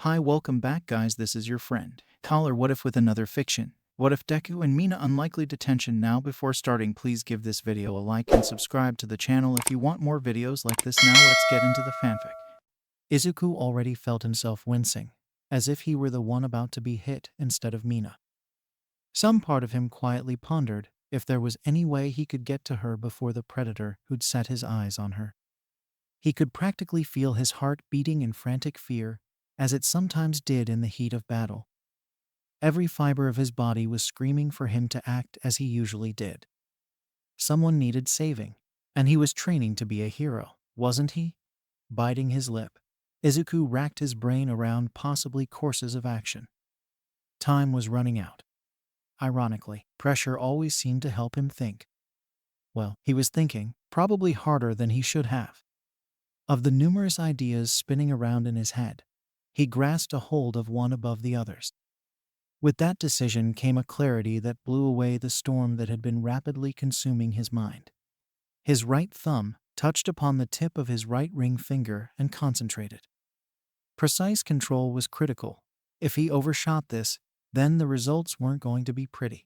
Hi, welcome back, guys. This is your friend. Caller, what if with another fiction? What if Deku and Mina unlikely detention? Now, before starting, please give this video a like and subscribe to the channel if you want more videos like this. Now, let's get into the fanfic. Izuku already felt himself wincing, as if he were the one about to be hit instead of Mina. Some part of him quietly pondered if there was any way he could get to her before the predator who'd set his eyes on her. He could practically feel his heart beating in frantic fear, as it sometimes did in the heat of battle. Every fiber of his body was screaming for him to act as he usually did. Someone needed saving, and he was training to be a hero, wasn't he? Biting his lip, Izuku racked his brain around possible courses of action. Time was running out. Ironically, pressure always seemed to help him think. Well, he was thinking, probably harder than he should have. Of the numerous ideas spinning around in his head, he grasped a hold of one above the others. With that decision came a clarity that blew away the storm that had been rapidly consuming his mind. His right thumb touched upon the tip of his right ring finger and concentrated. Precise control was critical. If he overshot this, then the results weren't going to be pretty.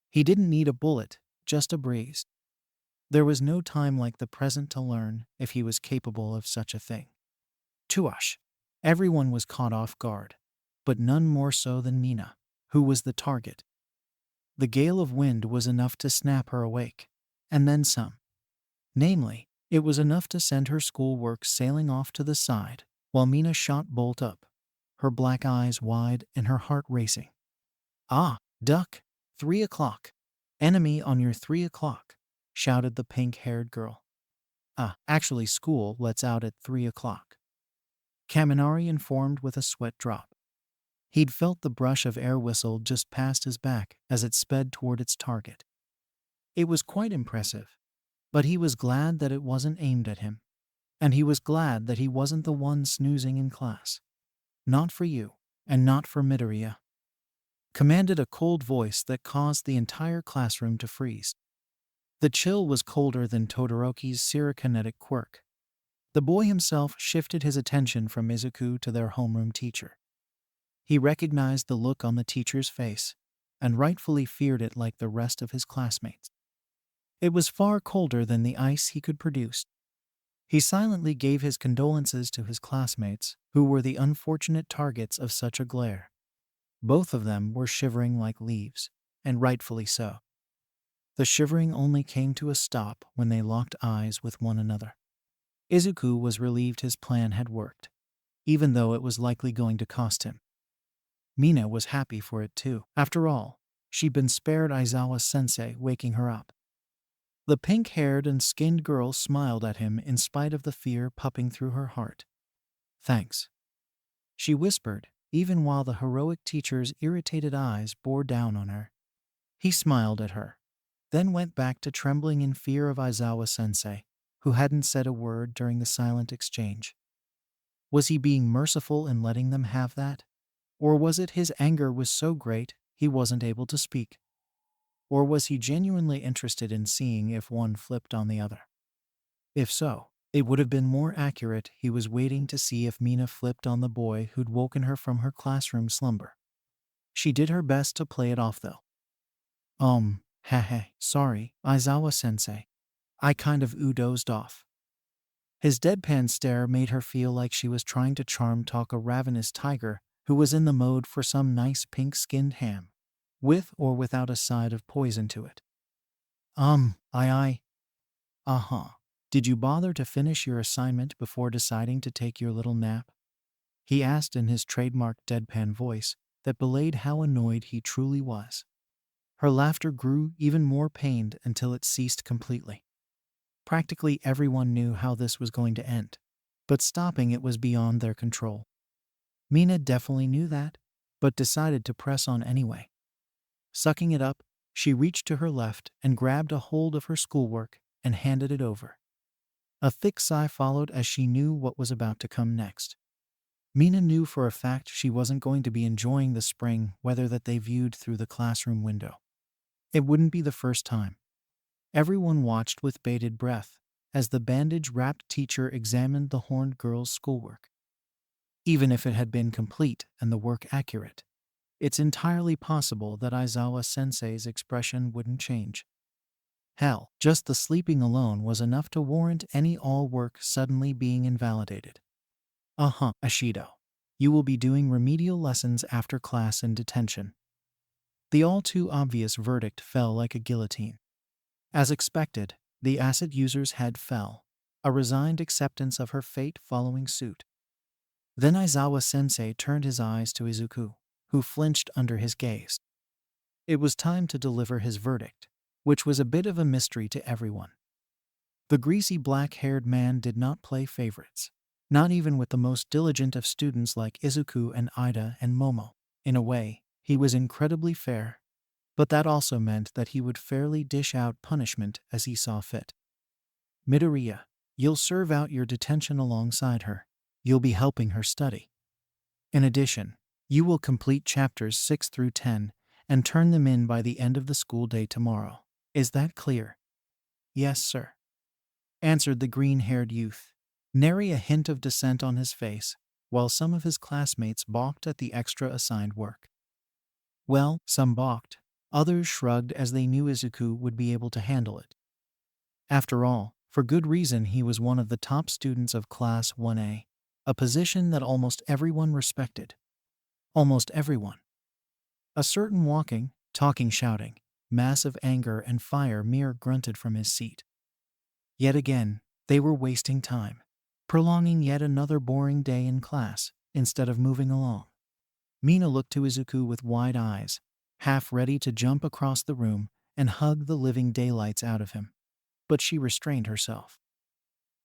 He didn't need a bullet, just a breeze. There was no time like the present to learn if he was capable of such a thing. Tuash. Everyone was caught off guard, but none more so than Mina, who was the target. The gale of wind was enough to snap her awake, and then some. Namely, it was enough to send her schoolwork sailing off to the side, while Mina shot bolt up, her black eyes wide and her heart racing. "Ah, duck! 3 o'clock! Enemy on your 3 o'clock!" shouted the pink-haired girl. Actually school lets out at 3 o'clock. Kaminari informed with a sweat drop. He'd felt the brush of air whistle just past his back as it sped toward its target. It was quite impressive, but he was glad that it wasn't aimed at him. And he was glad that he wasn't the one snoozing in class. "Not for you, and not for Midoriya," commanded a cold voice that caused the entire classroom to freeze. The chill was colder than Todoroki's pyrokinetic quirk. The boy himself shifted his attention from Izuku to their homeroom teacher. He recognized the look on the teacher's face, and rightfully feared it like the rest of his classmates. It was far colder than the ice he could produce. He silently gave his condolences to his classmates, who were the unfortunate targets of such a glare. Both of them were shivering like leaves, and rightfully so. The shivering only came to a stop when they locked eyes with one another. Izuku was relieved his plan had worked, even though it was likely going to cost him. Mina was happy for it too. After all, she'd been spared Aizawa-sensei waking her up. The pink-haired and skinned girl smiled at him in spite of the fear pumping through her heart. "Thanks," she whispered, even while the heroic teacher's irritated eyes bore down on her. He smiled at her, then went back to trembling in fear of Aizawa-sensei, who hadn't said a word during the silent exchange. Was he being merciful in letting them have that? Or was it his anger was so great he wasn't able to speak? Or was he genuinely interested in seeing if one flipped on the other? If so, it would have been more accurate he was waiting to see if Mina flipped on the boy who'd woken her from her classroom slumber. She did her best to play it off though. Sorry, Aizawa-sensei. I kind of dozed off." His deadpan stare made her feel like she was trying to charm-talk a ravenous tiger who was in the mode for some nice pink-skinned ham, with or without a side of poison to it. I. Did you bother to finish your assignment before deciding to take your little nap?" he asked in his trademark deadpan voice that belayed how annoyed he truly was. Her laughter grew even more pained until it ceased completely. Practically everyone knew how this was going to end, but stopping it was beyond their control. Mina definitely knew that, but decided to press on anyway. Sucking it up, she reached to her left and grabbed a hold of her schoolwork and handed it over. A thick sigh followed as she knew what was about to come next. Mina knew for a fact she wasn't going to be enjoying the spring weather that they viewed through the classroom window. It wouldn't be the first time. Everyone watched with bated breath as the bandage-wrapped teacher examined the horned girl's schoolwork. even if it had been complete and the work accurate. It's entirely possible that Aizawa-sensei's expression wouldn't change. Hell, just the sleeping alone was enough to warrant any all work suddenly being invalidated. Ashido. You will be doing remedial lessons after class in detention. The all-too obvious verdict fell like a guillotine. As expected, the acid user's head fell, a resigned acceptance of her fate following suit. Then Aizawa-sensei turned his eyes to Izuku, who flinched under his gaze. It was time to deliver his verdict, which was a bit of a mystery to everyone. The greasy black-haired man did not play favorites, not even with the most diligent of students like Izuku and Ida and Momo. In a way, he was incredibly fair, but that also meant that he would fairly dish out punishment as he saw fit. Midoriya, you'll serve out your detention alongside her. You'll be helping her study. In addition, you will complete chapters 6 through 10 and turn them in by the end of the school day tomorrow. Is that clear? Yes, sir, answered the green-haired youth, nary a hint of dissent on his face, while some of his classmates balked at the extra assigned work. Well, some balked, others shrugged as they knew Izuku would be able to handle it. After all, for good reason, he was one of the top students of Class 1A, a position that almost everyone respected. Almost everyone. A certain walking, talking, shouting, massive anger and fire mere grunted from his seat. Yet again, they were wasting time, prolonging yet another boring day in class, instead of moving along. Mina looked to Izuku with wide eyes, half ready to jump across the room and hug the living daylights out of him. But she restrained herself.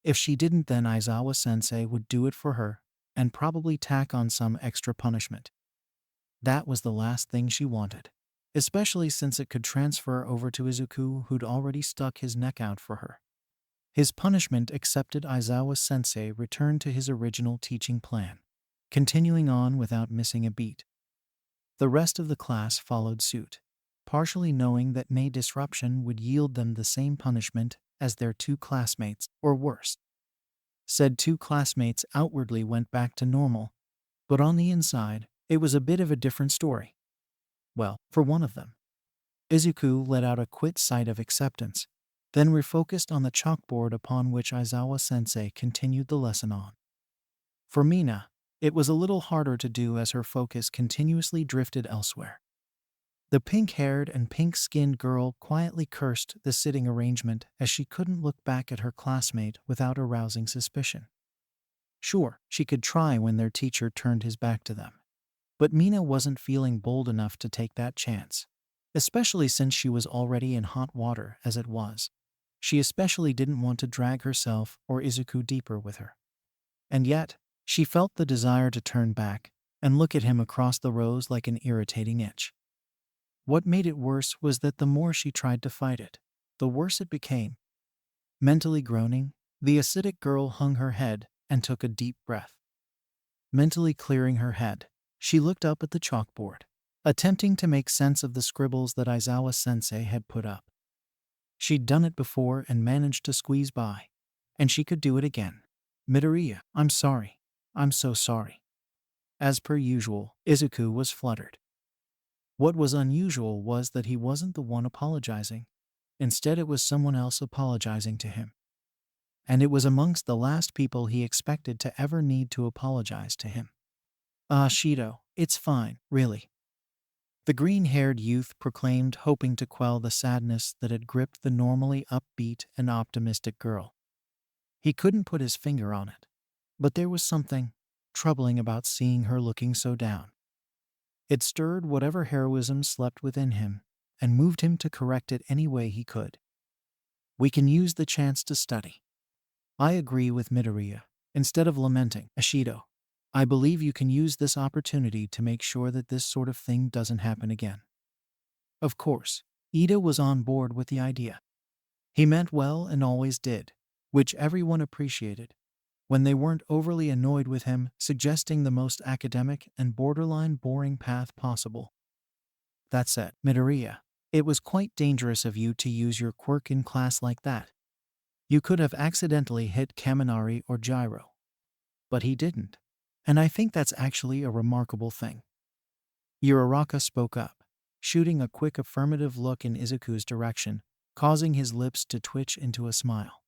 If she didn't, then Aizawa-sensei would do it for her, and probably tack on some extra punishment. That was the last thing she wanted, especially since it could transfer over to Izuku, who'd already stuck his neck out for her. His punishment accepted, Aizawa-sensei returned to his original teaching plan, continuing on without missing a beat. The rest of the class followed suit, partially knowing that no disruption would yield them the same punishment as their two classmates, or worse. Said two classmates outwardly went back to normal, but on the inside, it was a bit of a different story. Well, for one of them. Izuku let out a quick sigh of acceptance, then refocused on the chalkboard upon which Aizawa-sensei continued the lesson on. For Mina, it was a little harder to do as her focus continuously drifted elsewhere. The pink-haired and pink-skinned girl quietly cursed the sitting arrangement as she couldn't look back at her classmate without arousing suspicion. Sure, she could try when their teacher turned his back to them, but Mina wasn't feeling bold enough to take that chance, especially since she was already in hot water as it was. She especially didn't want to drag herself or Izuku deeper with her. And yet, she felt the desire to turn back and look at him across the rows like an irritating itch. What made it worse was that the more she tried to fight it, the worse it became. Mentally groaning, the acidic girl hung her head and took a deep breath. Mentally clearing her head, she looked up at the chalkboard, attempting to make sense of the scribbles that Aizawa-sensei had put up. She'd done it before and managed to squeeze by, and she could do it again. Midoriya, I'm sorry. I'm so sorry. As per usual, Izuku was fluttered. What was unusual was that he wasn't the one apologizing. Instead, it was someone else apologizing to him. And it was amongst the last people he expected to ever need to apologize to him. Shido, it's fine, really. The green-haired youth proclaimed, hoping to quell the sadness that had gripped the normally upbeat and optimistic girl. He couldn't put his finger on it, but there was something troubling about seeing her looking so down. It stirred whatever heroism slept within him and moved him to correct it any way he could. We can use the chance to study. I agree with Midoriya. Instead of lamenting, Ashido, I believe you can use this opportunity to make sure that this sort of thing doesn't happen again. Of course, Ida was on board with the idea. He meant well and always did, which everyone appreciated, when they weren't overly annoyed with him suggesting the most academic and borderline boring path possible. That said, Midoriya, it was quite dangerous of you to use your quirk in class like that. You could have accidentally hit Kaminari or Gyro. But he didn't. And I think that's actually a remarkable thing. Uraraka spoke up, shooting a quick affirmative look in Izuku's direction, causing his lips to twitch into a smile.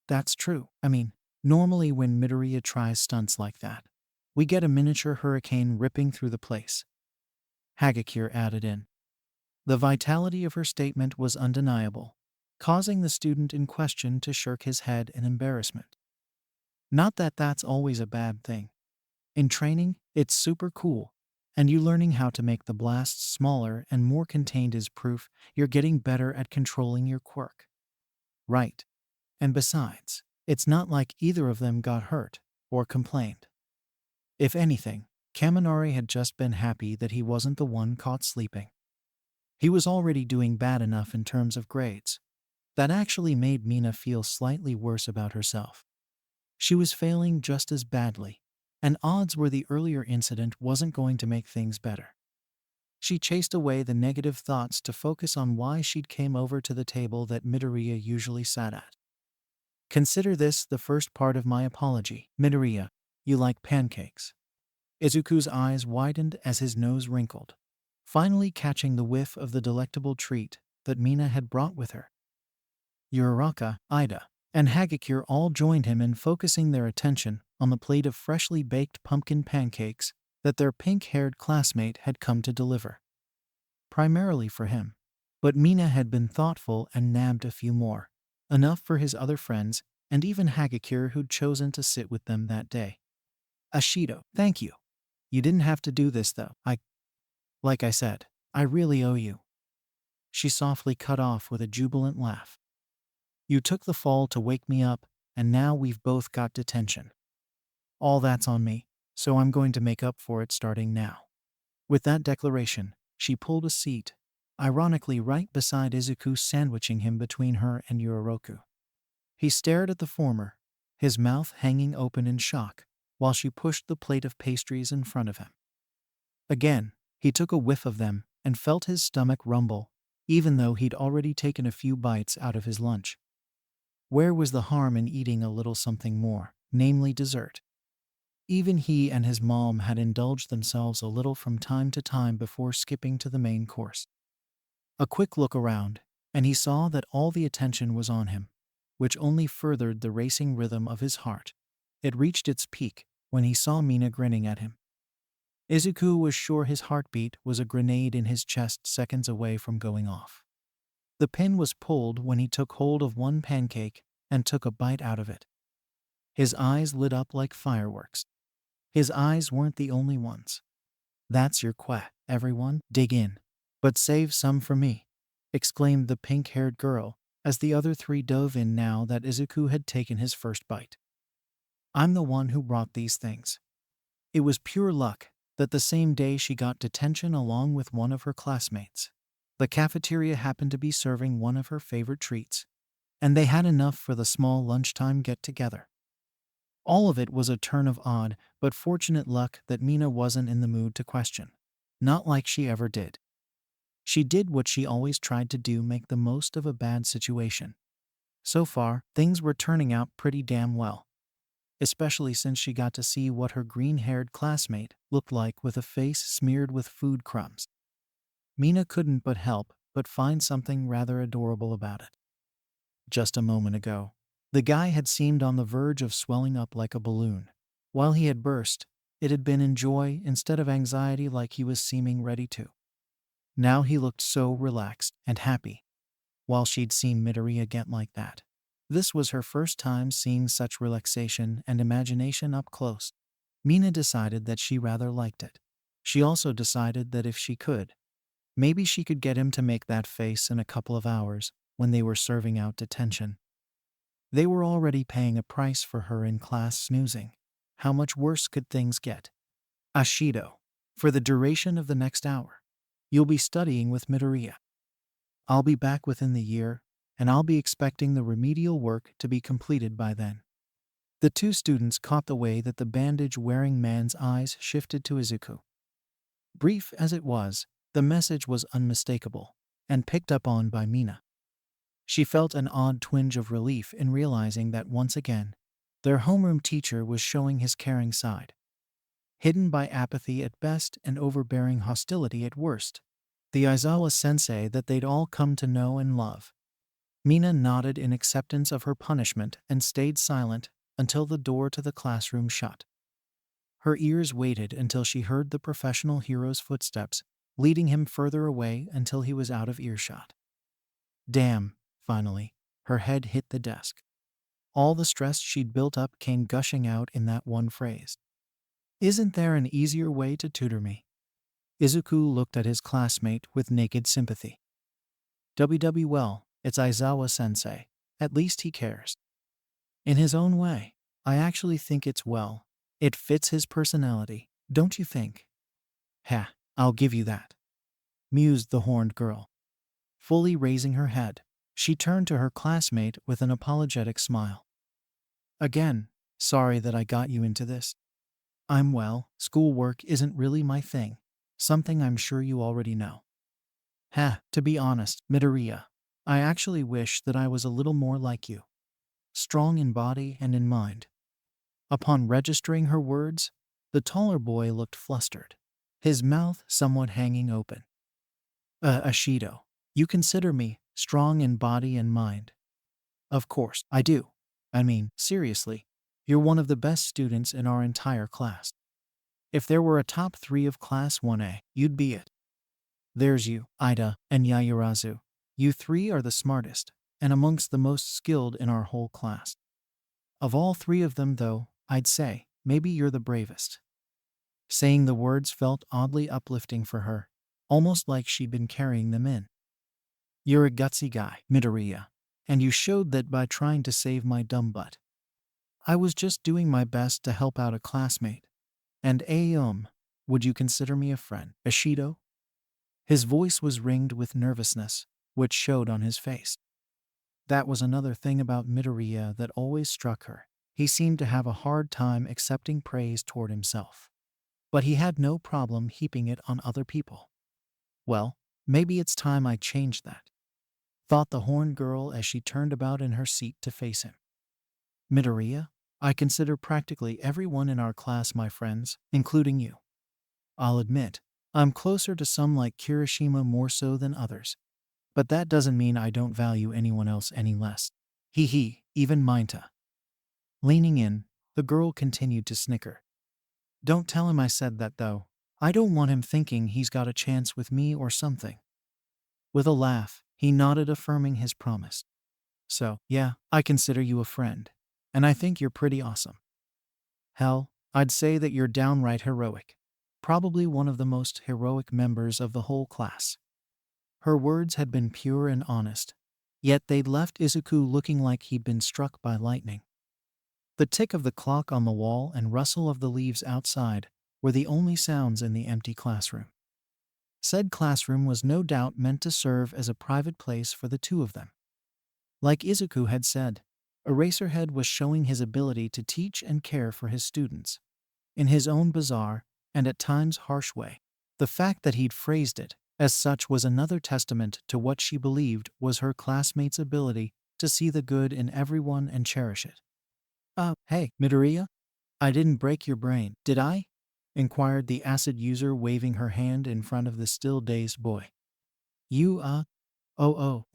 That's true. I mean, normally when Midoriya tries stunts like that, we get a miniature hurricane ripping through the place. Hagakure added in. The vitality of her statement was undeniable, causing the student in question to shake his head in embarrassment. Not that that's always a bad thing. In training, it's super cool, and you learning how to make the blasts smaller and more contained is proof you're getting better at controlling your quirk. Right. And besides, it's not like either of them got hurt or complained. If anything, Kaminari had just been happy that he wasn't the one caught sleeping. He was already doing bad enough in terms of grades. That actually made Mina feel slightly worse about herself. She was failing just as badly, and odds were the earlier incident wasn't going to make things better. She chased away the negative thoughts to focus on why she'd came over to the table that Midoriya usually sat at. Consider this the first part of my apology. Midoriya, you like pancakes. Izuku's eyes widened as his nose wrinkled, finally catching the whiff of the delectable treat that Mina had brought with her. Uraraka, Ida, and Hagakure all joined him in focusing their attention on the plate of freshly baked pumpkin pancakes that their pink-haired classmate had come to deliver. Primarily for him, but Mina had been thoughtful and nabbed a few more, enough for his other friends and even Hagakure who'd chosen to sit with them that day. Ashido, thank you. You didn't have to do this though. Like I said, I really owe you. She softly cut off with a jubilant laugh. You took the fall to wake me up, and now we've both got detention. All that's on me, so I'm going to make up for it starting now. With that declaration, she pulled a seat, ironically right beside Izuku, sandwiching him between her and Uraraka. He stared at the former, his mouth hanging open in shock, while she pushed the plate of pastries in front of him. Again, he took a whiff of them and felt his stomach rumble, even though he'd already taken a few bites out of his lunch. Where was the harm in eating a little something more, namely dessert? Even he and his mom had indulged themselves a little from time to time before skipping to the main course. A quick look around, and he saw that all the attention was on him, which only furthered the racing rhythm of his heart. It reached its peak when he saw Mina grinning at him. Izuku was sure his heartbeat was a grenade in his chest seconds away from going off. The pin was pulled when he took hold of one pancake and took a bite out of it. His eyes lit up like fireworks. His eyes weren't the only ones. That's your everyone, dig in. But save some for me, exclaimed the pink-haired girl as the other three dove in now that Izuku had taken his first bite. I'm the one who brought these things. It was pure luck that the same day she got detention along with one of her classmates, the cafeteria happened to be serving one of her favorite treats, and they had enough for the small lunchtime get-together. All of it was a turn of odd but fortunate luck that Mina wasn't in the mood to question. Not like she ever did. She did what she always tried to do, make the most of a bad situation. So far, things were turning out pretty damn well. Especially since she got to see what her green-haired classmate looked like with a face smeared with food crumbs. Mina couldn't but help but find something rather adorable about it. Just a moment ago, the guy had seemed on the verge of swelling up like a balloon. While he had burst, it had been in joy instead of anxiety like he was seeming ready to. Now he looked so relaxed and happy. While she'd seen Midoriya get like that, this was her first time seeing such relaxation and imagination up close. Mina decided that she rather liked it. She also decided that if she could, maybe she could get him to make that face in a couple of hours when they were serving out detention. They were already paying a price for her in class snoozing. How much worse could things get? Ashido, for the duration of the next hour, you'll be studying with Midoriya. I'll be back within the year, and I'll be expecting the remedial work to be completed by then. The two students caught the way that the bandage-wearing man's eyes shifted to Izuku. Brief as it was, the message was unmistakable, and picked up on by Mina. She felt an odd twinge of relief in realizing that once again, their homeroom teacher was showing his caring side. hidden by apathy at best and overbearing hostility at worst. The Aizawa sensei that they'd all come to know and love. Mina nodded in acceptance of her punishment and stayed silent until the door to the classroom shut. Her ears waited until she heard the professional hero's footsteps, leading him further away until he was out of earshot. Damn, finally, her head hit the desk. All the stress she'd built up came gushing out in that one phrase. Isn't there an easier way to tutor me? Izuku looked at his classmate with naked sympathy. Well, it's Aizawa-sensei. At least he cares. In his own way, I actually think it fits his personality, don't you think? Ha, I'll give you that, mused the horned girl. Fully raising her head, she turned to her classmate with an apologetic smile. Again, sorry that I got you into this. Schoolwork isn't really my thing, something I'm sure you already know. To be honest, Midoriya, I actually wish that I was a little more like you. Strong in body and in mind. Upon registering her words, the taller boy looked flustered, his mouth somewhat hanging open. Ashido, you consider me strong in body and mind? Of course, I do. I mean, seriously, you're one of the best students in our entire class. If there were a top 3 of Class 1A, you'd be it. There's you, Ida, and Yaoyorozu. You 3 are the smartest, and amongst the most skilled in our whole class. Of all 3 of them, though, I'd say, maybe you're the bravest. Saying the words felt oddly uplifting for her, almost like she'd been carrying them in. You're a gutsy guy, Midoriya, and you showed that by trying to save my dumb butt. I was just doing my best to help out a classmate. And would you consider me a friend, Ashido? His voice was ringed with nervousness, which showed on his face. That was another thing about Midoriya that always struck her. He seemed to have a hard time accepting praise toward himself. But he had no problem heaping it on other people. Well, maybe it's time I changed that, thought the horned girl as she turned about in her seat to face him. Midoriya, I consider practically everyone in our class my friends, including you. I'll admit, I'm closer to some like Kirishima more so than others. But that doesn't mean I don't value anyone else any less. Even Minta. Leaning in, the girl continued to snicker. Don't tell him I said that though. I don't want him thinking he's got a chance with me or something. With a laugh, he nodded, affirming his promise. So, yeah, I consider you a friend. And I think you're pretty awesome. Hell, I'd say that you're downright heroic. Probably one of the most heroic members of the whole class. Her words had been pure and honest, yet they'd left Izuku looking like he'd been struck by lightning. The tick of the clock on the wall and rustle of the leaves outside were the only sounds in the empty classroom. Said classroom was no doubt meant to serve as a private place for the 2 of them. Like Izuku had said, Eraserhead was showing his ability to teach and care for his students. In his own bizarre, and at times harsh way. The fact that he'd phrased it as such was another testament to what she believed was her classmates' ability to see the good in everyone and cherish it. Hey, Midoriya? I didn't break your brain, did I? Inquired the acid user, waving her hand in front of the still dazed boy. You,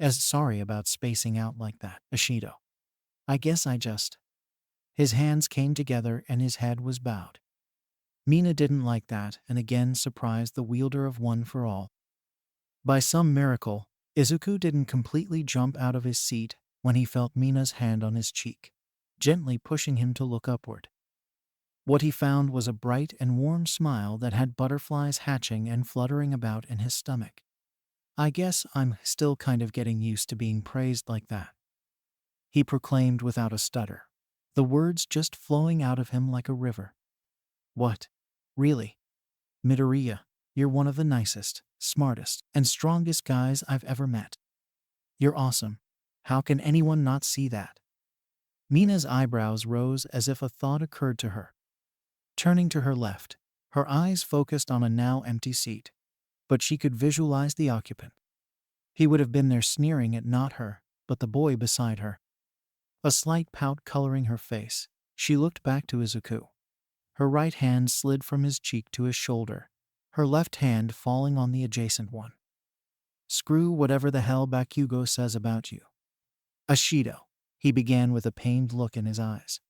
as sorry about spacing out like that, Ashido. I guess I just. His hands came together and his head was bowed. Mina didn't like that and again surprised the wielder of One for All. By some miracle, Izuku didn't completely jump out of his seat when he felt Mina's hand on his cheek, gently pushing him to look upward. What he found was a bright and warm smile that had butterflies hatching and fluttering about in his stomach. I guess I'm still kind of getting used to being praised like that, he proclaimed without a stutter, the words just flowing out of him like a river. What? Really? Midoriya, you're one of the nicest, smartest, and strongest guys I've ever met. You're awesome. How can anyone not see that? Mina's eyebrows rose as if a thought occurred to her. Turning to her left, her eyes focused on a now empty seat, but she could visualize the occupant. He would have been there sneering at not her, but the boy beside her. A slight pout coloring her face, she looked back to Izuku. Her right hand slid from his cheek to his shoulder, her left hand falling on the adjacent one. Screw whatever the hell Bakugo says about you. Ashido, he began with a pained look in his eyes.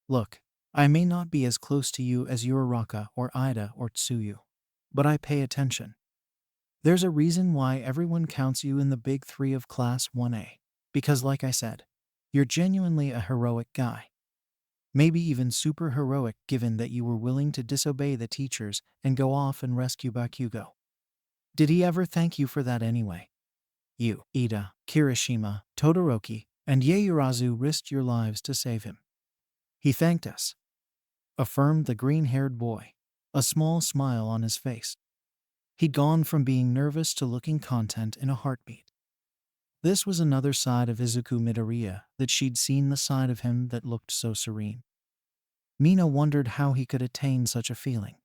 Look, I may not be as close to you as Uraraka or Ida or Tsuyu, but I pay attention. There's a reason why everyone counts you in the big three of Class 1A, because like I said, you're genuinely a heroic guy. Maybe even super heroic given that you were willing to disobey the teachers and go off and rescue Bakugo. Did he ever thank you for that anyway? You, Ida, Kirishima, Todoroki, and Yaoyorozu risked your lives to save him. He thanked us, affirmed the green-haired boy, a small smile on his face. He'd gone from being nervous to looking content in a heartbeat. This was another side of Izuku Midoriya that she'd seen, the side of him that looked so serene. Mina wondered how he could attain such a feeling,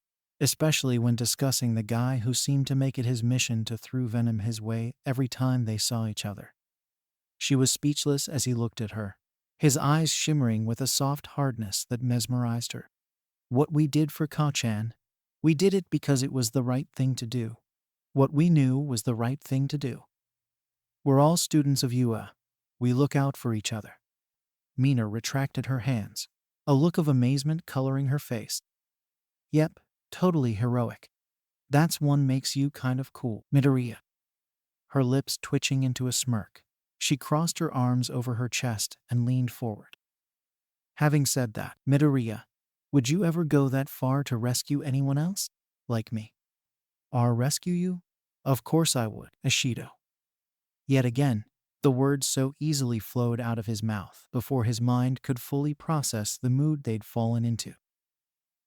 especially when discussing the guy who seemed to make it his mission to throw venom his way every time they saw each other. She was speechless as he looked at her, his eyes shimmering with a soft hardness that mesmerized her. What we did for Kachan, we did it because it was the right thing to do. What we knew was the right thing to do. We're all students of UA. We look out for each other. Mina retracted her hands, a look of amazement coloring her face. Yep, totally heroic. That's one makes you kind of cool, Midoriya. Her lips twitching into a smirk, she crossed her arms over her chest and leaned forward. Having said that, Midoriya, would you ever go that far to rescue anyone else? Like me? Or rescue you? Of course I would, Ashido. Yet again, the words so easily flowed out of his mouth before his mind could fully process the mood they'd fallen into.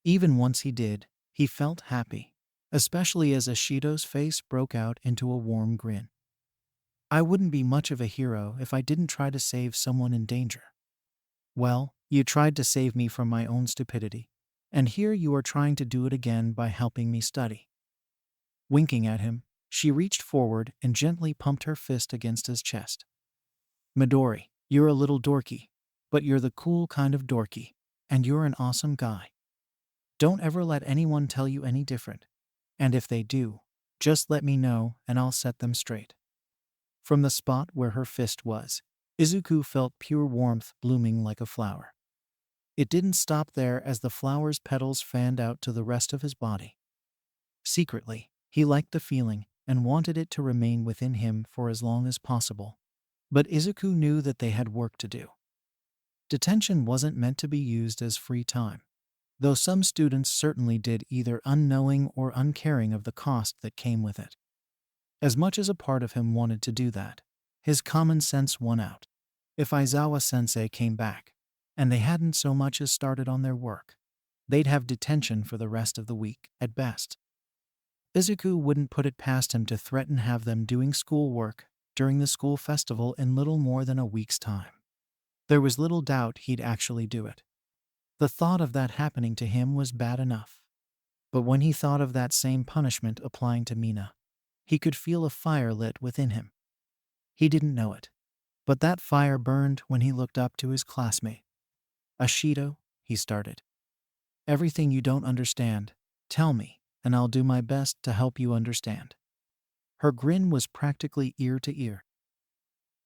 Even once he did, he felt happy, especially as Ashido's face broke out into a warm grin. I wouldn't be much of a hero if I didn't try to save someone in danger. Well, you tried to save me from my own stupidity, and here you are trying to do it again by helping me study. Winking at him, she reached forward and gently pumped her fist against his chest. Midori, you're a little dorky, but you're the cool kind of dorky, and you're an awesome guy. Don't ever let anyone tell you any different, and if they do, just let me know and I'll set them straight. From the spot where her fist was, Izuku felt pure warmth blooming like a flower. It didn't stop there as the flower's petals fanned out to the rest of his body. Secretly, he liked the feeling and wanted it to remain within him for as long as possible. But Izuku knew that they had work to do. Detention wasn't meant to be used as free time, though some students certainly did, either unknowing or uncaring of the cost that came with it. As much as a part of him wanted to do that, his common sense won out. If Aizawa-sensei came back, and they hadn't so much as started on their work, they'd have detention for the rest of the week, at best. Izuku wouldn't put it past him to threaten have them doing schoolwork during the school festival in little more than a week's time. There was little doubt he'd actually do it. The thought of that happening to him was bad enough. But when he thought of that same punishment applying to Mina, he could feel a fire lit within him. He didn't know it, but that fire burned when he looked up to his classmate. Ashido, he started. Everything you don't understand, tell me, and I'll do my best to help you understand. Her grin was practically ear to ear.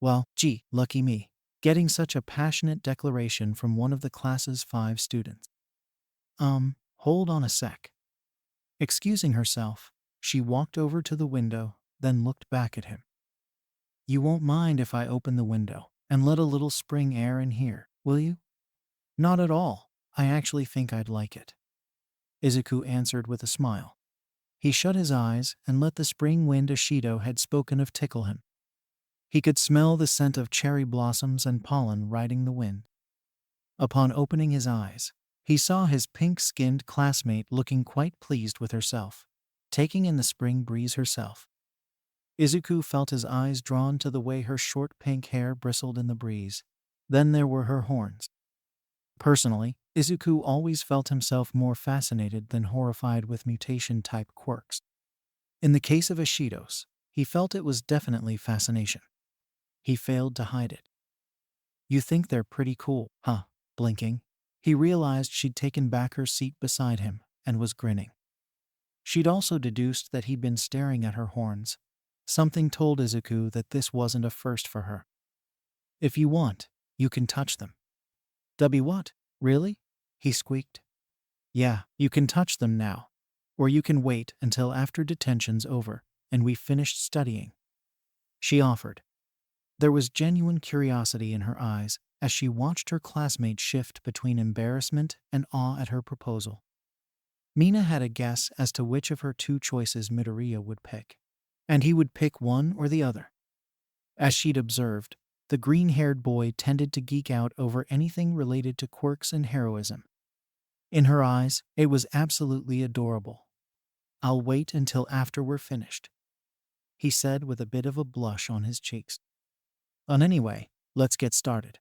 Well, gee, lucky me, getting such a passionate declaration from one of the class's 5 students. Hold on a sec. Excusing herself, she walked over to the window, then looked back at him. You won't mind if I open the window and let a little spring air in here, will you? Not at all. I actually think I'd like it. Izuku answered with a smile. He shut his eyes and let the spring wind Ashido had spoken of tickle him. He could smell the scent of cherry blossoms and pollen riding the wind. Upon opening his eyes, he saw his pink-skinned classmate looking quite pleased with herself, taking in the spring breeze herself. Izuku felt his eyes drawn to the way her short pink hair bristled in the breeze. Then there were her horns. Personally, Izuku always felt himself more fascinated than horrified with mutation-type quirks. In the case of Ashido's, he felt it was definitely fascination. He failed to hide it. You think they're pretty cool, huh? Blinking, He realized she'd taken back her seat beside him and was grinning. She'd also deduced that he'd been staring at her horns. Something told Izuku that this wasn't a first for her. "If you want, you can touch them." "W what? Really?" he squeaked. "Yeah, you can touch them now. Or you can wait until after detention's over and we've finished studying," she offered. There was genuine curiosity in her eyes as she watched her classmate shift between embarrassment and awe at her proposal. Mina had a guess as to which of her two choices Midoriya would pick, and he would pick one or the other. As she'd observed, the green-haired boy tended to geek out over anything related to quirks and heroism. In her eyes, it was absolutely adorable. "I'll wait until after we're finished," he said with a bit of a blush on his cheeks. "And anyway, let's get started.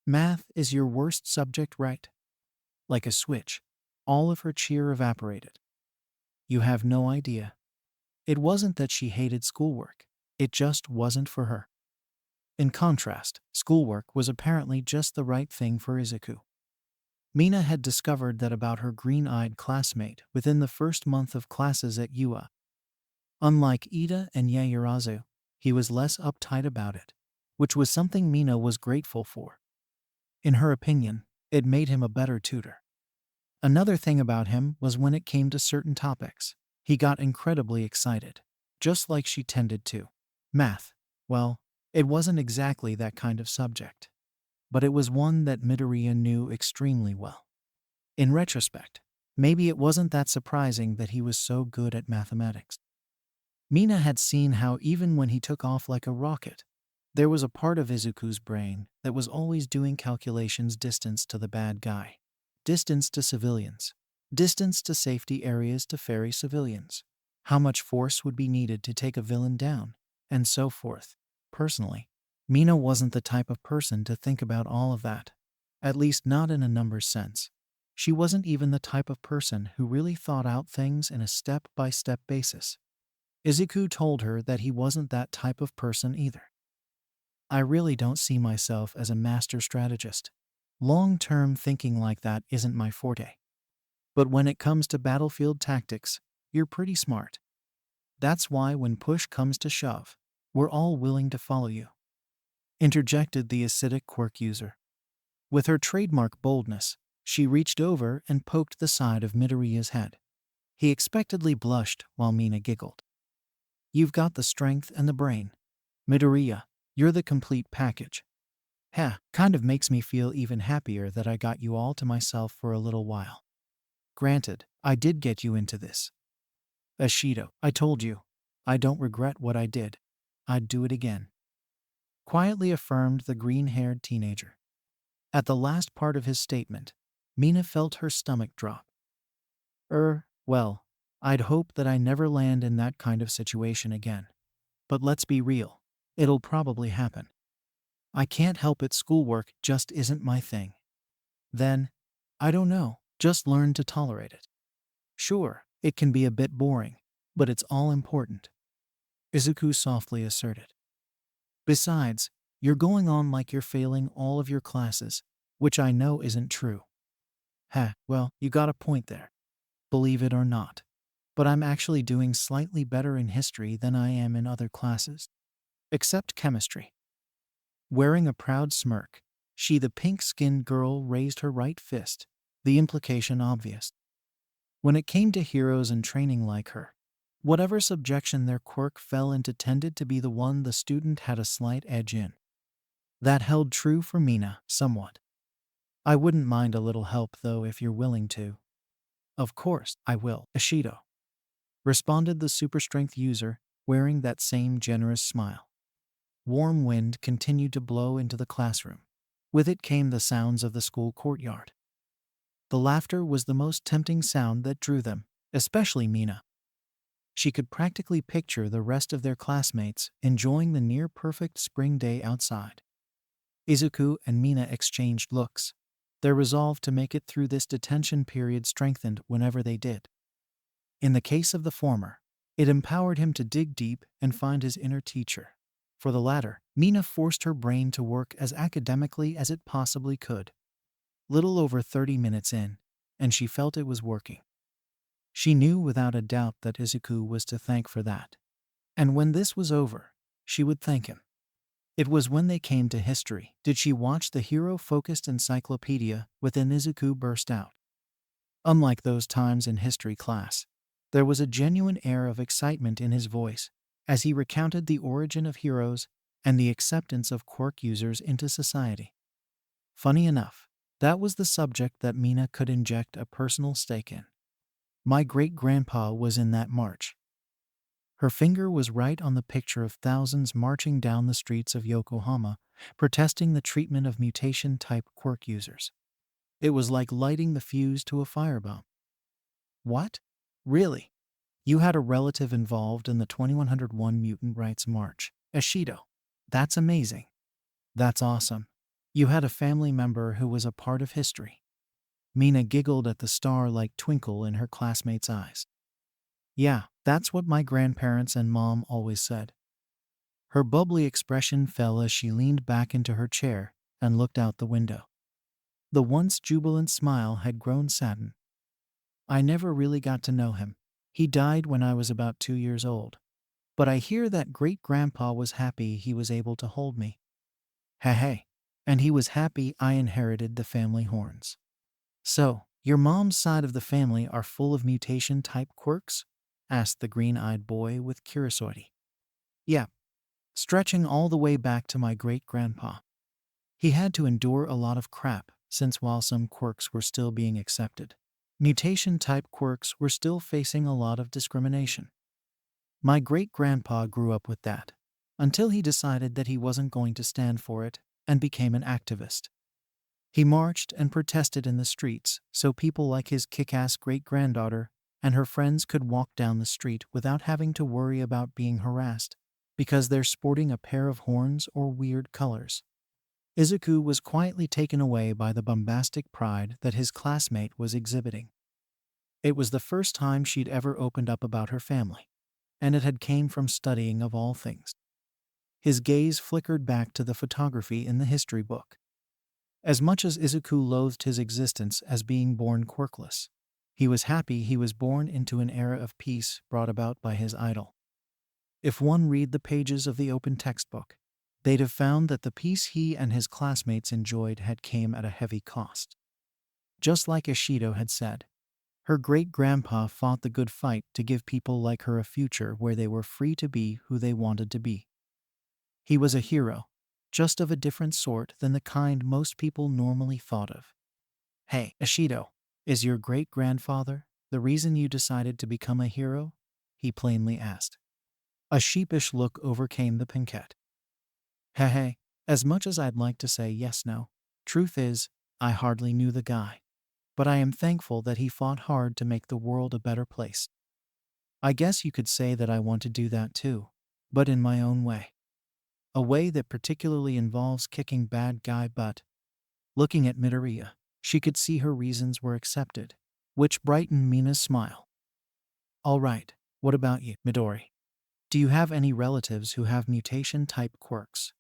Math is your worst subject, right?" Like a switch, all of her cheer evaporated. You have no idea. It wasn't that she hated schoolwork. It just wasn't for her. In contrast, schoolwork was apparently just the right thing for Izuku. Mina had discovered that about her green-eyed classmate within the first month of classes at UA. Unlike Ida and Yaoyorozu, he was less uptight about it, which was something Mina was grateful for. In her opinion, it made him a better tutor. Another thing about him was when it came to certain topics, he got incredibly excited, just like she tended to. Math, well, it wasn't exactly that kind of subject, but it was one that Midoriya knew extremely well. In retrospect, maybe it wasn't that surprising that he was so good at mathematics. Mina had seen how even when he took off like a rocket, there was a part of Izuku's brain that was always doing calculations: distance to the bad guy, distance to civilians, distance to safety areas to ferry civilians, how much force would be needed to take a villain down, and so forth. Personally, Mina wasn't the type of person to think about all of that, at least not in a numbers sense. She wasn't even the type of person who really thought out things in a step-by-step basis. Izuku told her that he wasn't that type of person either. "I really don't see myself as a master strategist. Long-term thinking like that isn't my forte. But when it comes to battlefield tactics, you're pretty smart. That's why when push comes to shove, we're all willing to follow you," interjected the acidic quirk user. With her trademark boldness, she reached over and poked the side of Midoriya's head. He expectedly blushed while Mina giggled. "You've got the strength and the brain. Midoriya, you're the complete package. Kind of makes me feel even happier that I got you all to myself for a little while. Granted, I did get you into this. Ashido, I told you, I don't regret what I did. I'd do it again," quietly affirmed the green-haired teenager. At the last part of his statement, Mina felt her stomach drop. Well, I'd hope that I never land in that kind of situation again. But let's be real, it'll probably happen. I can't help it, schoolwork just isn't my thing. Then, I don't know, just learn to tolerate it. Sure, it can be a bit boring, but it's all important," Izuku softly asserted. "Besides, you're going on like you're failing all of your classes, which I know isn't true." Well, you got a point there. Believe it or not. But I'm actually doing slightly better in history than I am in other classes. Except chemistry." Wearing a proud smirk, the pink-skinned girl raised her right fist, the implication obvious. When it came to heroes in training like her, whatever subjection their quirk fell into tended to be the one the student had a slight edge in. That held true for Mina, somewhat. "I wouldn't mind a little help though if you're willing to." "Of course, I will, Ashido," responded the super-strength user, wearing that same generous smile. Warm wind continued to blow into the classroom. With it came the sounds of the school courtyard. The laughter was the most tempting sound that drew them, especially Mina. She could practically picture the rest of their classmates enjoying the near-perfect spring day outside. Izuku and Mina exchanged looks. Their resolve to make it through this detention period strengthened whenever they did. In the case of the former, it empowered him to dig deep and find his inner teacher. For the latter, Mina forced her brain to work as academically as it possibly could. little over 30 minutes in, and she felt it was working. She knew without a doubt that Izuku was to thank for that. And when this was over, she would thank him. It was when they came to history did she watch the hero-focused encyclopedia within Izuku burst out. Unlike those times in history class, there was a genuine air of excitement in his voice as he recounted the origin of heroes and the acceptance of quirk users into society. Funny enough, that was the subject that Mina could inject a personal stake in. My great-grandpa was in that march. Her finger was right on the picture of thousands marching down the streets of Yokohama, protesting the treatment of mutation-type quirk users. It was like lighting the fuse to a firebomb. What? Really? You had a relative involved in the 2101 Mutant Rights March, Ashido. That's amazing. That's awesome. You had a family member who was a part of history. Mina giggled at the star-like twinkle in her classmate's eyes. Yeah, that's what my grandparents and mom always said. Her bubbly expression fell as she leaned back into her chair and looked out the window. The once jubilant smile had grown saddened. I never really got to know him. He died when I was about 2 years old. But I hear that great-grandpa was happy he was able to hold me. Hey. And he was happy I inherited the family horns. So, your mom's side of the family are full of mutation-type quirks? Asked the green-eyed boy with curiosity. Yeah, stretching all the way back to my great-grandpa. He had to endure a lot of crap, since while some quirks were still being accepted, mutation-type quirks were still facing a lot of discrimination. My great-grandpa grew up with that, until he decided that he wasn't going to stand for it and became an activist. He marched and protested in the streets so people like his kick-ass great-granddaughter and her friends could walk down the street without having to worry about being harassed because they're sporting a pair of horns or weird colors. Izuku was quietly taken away by the bombastic pride that his classmate was exhibiting. It was the first time she'd ever opened up about her family, and it had came from studying of all things. His gaze flickered back to the photography in the history book. As much as Izuku loathed his existence as being born quirkless, he was happy he was born into an era of peace brought about by his idol. If one read the pages of the open textbook, they'd have found that the peace he and his classmates enjoyed had came at a heavy cost. Just like Ashido had said, her great-grandpa fought the good fight to give people like her a future where they were free to be who they wanted to be. He was a hero, just of a different sort than the kind most people normally thought of. Hey, Ashido, is your great-grandfather the reason you decided to become a hero? He plainly asked. A sheepish look overcame the pinkette. Hey, as much as I'd like to say yes-no, truth is, I hardly knew the guy. But I am thankful that he fought hard to make the world a better place. I guess you could say that I want to do that too, but in my own way. A way that particularly involves kicking bad guy butt. Looking at Midoriya, she could see her reasons were accepted, which brightened Mina's smile. All right, what about you, Midori? Do you have any relatives who have mutation-type quirks?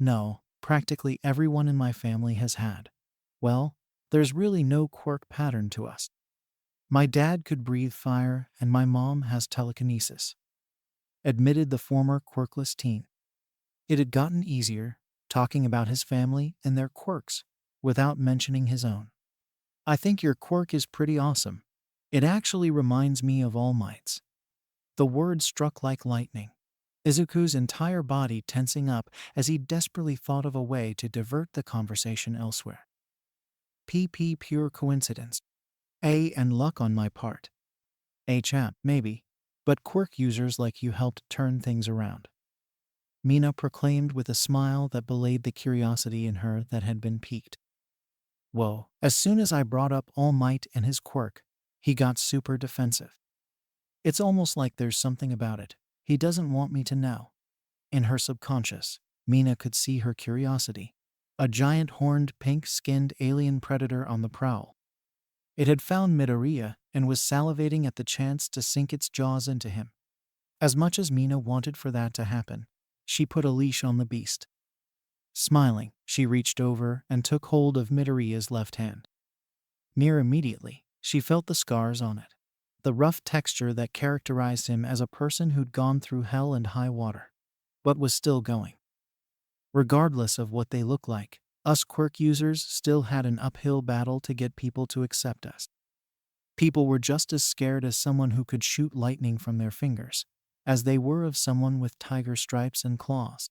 No, practically everyone in my family has had. Well, there's really no quirk pattern to us. My dad could breathe fire and my mom has telekinesis, admitted the former quirkless teen. It had gotten easier, talking about his family and their quirks, without mentioning his own. I think your quirk is pretty awesome. It actually reminds me of All Might's. The word struck like lightning, Izuku's entire body tensing up as he desperately thought of a way to divert the conversation elsewhere. Pure coincidence. And luck on my part. Champ, maybe, but quirk users like you helped turn things around. Mina proclaimed with a smile that belayed the curiosity in her that had been piqued. Whoa, as soon as I brought up All Might and his quirk, he got super defensive. It's almost like there's something about it he doesn't want me to know. In her subconscious, Mina could see her curiosity. A giant horned pink-skinned alien predator on the prowl. It had found Midoriya and was salivating at the chance to sink its jaws into him. As much as Mina wanted for that to happen, she put a leash on the beast. Smiling, she reached over and took hold of Midoriya's left hand. Near immediately, she felt the scars on it, the rough texture that characterized him as a person who'd gone through hell and high water, but was still going. Regardless of what they look like, us quirk users still had an uphill battle to get people to accept us. People were just as scared as someone who could shoot lightning from their fingers, as they were of someone with tiger stripes and claws.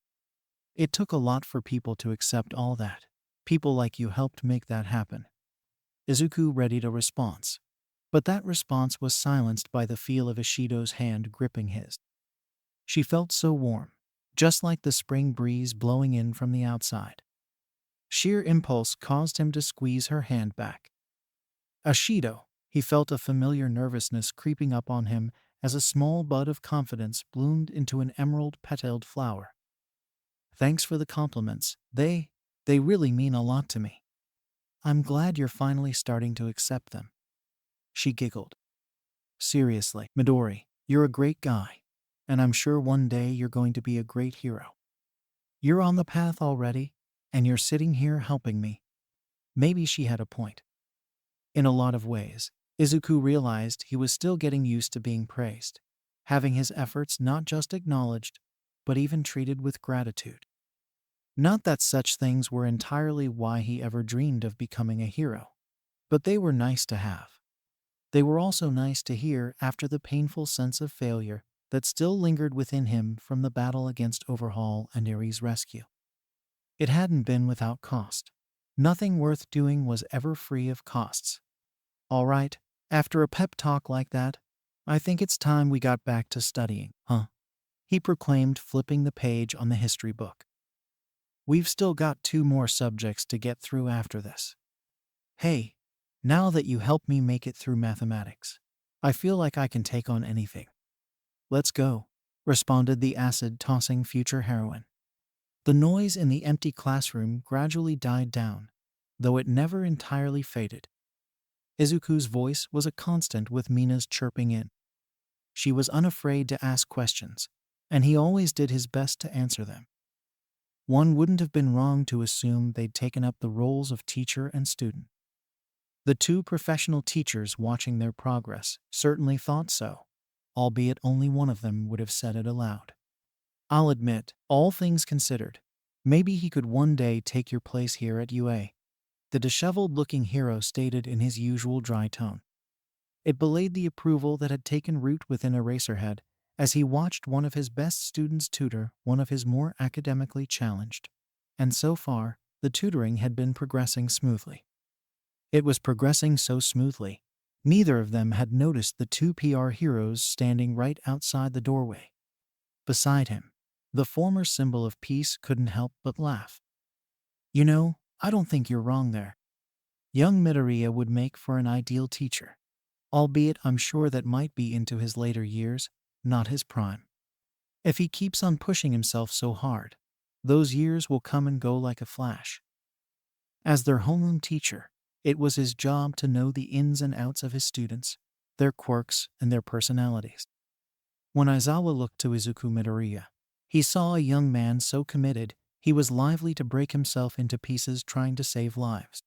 It took a lot for people to accept all that. People like you helped make that happen. Izuku readied a response, but that response was silenced by the feel of Ishido's hand gripping his. She felt so warm, just like the spring breeze blowing in from the outside. Sheer impulse caused him to squeeze her hand back. Ishido, he felt a familiar nervousness creeping up on him as a small bud of confidence bloomed into an emerald-petaled flower. Thanks for the compliments. They really mean a lot to me. I'm glad you're finally starting to accept them. She giggled. Seriously, Midori, you're a great guy, and I'm sure one day you're going to be a great hero. You're on the path already, and you're sitting here helping me. Maybe she had a point. In a lot of ways, Izuku realized he was still getting used to being praised, having his efforts not just acknowledged, but even treated with gratitude. Not that such things were entirely why he ever dreamed of becoming a hero, but they were nice to have. They were also nice to hear after the painful sense of failure that still lingered within him from the battle against Overhaul and Eri's rescue. It hadn't been without cost. Nothing worth doing was ever free of costs. All right, after a pep talk like that, I think it's time we got back to studying, huh? He proclaimed, flipping the page on the history book. We've still got 2 more subjects to get through after this. Hey, now that you helped me make it through mathematics, I feel like I can take on anything. Let's go, responded the acid-tossing future heroine. The noise in the empty classroom gradually died down, though it never entirely faded. Izuku's voice was a constant with Mina's chirping in. She was unafraid to ask questions, and he always did his best to answer them. One wouldn't have been wrong to assume they'd taken up the roles of teacher and student. The 2 professional teachers watching their progress certainly thought so, albeit only one of them would have said it aloud. I'll admit, all things considered, maybe he could one day take your place here at UA, the disheveled-looking hero stated in his usual dry tone. It belayed the approval that had taken root within Eraserhead as he watched one of his best students tutor one of his more academically challenged. And so far, the tutoring had been progressing smoothly. It was progressing so smoothly, neither of them had noticed the 2 PR heroes standing right outside the doorway. Beside him, the former symbol of peace couldn't help but laugh. You know, I don't think you're wrong there. Young Midoriya would make for an ideal teacher, albeit I'm sure that might be into his later years, not his prime. If he keeps on pushing himself so hard, those years will come and go like a flash. As their homeroom teacher, it was his job to know the ins and outs of his students, their quirks, and their personalities. When Aizawa looked to Izuku Midoriya, he saw a young man so committed he was lively to break himself into pieces trying to save lives.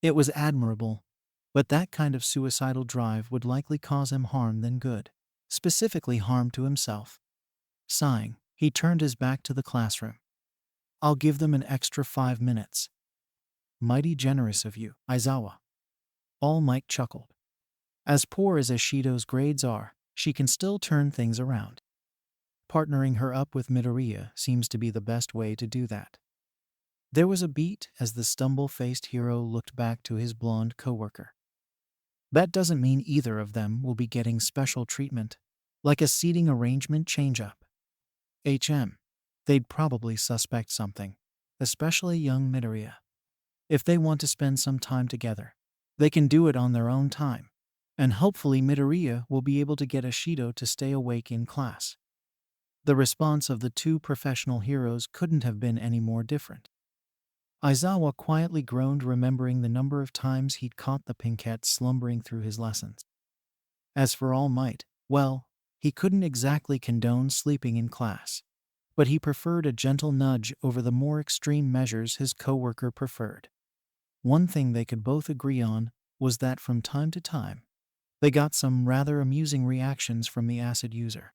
It was admirable, but that kind of suicidal drive would likely cause him harm than good, specifically harm to himself. Sighing, he turned his back to the classroom. I'll give them an extra 5 minutes. Mighty generous of you, Aizawa. All Might chuckled. As poor as Ishido's grades are, she can still turn things around. Partnering her up with Midoriya seems to be the best way to do that. There was a beat as the stumble-faced hero looked back to his blonde coworker. That doesn't mean either of them will be getting special treatment, like a seating arrangement change-up. They'd probably suspect something, especially young Midoriya. If they want to spend some time together, they can do it on their own time, and hopefully Midoriya will be able to get Ishido to stay awake in class. The response of the 2 professional heroes couldn't have been any more different. Aizawa quietly groaned, remembering the number of times he'd caught the Pinkette slumbering through his lessons. As for All Might, well, he couldn't exactly condone sleeping in class. but he preferred a gentle nudge over the more extreme measures his coworker preferred. One thing they could both agree on was that from time to time, they got some rather amusing reactions from the acid user.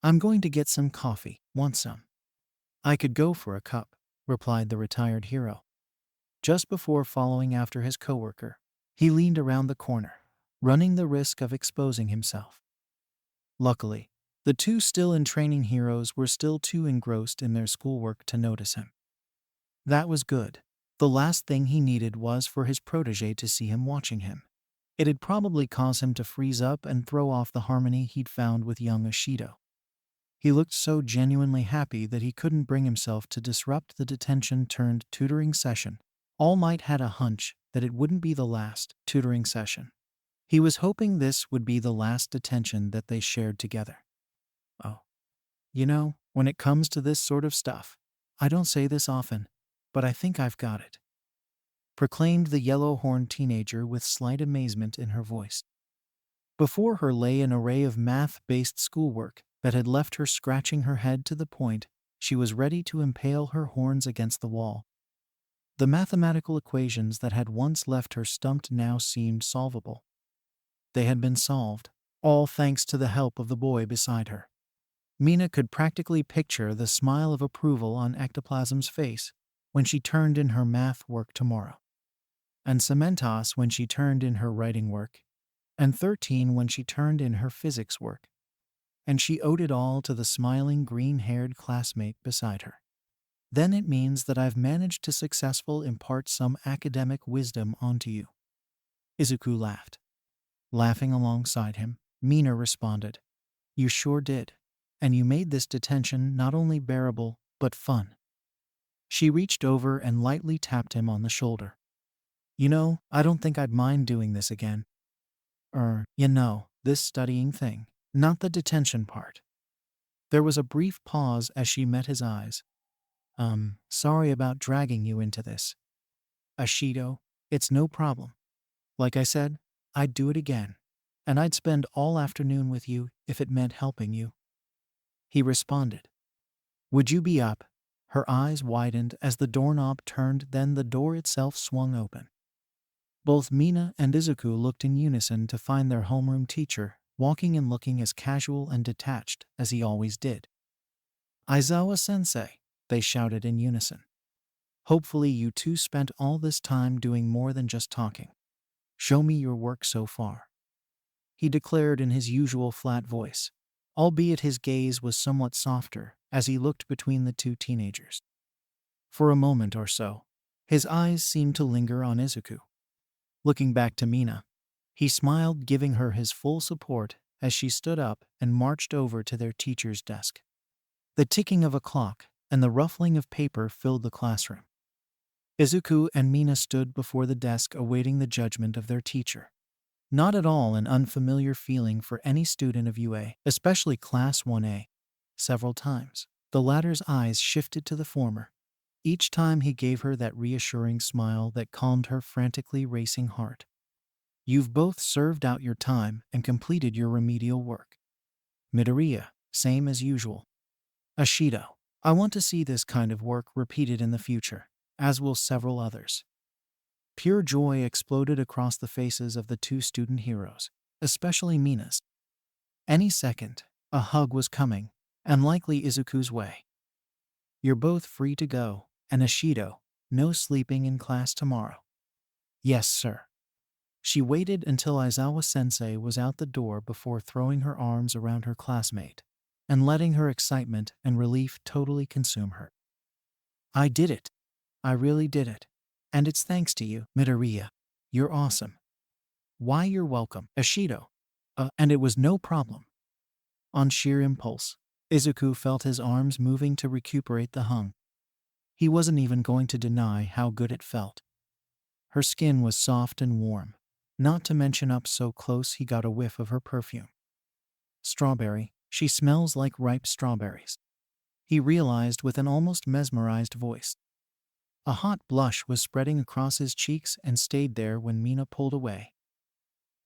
"I'm going to get some coffee. Want some?" "I could go for a cup," replied the retired hero. Just before following after his coworker, he leaned around the corner, running the risk of exposing himself. Luckily, the two still-in-training heroes were still too engrossed in their schoolwork to notice him. That was good. The last thing he needed was for his protege to see him watching him. It'd probably cause him to freeze up and throw off the harmony he'd found with young Ishido. He looked so genuinely happy that he couldn't bring himself to disrupt the detention-turned-tutoring session. All Might had a hunch that it wouldn't be the last tutoring session. He was hoping this would be the last detention that they shared together. "Oh, when it comes to this sort of stuff, I don't say this often, but I think I've got it," proclaimed the yellow-horned teenager with slight amazement in her voice. Before her lay an array of math-based schoolwork that had left her scratching her head to the point she was ready to impale her horns against the wall. The mathematical equations that had once left her stumped now seemed solvable. They had been solved, all thanks to the help of the boy beside her. Mina could practically picture the smile of approval on Ectoplasm's face when she turned in her math work tomorrow, and Cementos when she turned in her writing work, and 13 when she turned in her physics work. And she owed it all to the smiling green-haired classmate beside her. "Then it means that I've managed to successfully impart some academic wisdom onto you." Izuku laughed. Laughing alongside him, Mina responded, "You sure did. And you made this detention not only bearable, but fun." She reached over and lightly tapped him on the shoulder. I don't think I'd mind doing this again. This studying thing, not the detention part." There was a brief pause as she met his eyes. Sorry about dragging you into this." "Ishido, it's no problem. Like I said, I'd do it again. And I'd spend all afternoon with you if it meant helping you," he responded. "Would you be up?" Her eyes widened as the doorknob turned, then the door itself swung open. Both Mina and Izuku looked in unison to find their homeroom teacher walking and looking as casual and detached as he always did. "Aizawa-sensei," they shouted in unison. "Hopefully you two spent all this time doing more than just talking. Show me your work so far," he declared in his usual flat voice, albeit his gaze was somewhat softer as he looked between the two teenagers. For a moment or so, his eyes seemed to linger on Izuku. Looking back to Mina, he smiled, giving her his full support as she stood up and marched over to their teacher's desk. The ticking of a clock and the ruffling of paper filled the classroom. Izuku and Mina stood before the desk awaiting the judgment of their teacher. Not at all an unfamiliar feeling for any student of UA, especially Class 1A. Several times, the latter's eyes shifted to the former. Each time he gave her that reassuring smile that calmed her frantically racing heart. "You've both served out your time and completed your remedial work." Midoriya, same as usual. "Ishido, I want to see this kind of work repeated in the future, as will several others." Pure joy exploded across the faces of the two student heroes, especially Mina's. Any second, a hug was coming, and likely Izuku's way. "You're both free to go, and Ishido, no sleeping in class tomorrow." "Yes, sir." She waited until Aizawa-sensei was out the door before throwing her arms around her classmate and letting her excitement and relief totally consume her. "I did it. I really did it. And it's thanks to you, Midoriya. You're awesome." "Why, you're welcome, Ishido. And it was no problem." On sheer impulse, Izuku felt his arms moving to recuperate the hug. He wasn't even going to deny how good it felt. Her skin was soft and warm, not to mention up so close he got a whiff of her perfume. "Strawberry, she smells like ripe strawberries," he realized with an almost mesmerized voice. A hot blush was spreading across his cheeks and stayed there when Mina pulled away.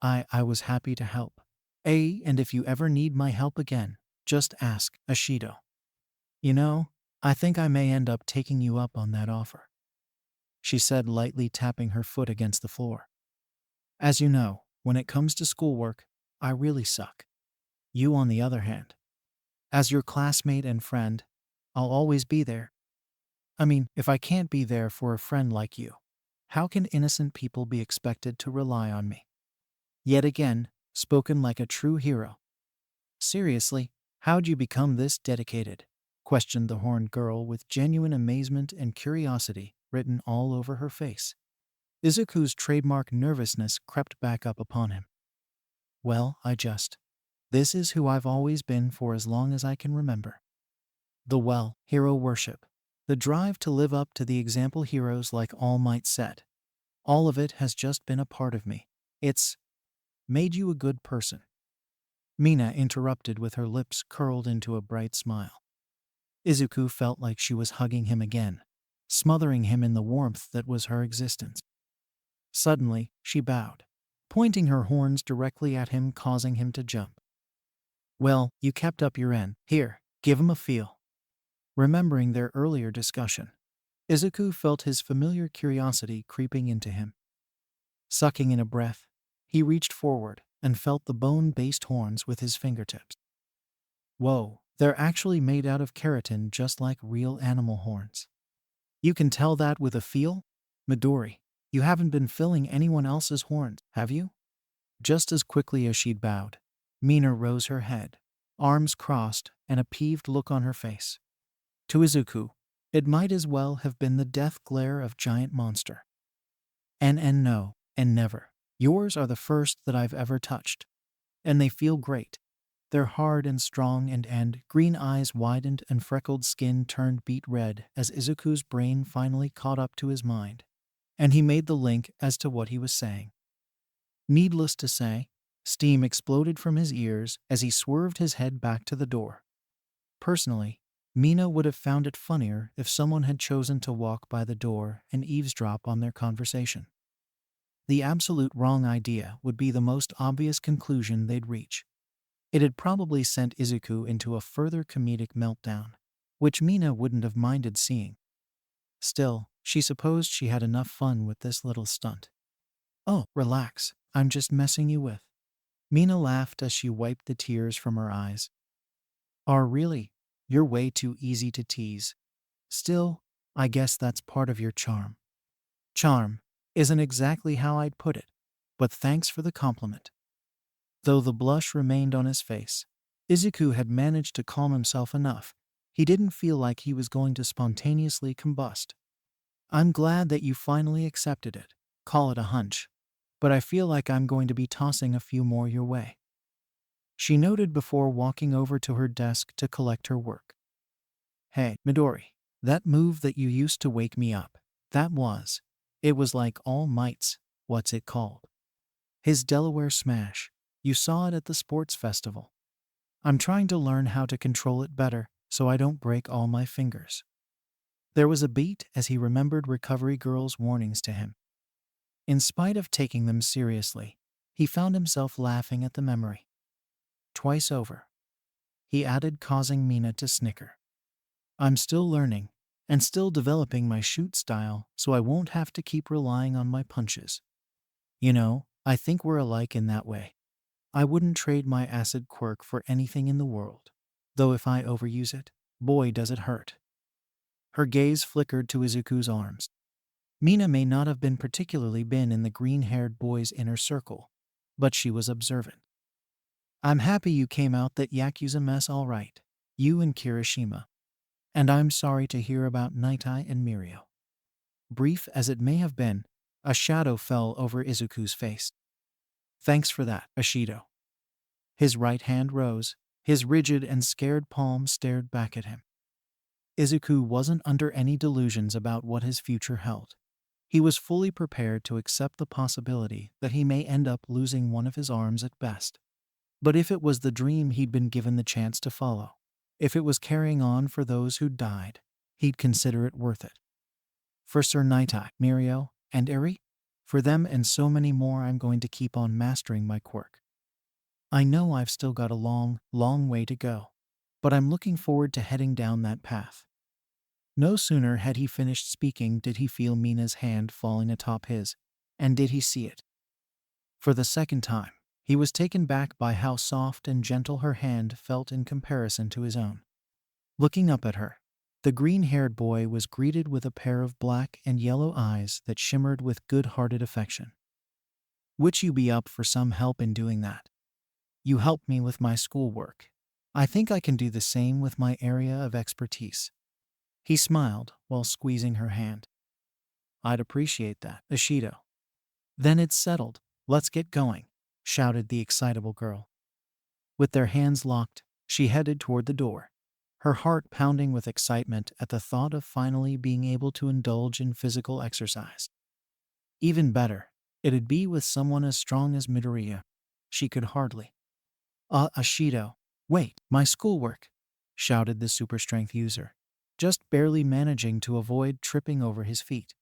I was happy to help. And if you ever need my help again, just ask, Ishido." You know, I think I may end up taking you up on that offer, she said, lightly tapping her foot against the floor. As you know, when it comes to schoolwork, I really suck. You, on the other hand, as your classmate and friend, I'll always be there. I mean, if I can't be there for a friend like you, how can innocent people be expected to rely on me? Yet again, spoken like a true hero. Seriously, how'd you become this dedicated? Questioned the horned girl with genuine amazement and curiosity written all over her face. Izuku's trademark nervousness crept back up upon him. Well, this is who I've always been for as long as I can remember. Hero worship. The drive to live up to the example heroes like All Might set. All of it has just been a part of me. It's made you a good person. Mina interrupted with her lips curled into a bright smile. Izuku felt like she was hugging him again, smothering him in the warmth that was her existence. Suddenly, she bowed, pointing her horns directly at him, causing him to jump. Well, you kept up your end. Here, give him a feel. Remembering their earlier discussion, Izuku felt his familiar curiosity creeping into him. Sucking in a breath, he reached forward and felt the bone-based horns with his fingertips. Whoa, they're actually made out of keratin just like real animal horns. You can tell that with a feel? Midori, you haven't been filling anyone else's horns, have you? Just as quickly as she'd bowed, Mina rose her head, arms crossed, and a peeved look on her face. To Izuku, it might as well have been the death glare of giant monster. And no, and never. Yours are the first that I've ever touched. And they feel great. They're hard and strong and green eyes widened and freckled skin turned beet red as Izuku's brain finally caught up to his mind, and he made the link as to what he was saying. Needless to say, steam exploded from his ears as he swerved his head back to the door. Personally, Mina would have found it funnier if someone had chosen to walk by the door and eavesdrop on their conversation. The absolute wrong idea would be the most obvious conclusion they'd reach. It had probably sent Izuku into a further comedic meltdown, which Mina wouldn't have minded seeing. Still, she supposed she had enough fun with this little stunt. Oh, relax, I'm just messing you with. Mina laughed as she wiped the tears from her eyes. Really? You're way too easy to tease. Still, I guess that's part of your charm. Charm isn't exactly how I'd put it, but thanks for the compliment. Though the blush remained on his face, Izuku had managed to calm himself enough. He didn't feel like he was going to spontaneously combust. I'm glad that you finally accepted it. Call it a hunch. But I feel like I'm going to be tossing a few more your way, she noted before walking over to her desk to collect her work. Hey, Midori, that move that you used to wake me up, it was like All Might's, what's it called? His Delaware smash. You saw it at the sports festival. I'm trying to learn how to control it better so I don't break all my fingers. There was a beat as he remembered Recovery Girl's warnings to him. In spite of taking them seriously, he found himself laughing at the memory. Twice over, he added, causing Mina to snicker. I'm still learning and still developing my shoot style so I won't have to keep relying on my punches. You know, I think we're alike in that way. I wouldn't trade my acid quirk for anything in the world. Though if I overuse it, boy does it hurt. Her gaze flickered to Izuku's arms. Mina may not have been particularly been in the green-haired boy's inner circle, but she was observant. I'm happy you came out that Yakuza mess all right, you and Kirishima. And I'm sorry to hear about Nightai and Mirio. Brief as it may have been, a shadow fell over Izuku's face. Thanks for that, Ashido. His right hand rose, his rigid and scared palm stared back at him. Izuku wasn't under any delusions about what his future held. He was fully prepared to accept the possibility that he may end up losing one of his arms at best. But if it was the dream he'd been given the chance to follow, if it was carrying on for those who'd died, he'd consider it worth it. For Sir Nightai, Mirio, and Eri, for them and so many more, I'm going to keep on mastering my quirk. I know I've still got a long, long way to go. but I'm looking forward to heading down that path." No sooner had he finished speaking did he feel Mina's hand falling atop his, and did he see it? For the second time, he was taken back by how soft and gentle her hand felt in comparison to his own. Looking up at her, the green-haired boy was greeted with a pair of black and yellow eyes that shimmered with good-hearted affection. "Would you be up for some help in doing that? You helped me with my schoolwork. I think I can do the same with my area of expertise." He smiled while squeezing her hand. "I'd appreciate that, Ishido." "Then it's settled. Let's get going," shouted the excitable girl. With their hands locked, she headed toward the door, her heart pounding with excitement at the thought of finally being able to indulge in physical exercise. Even better, it'd be with someone as strong as Midoriya. She could hardly. Ishido, wait, my schoolwork," shouted the super strength user, just barely managing to avoid tripping over his feet.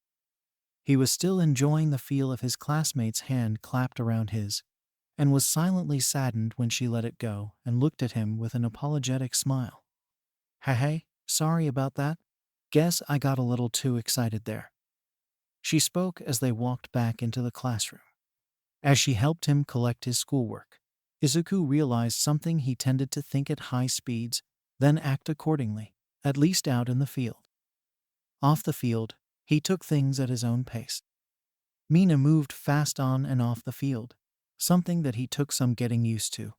He was still enjoying the feel of his classmate's hand clapped around his, and was silently saddened when she let it go and looked at him with an apologetic smile. Hey, sorry about that. Guess I got a little too excited there." She spoke as they walked back into the classroom. As she helped him collect his schoolwork, Izuku realized something he tended to think at high speeds, then act accordingly, at least out in the field. Off the field, he took things at his own pace. Mina moved fast on and off the field, something that he took some getting used to,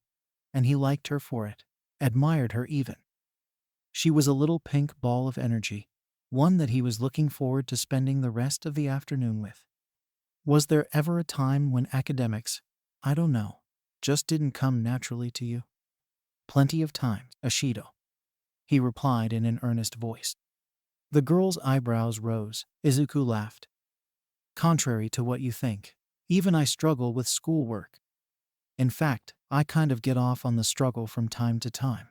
and he liked her for it, admired her even. She was a little pink ball of energy, one that he was looking forward to spending the rest of the afternoon with. Was there ever a time when academics, I don't know, just didn't come naturally to you? "Plenty of times, Ishido," he replied in an earnest voice. The girl's eyebrows rose. Izuku laughed. "Contrary to what you think, even I struggle with schoolwork. In fact, I kind of get off on the struggle from time to time."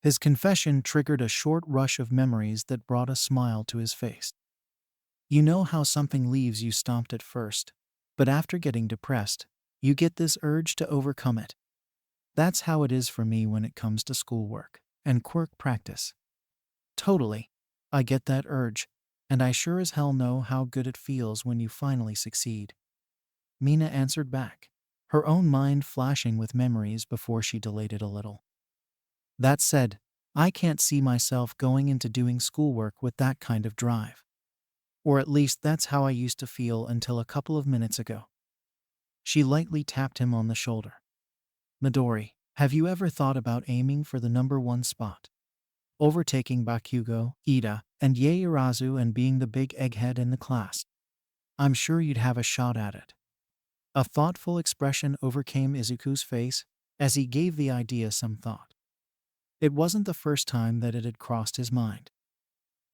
His confession triggered a short rush of memories that brought a smile to his face. You know how something leaves you stumped at first, but after getting depressed, you get this urge to overcome it. That's how it is for me when it comes to schoolwork and quirk practice. Totally. I get that urge, and I sure as hell know how good it feels when you finally succeed." Mina answered back, her own mind flashing with memories before she delayed it a little. "That said, I can't see myself going into doing schoolwork with that kind of drive. Or at least that's how I used to feel until a couple of minutes ago." She lightly tapped him on the shoulder. "Midori, have you ever thought about aiming for the #1 spot? Overtaking Bakugo, Ida, and Yaoyorozu and being the big egghead in the class? I'm sure you'd have a shot at it." A thoughtful expression overcame Izuku's face as he gave the idea some thought. It wasn't the first time that it had crossed his mind.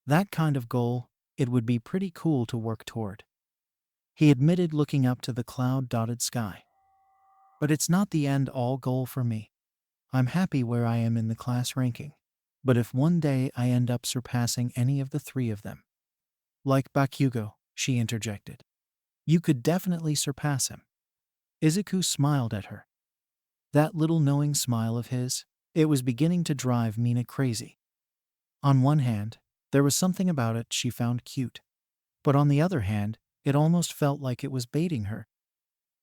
That kind of goal, it would be pretty cool to work toward. He admitted, looking up to the cloud-dotted sky. "But it's not the end-all goal for me. I'm happy where I am in the class ranking. But if one day I end up surpassing any of the three of them." "Like Bakugo," she interjected. "You could definitely surpass him." Izuku smiled at her. That little knowing smile of his, it was beginning to drive Mina crazy. On one hand, there was something about it she found cute. But on the other hand, it almost felt like it was baiting her.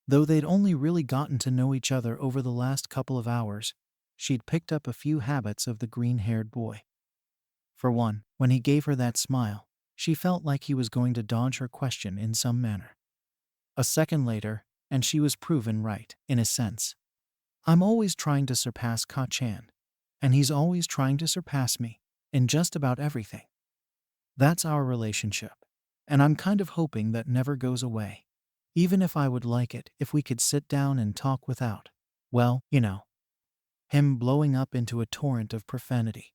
Though they'd only really gotten to know each other over the last couple of hours, she'd picked up a few habits of the green-haired boy. For one, when he gave her that smile, she felt like he was going to dodge her question in some manner. A second later, and she was proven right, in a sense. I'm always trying to surpass Ka-chan, and he's always trying to surpass me, in just about everything. That's our relationship, and I'm kind of hoping that never goes away, even if I would like it if we could sit down and talk without, well, you know, him blowing up into a torrent of profanity.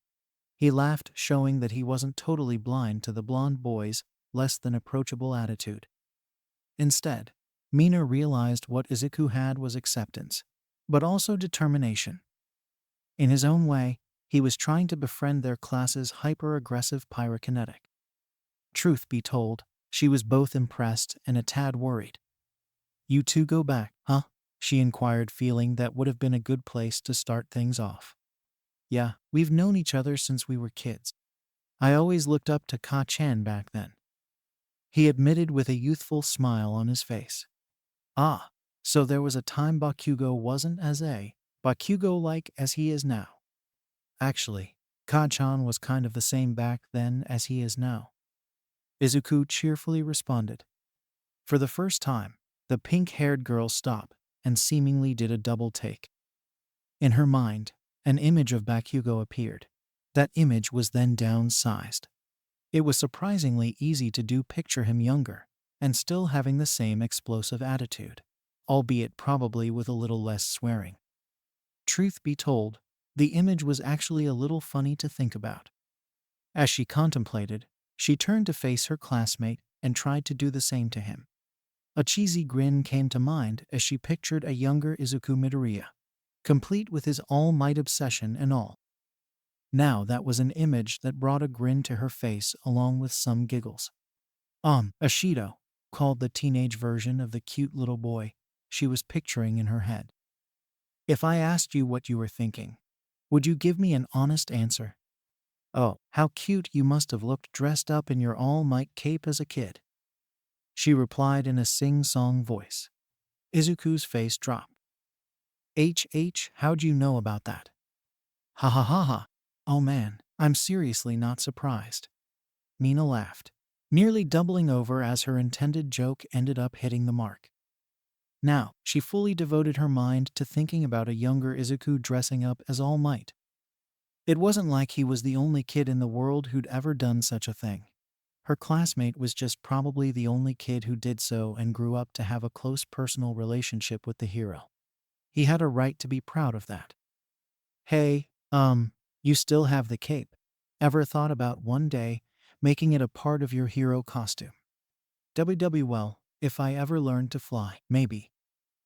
He laughed, showing that he wasn't totally blind to the blonde boy's less than approachable attitude. Instead, Mina realized what Izuku had was acceptance, but also determination. In his own way, he was trying to befriend their class's hyper-aggressive pyrokinetic. Truth be told, she was both impressed and a tad worried. "You two go back, huh?" she inquired, feeling that would have been a good place to start things off. Yeah, we've known each other since we were kids. I always looked up to Ka-chan back then. He admitted with a youthful smile on his face. Ah, so there was a time Bakugo wasn't as Bakugo-like as he is now. Actually, Ka-chan was kind of the same back then as he is now. Izuku cheerfully responded. For the first time, the pink-haired girl stopped and seemingly did a double take. In her mind, an image of Bakugo appeared. That image was then downsized. It was surprisingly easy to picture him younger and still having the same explosive attitude, albeit probably with a little less swearing. Truth be told, the image was actually a little funny to think about. As she contemplated, she turned to face her classmate and tried to do the same to him. A cheesy grin came to mind as she pictured a younger Izuku Midoriya, complete with his all-might obsession and all. Now that was an image that brought a grin to her face along with some giggles. Ashido, called the teenage version of the cute little boy she was picturing in her head. If I asked you what you were thinking, would you give me an honest answer? Oh, how cute you must have looked dressed up in your all-might cape as a kid. She replied in a sing-song voice. Izuku's face dropped. How'd you know about that? Ha ha ha ha. Oh man, I'm seriously not surprised. Mina laughed, nearly doubling over as her intended joke ended up hitting the mark. Now, she fully devoted her mind to thinking about a younger Izuku dressing up as All Might. It wasn't like he was the only kid in the world who'd ever done such a thing. Her classmate was just probably the only kid who did so and grew up to have a close personal relationship with the hero. He had a right to be proud of that. Hey, you still have the cape. Ever thought about one day making it a part of your hero costume? Well, if I ever learned to fly, maybe.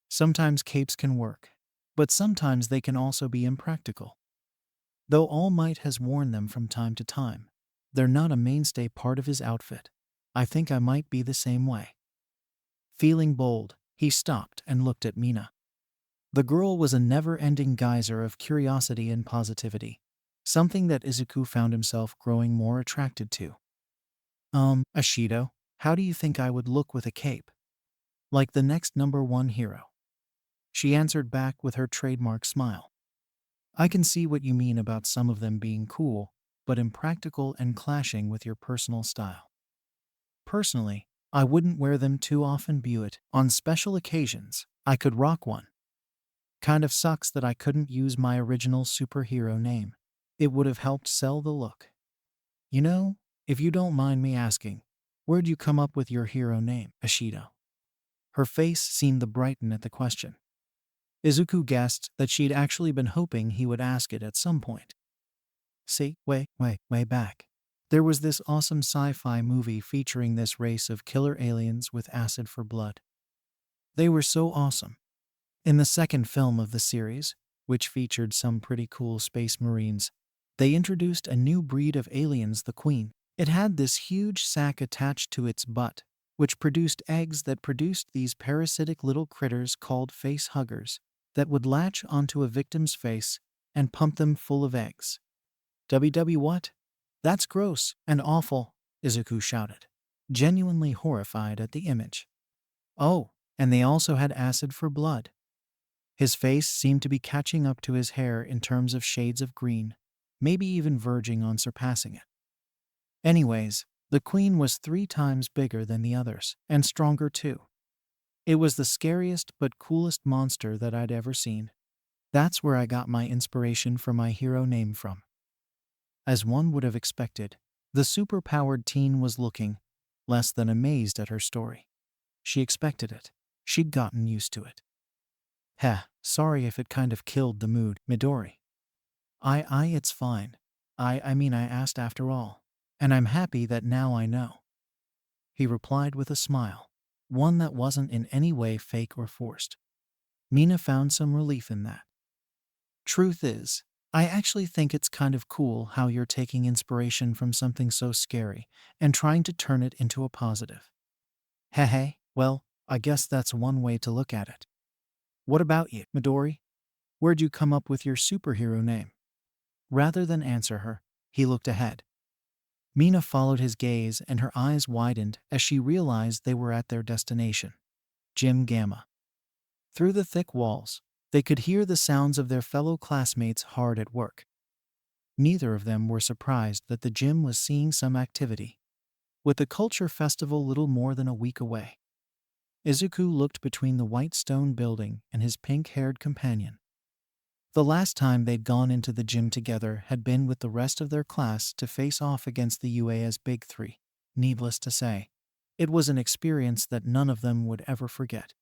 Sometimes capes can work, but sometimes they can also be impractical. Though All Might has worn them from time to time, they're not a mainstay part of his outfit. I think I might be the same way. Feeling bold, he stopped and looked at Mina. The girl was a never-ending geyser of curiosity and positivity, something that Izuku found himself growing more attracted to. Ashido, how do you think I would look with a cape? Like the next #1 hero. She answered back with her trademark smile. I can see what you mean about some of them being cool, but impractical and clashing with your personal style. Personally, I wouldn't wear them too often, but on special occasions, I could rock one. Kind of sucks that I couldn't use my original superhero name. It would have helped sell the look. You know, if you don't mind me asking, where'd you come up with your hero name, Ashido? Her face seemed to brighten at the question. Izuku guessed that she'd actually been hoping he would ask it at some point. See, way back. There was this awesome sci-fi movie featuring this race of killer aliens with acid for blood. They were so awesome. In the second film of the series, which featured some pretty cool space marines, they introduced a new breed of aliens, the Queen. It had this huge sac attached to its butt, which produced eggs that produced these parasitic little critters called face huggers that would latch onto a victim's face and pump them full of eggs. What? That's gross and awful, Izuku shouted, genuinely horrified at the image. Oh, and they also had acid for blood. His face seemed to be catching up to his hair in terms of shades of green, maybe even verging on surpassing it. Anyways, the Queen was 3 times bigger than the others, and stronger too. It was the scariest but coolest monster that I'd ever seen. That's where I got my inspiration for my hero name from. As one would have expected, the super-powered teen was looking less than amazed at her story. She expected it. She'd gotten used to it. Sorry if it kind of killed the mood, Midori. It's fine. I mean, I asked after all. And I'm happy that now I know. He replied with a smile, one that wasn't in any way fake or forced. Mina found some relief in that. Truth is, I actually think it's kind of cool how you're taking inspiration from something so scary and trying to turn it into a positive. Well, I guess that's one way to look at it. What about you, Midori? Where'd you come up with your superhero name? Rather than answer her, he looked ahead. Mina followed his gaze and her eyes widened as she realized they were at their destination, Gym Gamma. Through the thick walls, they could hear the sounds of their fellow classmates hard at work. Neither of them were surprised that the gym was seeing some activity, with the culture festival little more than a week away. Izuku looked between the white stone building and his pink-haired companion. The last time they'd gone into the gym together had been with the rest of their class to face off against the UA's Big Three. Needless to say, it was an experience that none of them would ever forget.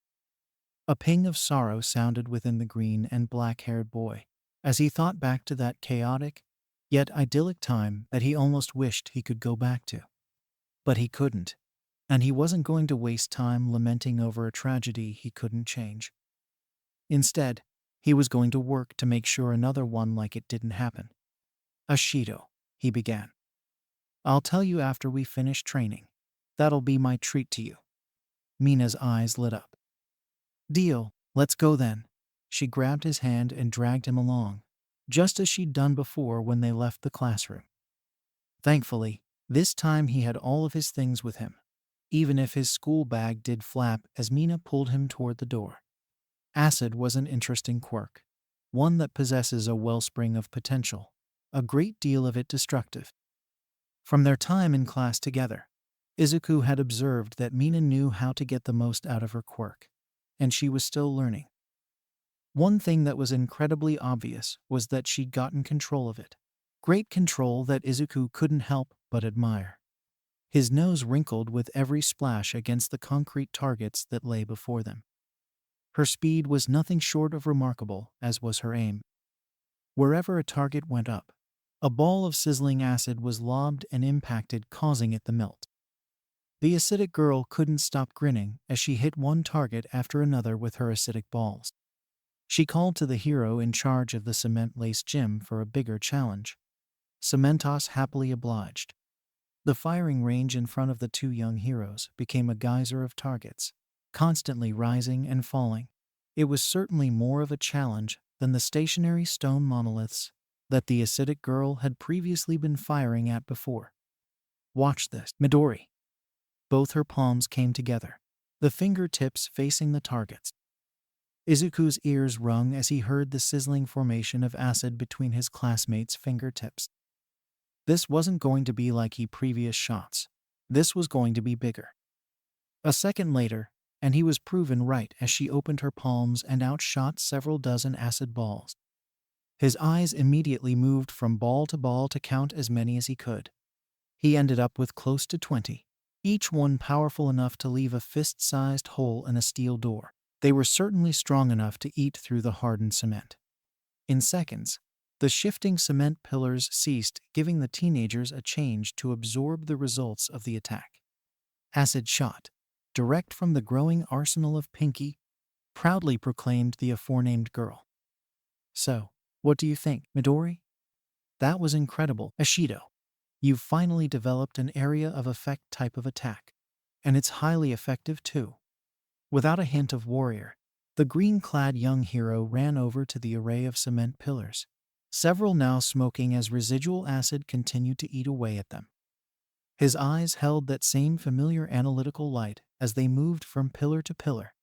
A ping of sorrow sounded within the green and black-haired boy as he thought back to that chaotic, yet idyllic time that he almost wished he could go back to. But he couldn't, and he wasn't going to waste time lamenting over a tragedy he couldn't change. Instead, he was going to work to make sure another one like it didn't happen. "Ashido," he began. "I'll tell you after we finish training. That'll be my treat to you." Mina's eyes lit up. "Deal, let's go then." She grabbed his hand and dragged him along, just as she'd done before when they left the classroom. Thankfully, this time he had all of his things with him, even if his school bag did flap as Mina pulled him toward the door. Acid was an interesting quirk, one that possesses a wellspring of potential, a great deal of it destructive. From their time in class together, Izuku had observed that Mina knew how to get the most out of her quirk, and she was still learning. One thing that was incredibly obvious was that she'd gotten control of it. Great control that Izuku couldn't help but admire. His nose wrinkled with every splash against the concrete targets that lay before them. Her speed was nothing short of remarkable, as was her aim. Wherever a target went up, a ball of sizzling acid was lobbed and impacted, causing it to melt. The acidic girl couldn't stop grinning as she hit one target after another with her acidic balls. She called to the hero in charge of the cement-laced gym for a bigger challenge. Cementos happily obliged. The firing range in front of the two young heroes became a geyser of targets, constantly rising and falling. It was certainly more of a challenge than the stationary stone monoliths that the acidic girl had previously been firing at before. "Watch this, Midori." Both her palms came together, the fingertips facing the targets. Izuku's ears rung as he heard the sizzling formation of acid between his classmates' fingertips. This wasn't going to be like his previous shots. This was going to be bigger. A second later, and he was proven right as she opened her palms and outshot several dozen acid balls. His eyes immediately moved from ball to count as many as he could. He ended up with close to 20, each one powerful enough to leave a fist-sized hole in a steel door. They were certainly strong enough to eat through the hardened cement. In seconds, the shifting cement pillars ceased, giving the teenagers a chance to absorb the results of the attack. "Acid shot, direct from the growing arsenal of Pinky," proudly proclaimed the aforenamed girl. "So, what do you think, Midori?" "That was incredible, Ashido. You've finally developed an area of effect type of attack. And it's highly effective too." Without a hint of warrior, the green-clad young hero ran over to the array of cement pillars, several now smoking as residual acid continued to eat away at them. His eyes held that same familiar analytical light as they moved from pillar to pillar.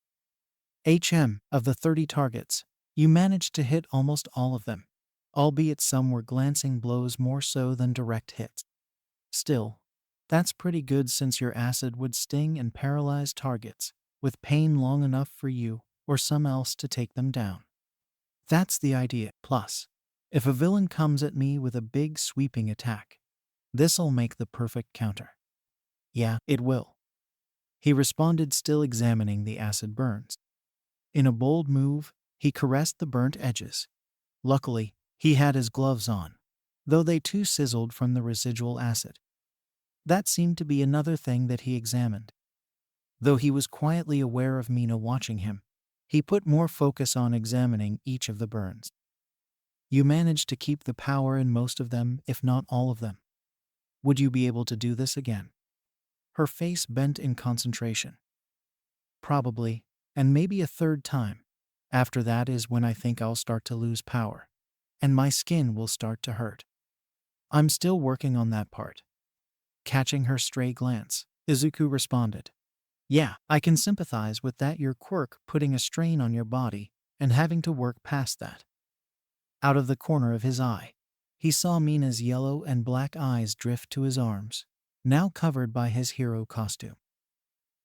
Of the 30 targets, you managed to hit almost all of them, albeit some were glancing blows more so than direct hits. Still, that's pretty good since your acid would sting and paralyze targets with pain long enough for you or some else to take them down. That's the idea. Plus, if a villain comes at me with a big sweeping attack, this'll make the perfect counter." "Yeah, it will," he responded, still examining the acid burns. In a bold move, he caressed the burnt edges. Luckily, he had his gloves on, though they too sizzled from the residual acid. That seemed to be another thing that he examined. Though he was quietly aware of Mina watching him, he put more focus on examining each of the burns. "You managed to keep the power in most of them, if not all of them. Would you be able to do this again?" Her face bent in concentration. "Probably, and maybe a third time. After that is when I think I'll start to lose power." and my skin will start to hurt. I'm still working on that part. Catching her stray glance, Izuku responded. Yeah, I can sympathize with that, your quirk putting a strain on your body and having to work past that. Out of the corner of his eye, he saw Mina's yellow and black eyes drift to his arms, now covered by his hero costume.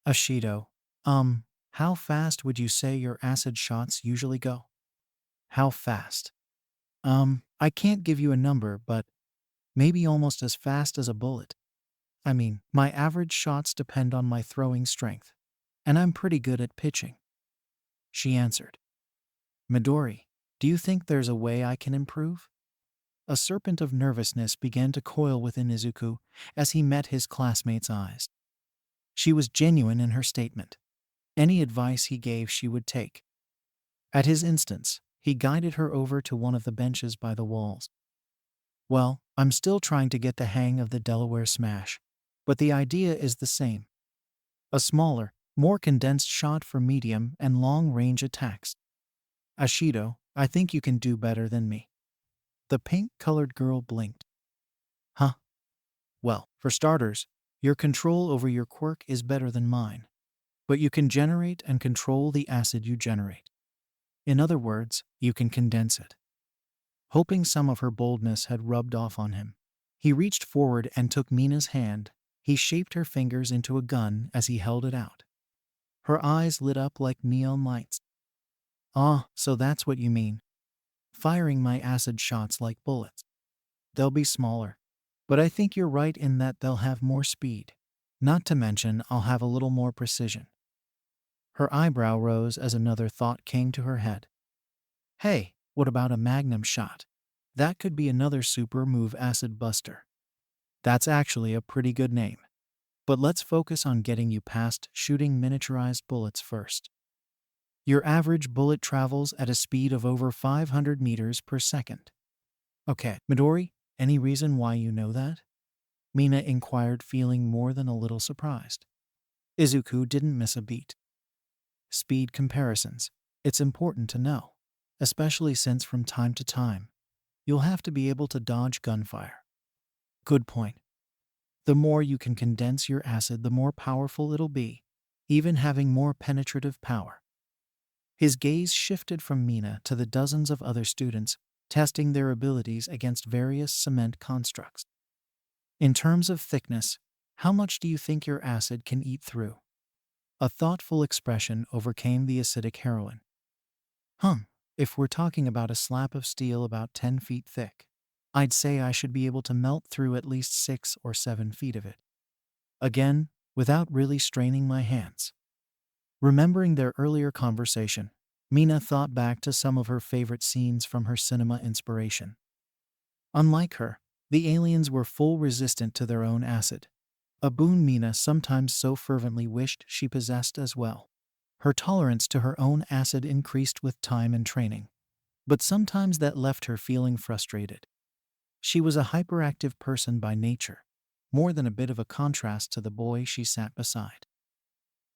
Ashido, how fast would you say your acid shots usually go? How fast? I can't give you a number, but maybe almost as fast as a bullet. I mean, my average shots depend on my throwing strength, and I'm pretty good at pitching. She answered. Midori, do you think there's a way I can improve? A serpent of nervousness began to coil within Izuku as he met his classmate's eyes. She was genuine in her statement. Any advice he gave she would take. At his instance, he guided her over to one of the benches by the walls. Well, I'm still trying to get the hang of the Delaware Smash, but the idea is the same. A smaller, more condensed shot for medium and long-range attacks. Ashido, I think you can do better than me. The pink-colored girl blinked. Huh? Well, for starters, your control over your quirk is better than mine. But you can generate and control the acid you generate. In other words, you can condense it. Hoping some of her boldness had rubbed off on him, he reached forward and took Mina's hand. He shaped her fingers into a gun as he held it out. Her eyes lit up like neon lights. Ah, so that's what you mean. Firing my acid shots like bullets. They'll be smaller. But I think you're right in that they'll have more speed. Not to mention, I'll have a little more precision. Her eyebrow rose as another thought came to her head. Hey, what about a magnum shot? That could be another super move, acid buster. That's actually a pretty good name. But let's focus on getting you past shooting miniaturized bullets first. Your average bullet travels at a speed of over 500 meters per second. Okay, Midori, any reason why you know that? Mina inquired, feeling more than a little surprised. Izuku didn't miss a beat. Speed comparisons. It's important to know, especially since from time to time, you'll have to be able to dodge gunfire. Good point. The more you can condense your acid, the more powerful it'll be, even having more penetrative power. His gaze shifted from Mina to the dozens of other students, testing their abilities against various cement constructs. In terms of thickness, how much do you think your acid can eat through? A thoughtful expression overcame the acidic heroine. If we're talking about a slab of steel about 10 feet thick, I'd say I should be able to melt through at least 6 or 7 feet of it. Again, without really straining my hands. Remembering their earlier conversation, Mina thought back to some of her favorite scenes from her cinema inspiration. Unlike her, the aliens were full resistant to their own acid, a boon Mina sometimes so fervently wished she possessed as well. Her tolerance to her own acid increased with time and training, but sometimes that left her feeling frustrated. She was a hyperactive person by nature, more than a bit of a contrast to the boy she sat beside.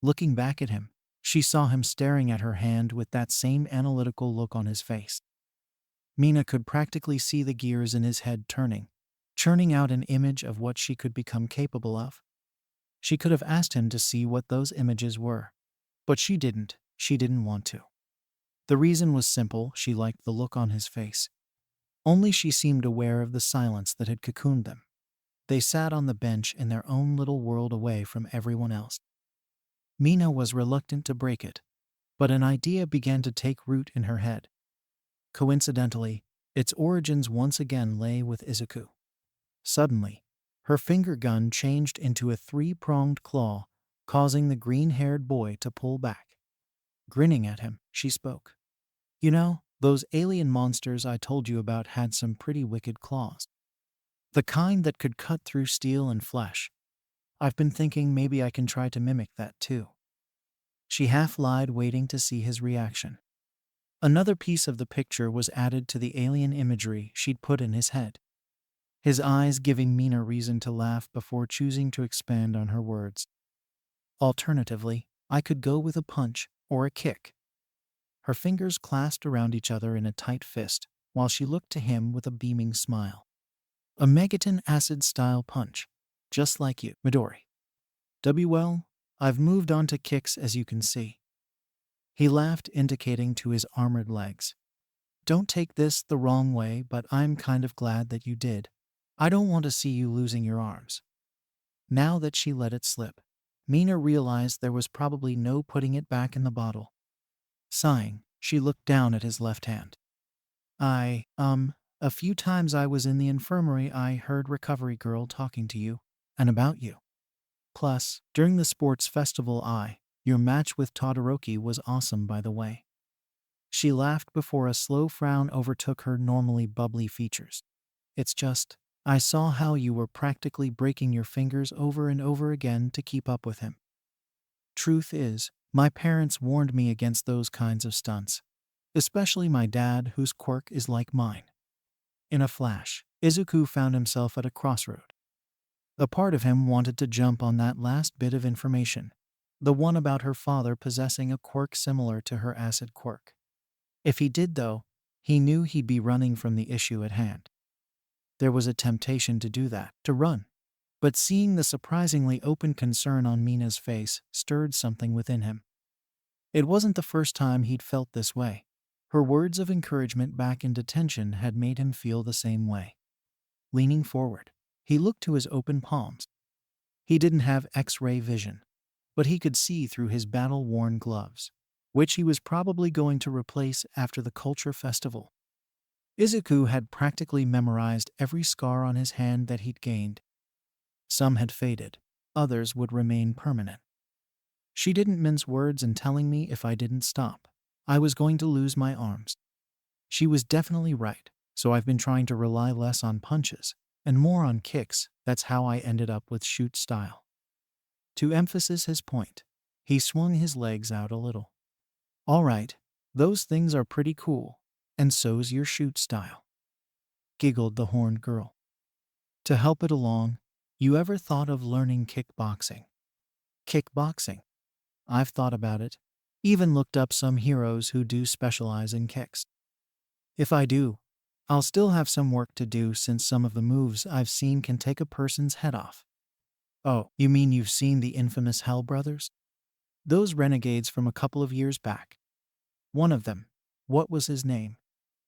Looking back at him, she saw him staring at her hand with that same analytical look on his face. Mina could practically see the gears in his head turning, churning out an image of what she could become capable of. She could have asked him to see what those images were, but she didn't want to. The reason was simple: she liked the look on his face. Only she seemed aware of the silence that had cocooned them. They sat on the bench in their own little world away from everyone else. Mina was reluctant to break it, but an idea began to take root in her head. Coincidentally, its origins once again lay with Izuku. Suddenly, her finger gun changed into a 3-pronged claw, causing the green-haired boy to pull back. Grinning at him, she spoke. You know, those alien monsters I told you about had some pretty wicked claws. The kind that could cut through steel and flesh. I've been thinking maybe I can try to mimic that too. She half lied, waiting to see his reaction. Another piece of the picture was added to the alien imagery she'd put in his head. His eyes giving Mina reason to laugh before choosing to expand on her words. Alternatively, I could go with a punch or a kick. Her fingers clasped around each other in a tight fist, while she looked to him with a beaming smile. A Megaton acid-style punch, just like you, Midori. Well, I've moved on to kicks as you can see. He laughed, indicating to his armored legs. Don't take this the wrong way, but I'm kind of glad that you did. I don't want to see you losing your arms. Now that she let it slip, Mina realized there was probably no putting it back in the bottle. Sighing, she looked down at his left hand. A few times I was in the infirmary I heard Recovery Girl talking to you, and about you. Plus, during the sports festival your match with Todoroki was awesome by the way. She laughed before a slow frown overtook her normally bubbly features. It's just, I saw how you were practically breaking your fingers over and over again to keep up with him. Truth is, my parents warned me against those kinds of stunts. Especially my dad, whose quirk is like mine. In a flash, Izuku found himself at a crossroad. A part of him wanted to jump on that last bit of information, the one about her father possessing a quirk similar to her acid quirk. If he did, though, he knew he'd be running from the issue at hand. There was a temptation to do that, to run. But seeing the surprisingly open concern on Mina's face stirred something within him. It wasn't the first time he'd felt this way. Her words of encouragement back in detention had made him feel the same way. Leaning forward, he looked to his open palms. He didn't have X-ray vision, but he could see through his battle-worn gloves, which he was probably going to replace after the culture festival. Izuku had practically memorized every scar on his hand that he'd gained. Some had faded, others would remain permanent. She didn't mince words in telling me if I didn't stop, I was going to lose my arms. She was definitely right, so I've been trying to rely less on punches and more on kicks. That's how I ended up with shoot style. To emphasize his point, he swung his legs out a little. All right, those things are pretty cool, and so's your shoot style, giggled the horned girl. To help it along, you ever thought of learning kickboxing? Kickboxing? I've thought about it, even looked up some heroes who do specialize in kicks. If I do, I'll still have some work to do since some of the moves I've seen can take a person's head off. Oh, you mean you've seen the infamous Hell Brothers? Those renegades from a couple of years back. One of them, what was his name?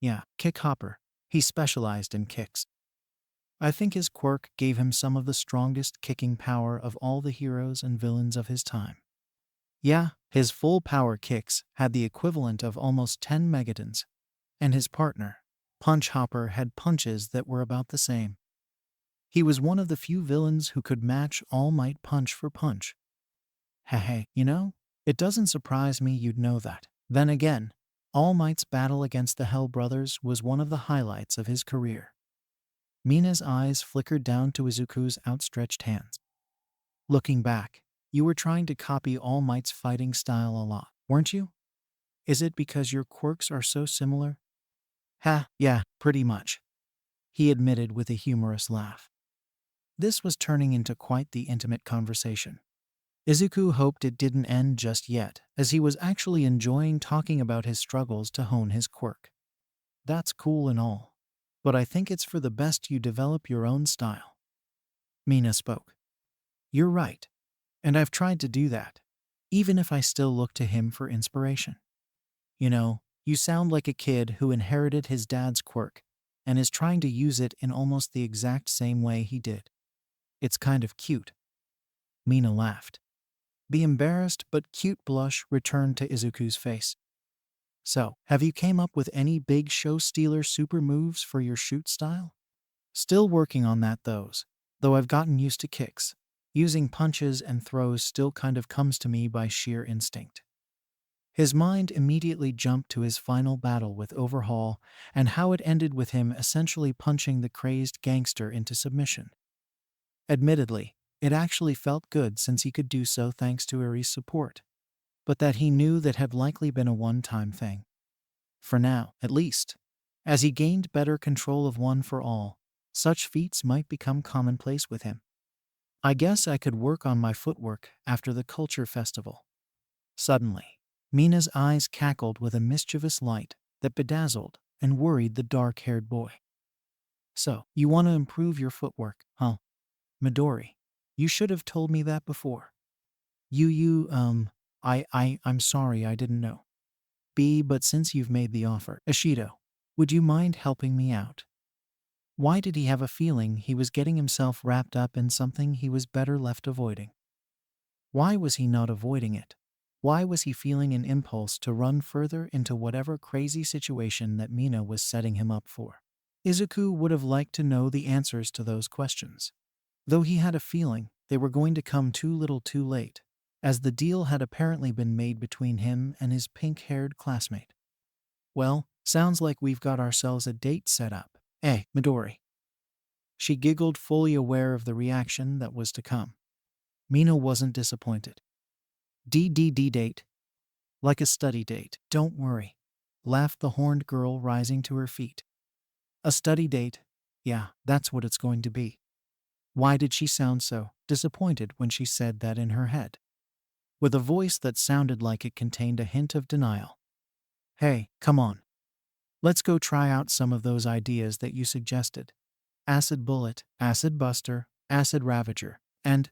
Yeah, Kick Hopper. He specialized in kicks. I think his quirk gave him some of the strongest kicking power of all the heroes and villains of his time. Yeah, his full power kicks had the equivalent of almost 10 megatons, and his partner, Punch Hopper, had punches that were about the same. He was one of the few villains who could match All Might punch for punch. Hey, it doesn't surprise me you'd know that. Then again, All Might's battle against the Hell Brothers was one of the highlights of his career. Mina's eyes flickered down to Izuku's outstretched hands. Looking back, you were trying to copy All Might's fighting style a lot, weren't you? Is it because your quirks are so similar? Yeah, pretty much, he admitted with a humorous laugh. This was turning into quite the intimate conversation. Izuku hoped it didn't end just yet, as he was actually enjoying talking about his struggles to hone his quirk. That's cool and all, but I think it's for the best you develop your own style. Mina spoke. You're right, and I've tried to do that, even if I still look to him for inspiration. You sound like a kid who inherited his dad's quirk and is trying to use it in almost the exact same way he did. It's kind of cute. Mina laughed. The embarrassed but cute blush returned to Izuku's face. So, have you came up with any big show-stealer super moves for your shoot style? Still working on that though I've gotten used to kicks. Using punches and throws still kind of comes to me by sheer instinct. His mind immediately jumped to his final battle with Overhaul and how it ended with him essentially punching the crazed gangster into submission. Admittedly, it actually felt good since he could do so thanks to Eri's support, but that he knew that had likely been a one-time thing. For now, at least. As he gained better control of One for All, such feats might become commonplace with him. I guess I could work on my footwork after the culture festival. Suddenly, Mina's eyes cackled with a mischievous light that bedazzled and worried the dark-haired boy. So, you want to improve your footwork, huh? Midori, you should have told me that before. I'm sorry, I didn't know. But since you've made the offer, Ashido, would you mind helping me out? Why did he have a feeling he was getting himself wrapped up in something he was better left avoiding? Why was he not avoiding it? Why was he feeling an impulse to run further into whatever crazy situation that Mina was setting him up for? Izuku would have liked to know the answers to those questions, though he had a feeling they were going to come too little too late, as the deal had apparently been made between him and his pink-haired classmate. Well, sounds like we've got ourselves a date set up. Hey, Midori. She giggled, fully aware of the reaction that was to come. Mina wasn't disappointed. Date? Like a study date. Don't worry, laughed the horned girl, rising to her feet. A study date? Yeah, that's what it's going to be. Why did she sound so disappointed when she said that in her head? With a voice that sounded like it contained a hint of denial. Hey, come on. Let's go try out some of those ideas that you suggested. Acid Bullet, Acid Buster, Acid Ravager, and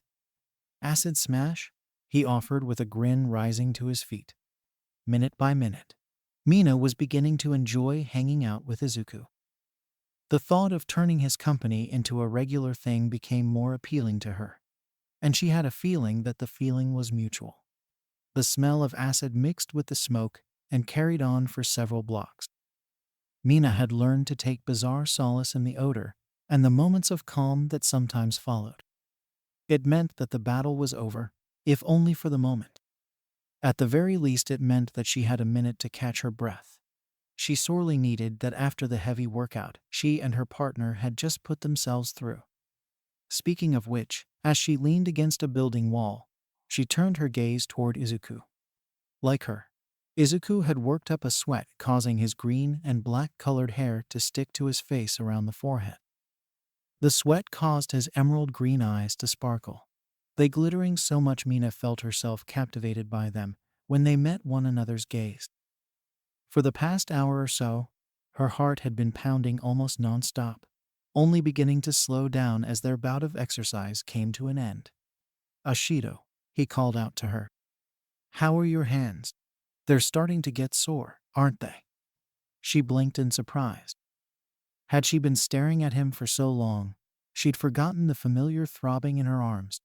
Acid Smash? He offered with a grin, rising to his feet. Minute by minute, Mina was beginning to enjoy hanging out with Izuku. The thought of turning his company into a regular thing became more appealing to her, and she had a feeling that the feeling was mutual. The smell of acid mixed with the smoke and carried on for several blocks. Mina had learned to take bizarre solace in the odor and the moments of calm that sometimes followed. It meant that the battle was over, if only for the moment. At the very least, it meant that she had a minute to catch her breath. She sorely needed that after the heavy workout she and her partner had just put themselves through. Speaking of which, as she leaned against a building wall, she turned her gaze toward Izuku. Like her, Izuku had worked up a sweat, causing his green and black-colored hair to stick to his face around the forehead. The sweat caused his emerald green eyes to sparkle, they glittering so much Mina felt herself captivated by them when they met one another's gaze. For the past hour or so, her heart had been pounding almost non-stop, only beginning to slow down as their bout of exercise came to an end. Ashido, he called out to her. How are your hands? They're starting to get sore, aren't they? She blinked in surprise. Had she been staring at him for so long, she'd forgotten the familiar throbbing in her arms.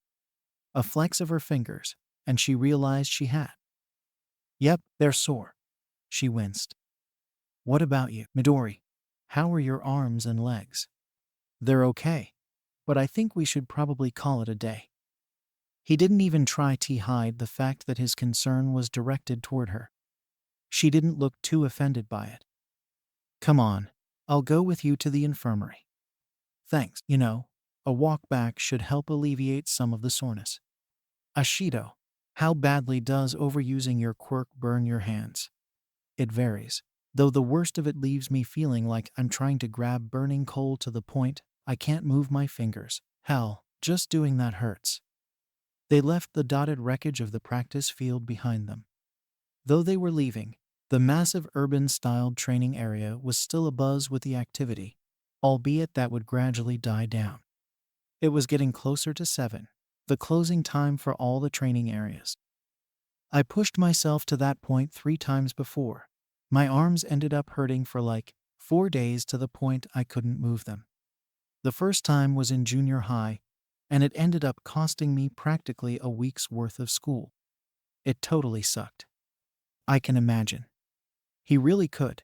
A flex of her fingers, and she realized she had. Yep, they're sore. She winced. What about you, Midori? How are your arms and legs? They're okay, but I think we should probably call it a day. He didn't even try to hide the fact that his concern was directed toward her. She didn't look too offended by it. Come on, I'll go with you to the infirmary. Thanks, a walk back should help alleviate some of the soreness. Ashido, how badly does overusing your quirk burn your hands? It varies, though the worst of it leaves me feeling like I'm trying to grab burning coal to the point I can't move my fingers. Hell, just doing that hurts. They left the dotted wreckage of the practice field behind them. Though they were leaving, the massive urban-styled training area was still abuzz with the activity, albeit that would gradually die down. It was getting closer to 7, the closing time for all the training areas. I pushed myself to that point 3 times before. My arms ended up hurting for like 4 days to the point I couldn't move them. The first time was in junior high, and it ended up costing me practically a week's worth of school. It totally sucked. I can imagine. He really could.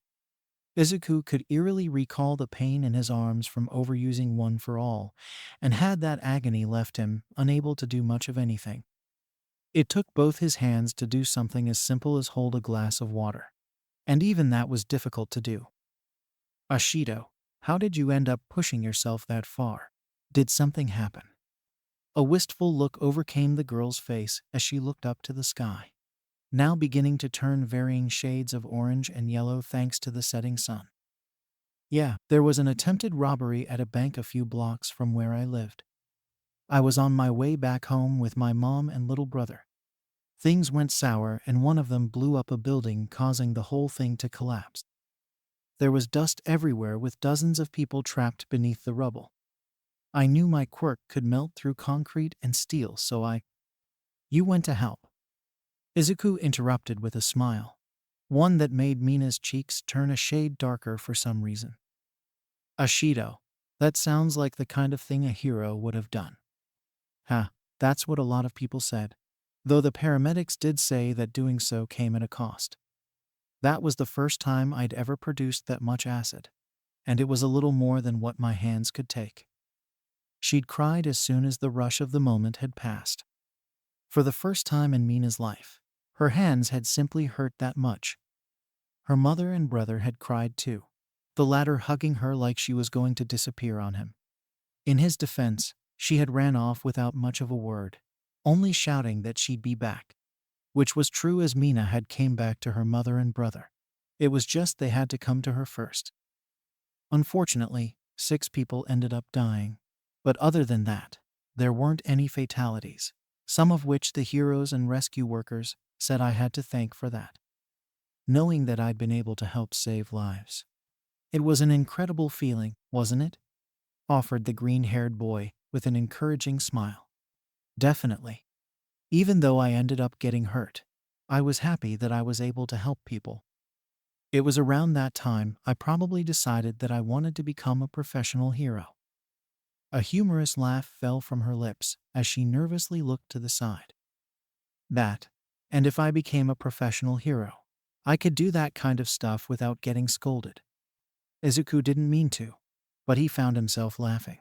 Izuku could eerily recall the pain in his arms from overusing One for All, and had that agony left him unable to do much of anything. It took both his hands to do something as simple as hold a glass of water, and even that was difficult to do. Ashido, how did you end up pushing yourself that far? Did something happen? A wistful look overcame the girl's face as she looked up to the sky, now beginning to turn varying shades of orange and yellow thanks to the setting sun. Yeah, there was an attempted robbery at a bank a few blocks from where I lived. I was on my way back home with my mom and little brother. Things went sour and one of them blew up a building, causing the whole thing to collapse. There was dust everywhere with dozens of people trapped beneath the rubble. I knew my quirk could melt through concrete and steel, so You went to help. Izuku interrupted with a smile, one that made Mina's cheeks turn a shade darker for some reason. Ashido, that sounds like the kind of thing a hero would have done. Ha, that's what a lot of people said, though the paramedics did say that doing so came at a cost. That was the first time I'd ever produced that much acid, and it was a little more than what my hands could take. She'd cried as soon as the rush of the moment had passed. For the first time in Mina's life, her hands had simply hurt that much. Her mother and brother had cried too, the latter hugging her like she was going to disappear on him. In his defense, she had ran off without much of a word, only shouting that she'd be back. Which was true, as Mina had came back to her mother and brother. It was just they had to come to her first. Unfortunately, 6 people ended up dying. But other than that, there weren't any fatalities, some of which the heroes and rescue workers said I had to thank for that. Knowing that I'd been able to help save lives. It was an incredible feeling, wasn't it? Offered the green-haired boy with an encouraging smile. Definitely. Even though I ended up getting hurt, I was happy that I was able to help people. It was around that time I probably decided that I wanted to become a professional hero. A humorous laugh fell from her lips as she nervously looked to the side. And if I became a professional hero, I could do that kind of stuff without getting scolded. Izuku didn't mean to, but he found himself laughing.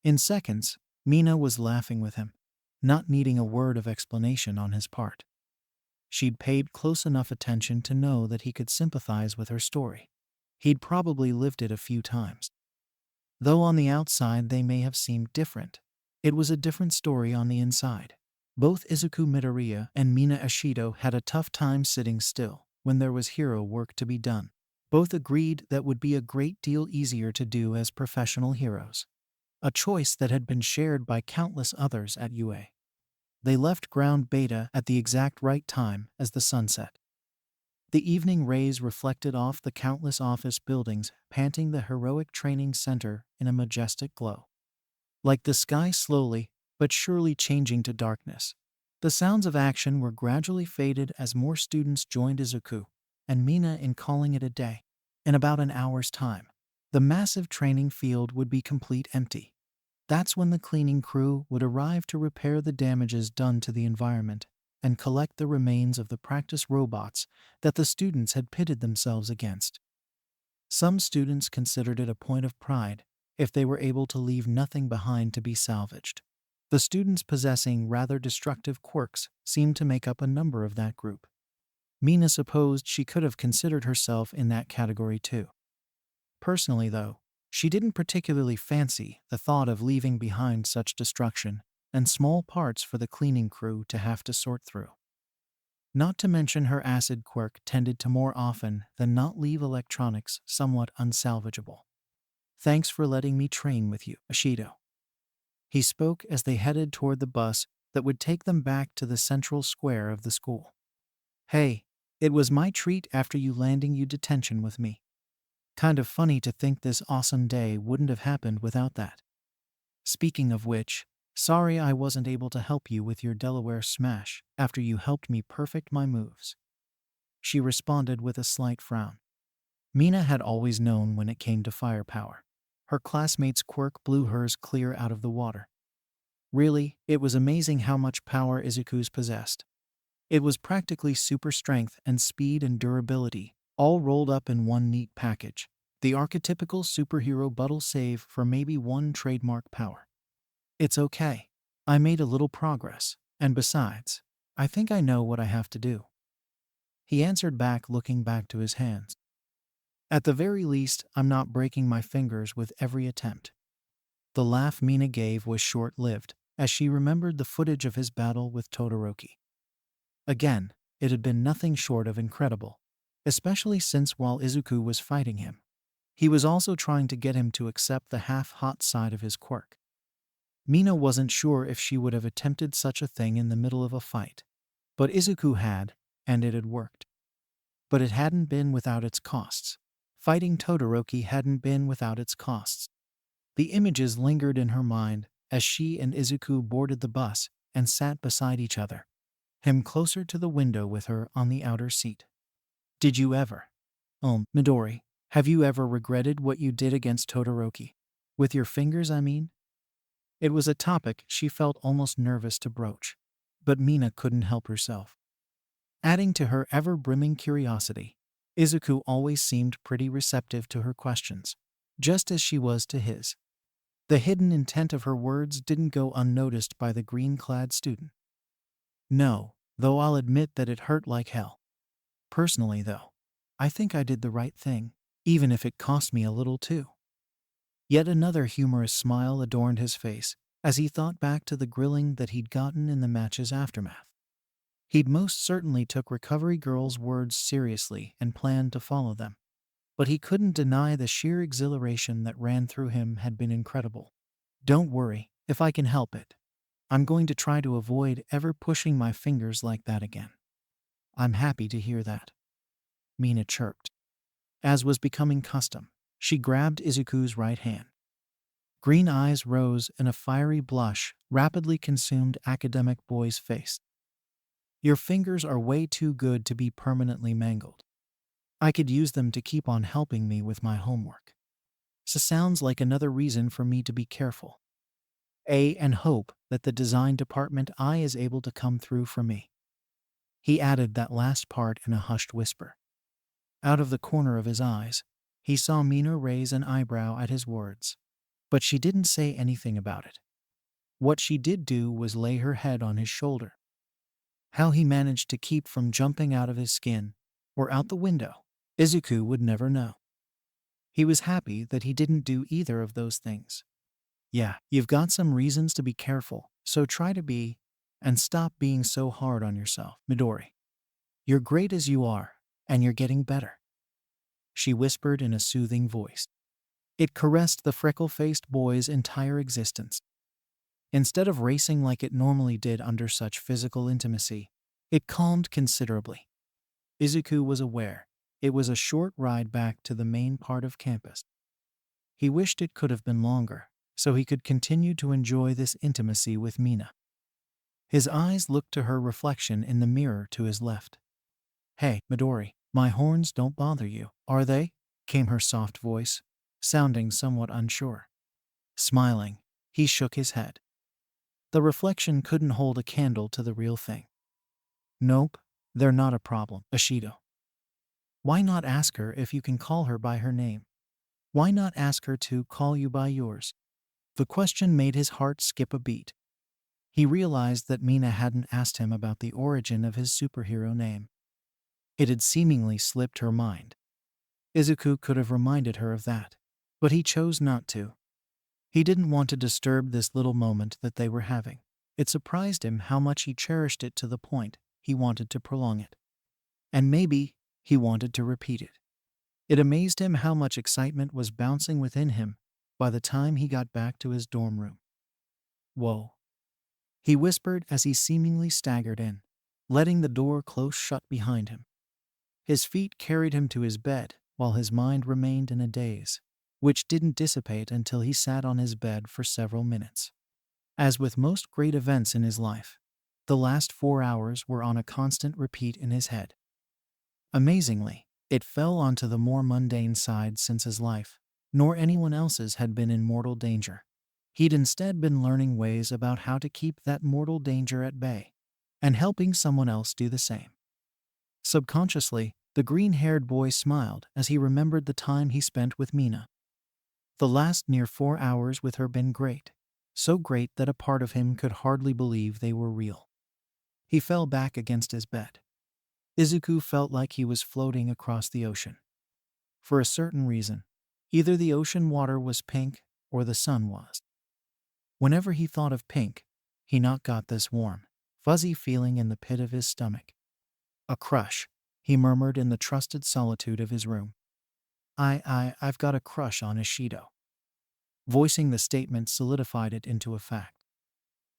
In seconds, Mina was laughing with him, not needing a word of explanation on his part. She'd paid close enough attention to know that he could sympathize with her story. He'd probably lived it a few times. Though on the outside they may have seemed different, it was a different story on the inside. Both Izuku Midoriya and Mina Ashido had a tough time sitting still when there was hero work to be done. Both agreed that would be a great deal easier to do as professional heroes. A choice that had been shared by countless others at UA. They left ground beta at the exact right time as the sun set. The evening rays reflected off the countless office buildings, panting the heroic training center in a majestic glow. Like the sky slowly but surely changing to darkness, the sounds of action were gradually faded as more students joined Izuku and Mina in calling it a day. In about an hour's time, the massive training field would be complete empty. That's when the cleaning crew would arrive to repair the damages done to the environment and collect the remains of the practice robots that the students had pitted themselves against. Some students considered it a point of pride if they were able to leave nothing behind to be salvaged. The students possessing rather destructive quirks seemed to make up a number of that group. Mina supposed she could have considered herself in that category too. Personally, though, she didn't particularly fancy the thought of leaving behind such destruction and small parts for the cleaning crew to have to sort through. Not to mention her acid quirk tended to more often than not leave electronics somewhat unsalvageable. Thanks for letting me train with you, Ashido. He spoke as they headed toward the bus that would take them back to the central square of the school. Hey, it was my treat after you landing you detention with me. Kind of funny to think this awesome day wouldn't have happened without that. Speaking of which, sorry I wasn't able to help you with your Delaware smash after you helped me perfect my moves. She responded with a slight frown. Mina had always known when it came to firepower. Her classmate's quirk blew hers clear out of the water. Really, it was amazing how much power Izuku's possessed. It was practically super strength and speed and durability, all rolled up in one neat package. The archetypical superhero buttle save for maybe one trademark power. It's okay. I made a little progress, and besides, I think I know what I have to do. He answered back, looking back to his hands. At the very least, I'm not breaking my fingers with every attempt. The laugh Mina gave was short-lived, as she remembered the footage of his battle with Todoroki. Again, it had been nothing short of incredible, especially since while Izuku was fighting him, he was also trying to get him to accept the half-hot side of his quirk. Mina wasn't sure if she would have attempted such a thing in the middle of a fight, but Izuku had, and it had worked. But it hadn't been without its costs. Fighting Todoroki hadn't been without its costs. The images lingered in her mind as she and Izuku boarded the bus and sat beside each other, him closer to the window with her on the outer seat. Did you ever? Midori, have you ever regretted what you did against Todoroki? With your fingers, I mean? It was a topic she felt almost nervous to broach, but Mina couldn't help herself. Adding to her ever-brimming curiosity, Izuku always seemed pretty receptive to her questions, just as she was to his. The hidden intent of her words didn't go unnoticed by the green-clad student. No, though I'll admit that it hurt like hell. Personally, though, I think I did the right thing, even if it cost me a little too. Yet another humorous smile adorned his face as he thought back to the grilling that he'd gotten in the match's aftermath. He'd most certainly took Recovery Girl's words seriously and planned to follow them. But he couldn't deny the sheer exhilaration that ran through him had been incredible. Don't worry, if I can help it. I'm going to try to avoid ever pushing my fingers like that again. I'm happy to hear that, Mina chirped. As was becoming custom, she grabbed Izuku's right hand. Green eyes rose and a fiery blush rapidly consumed academic boy's face. Your fingers are way too good to be permanently mangled. I could use them to keep on helping me with my homework. So sounds like another reason for me to be careful. And hope that the design department eye is able to come through for me. He added that last part in a hushed whisper. Out of the corner of his eyes, he saw Mina raise an eyebrow at his words. But she didn't say anything about it. What she did do was lay her head on his shoulder. How he managed to keep from jumping out of his skin or out the window, Izuku would never know. He was happy that he didn't do either of those things. Yeah, you've got some reasons to be careful, so try to be, and stop being so hard on yourself, Midori. You're great as you are, and you're getting better, she whispered in a soothing voice. It caressed the freckle-faced boy's entire existence. Instead of racing like it normally did under such physical intimacy, it calmed considerably. Izuku was aware it was a short ride back to the main part of campus. He wished it could have been longer, so he could continue to enjoy this intimacy with Mina. His eyes looked to her reflection in the mirror to his left. Hey, Midori, my horns don't bother you, are they? Came her soft voice, sounding somewhat unsure. Smiling, he shook his head. The reflection couldn't hold a candle to the real thing. Nope, they're not a problem, Ashido. Why not ask her if you can call her by her name? Why not ask her to call you by yours? The question made his heart skip a beat. He realized that Mina hadn't asked him about the origin of his superhero name. It had seemingly slipped her mind. Izuku could have reminded her of that, but he chose not to. He didn't want to disturb this little moment that they were having. It surprised him how much he cherished it to the point he wanted to prolong it. And maybe he wanted to repeat it. It amazed him how much excitement was bouncing within him by the time he got back to his dorm room. Whoa, he whispered as he seemingly staggered in, letting the door close shut behind him. His feet carried him to his bed while his mind remained in a daze, which didn't dissipate until he sat on his bed for several minutes. As with most great events in his life, the last 4 hours were on a constant repeat in his head. Amazingly, it fell onto the more mundane side since his life, nor anyone else's, had been in mortal danger. He'd instead been learning ways about how to keep that mortal danger at bay, and helping someone else do the same. Subconsciously, the green-haired boy smiled as he remembered the time he spent with Mina. The last near 4 hours with her been great, so great that a part of him could hardly believe they were real. He fell back against his bed. Izuku felt like he was floating across the ocean. For a certain reason, either the ocean water was pink or the sun was. Whenever he thought of pink, he not got this warm, fuzzy feeling in the pit of his stomach. A crush, he murmured in the trusted solitude of his room. I've got a crush on Ishido. Voicing the statement solidified it into a fact.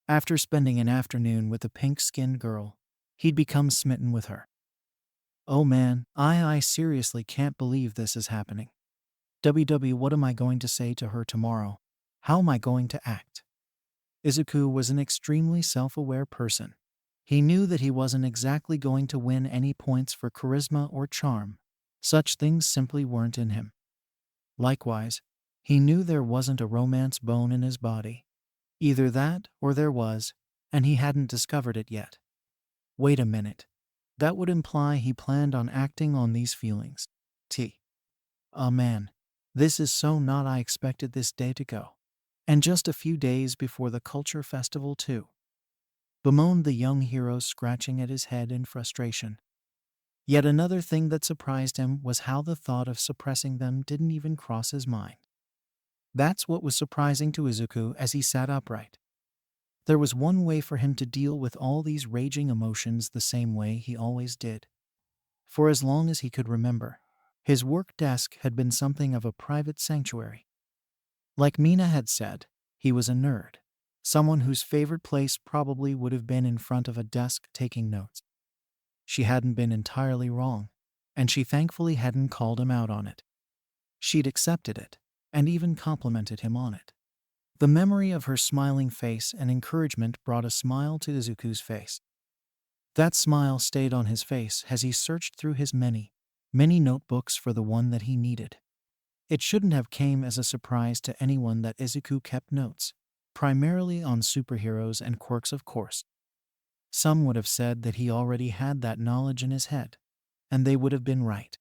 After spending an afternoon with the pink-skinned girl, he'd become smitten with her. Oh man, I seriously can't believe this is happening. WW, what am I going to say to her tomorrow? How am I going to act? Izuku was an extremely self-aware person. He knew that he wasn't exactly going to win any points for charisma or charm. Such things simply weren't in him. Likewise, he knew there wasn't a romance bone in his body. Either that or there was, and he hadn't discovered it yet. Wait a minute. That would imply he planned on acting on these feelings. Oh man, this is so not I expected this day to go. And just a few days before the culture festival too. Bemoaned the young hero, scratching at his head in frustration. Yet another thing that surprised him was how the thought of suppressing them didn't even cross his mind. That's what was surprising to Izuku as he sat upright. There was one way for him to deal with all these raging emotions, the same way he always did. For as long as he could remember, his work desk had been something of a private sanctuary. Like Mina had said, he was a nerd, someone whose favorite place probably would have been in front of a desk taking notes. She hadn't been entirely wrong, and she thankfully hadn't called him out on it. She'd accepted it, and even complimented him on it. The memory of her smiling face and encouragement brought a smile to Izuku's face. That smile stayed on his face as he searched through his many notebooks for the one that he needed. It shouldn't have came as a surprise to anyone that Izuku kept notes, primarily on superheroes and quirks, of course. Some would have said that he already had that knowledge in his head, and they would have been right.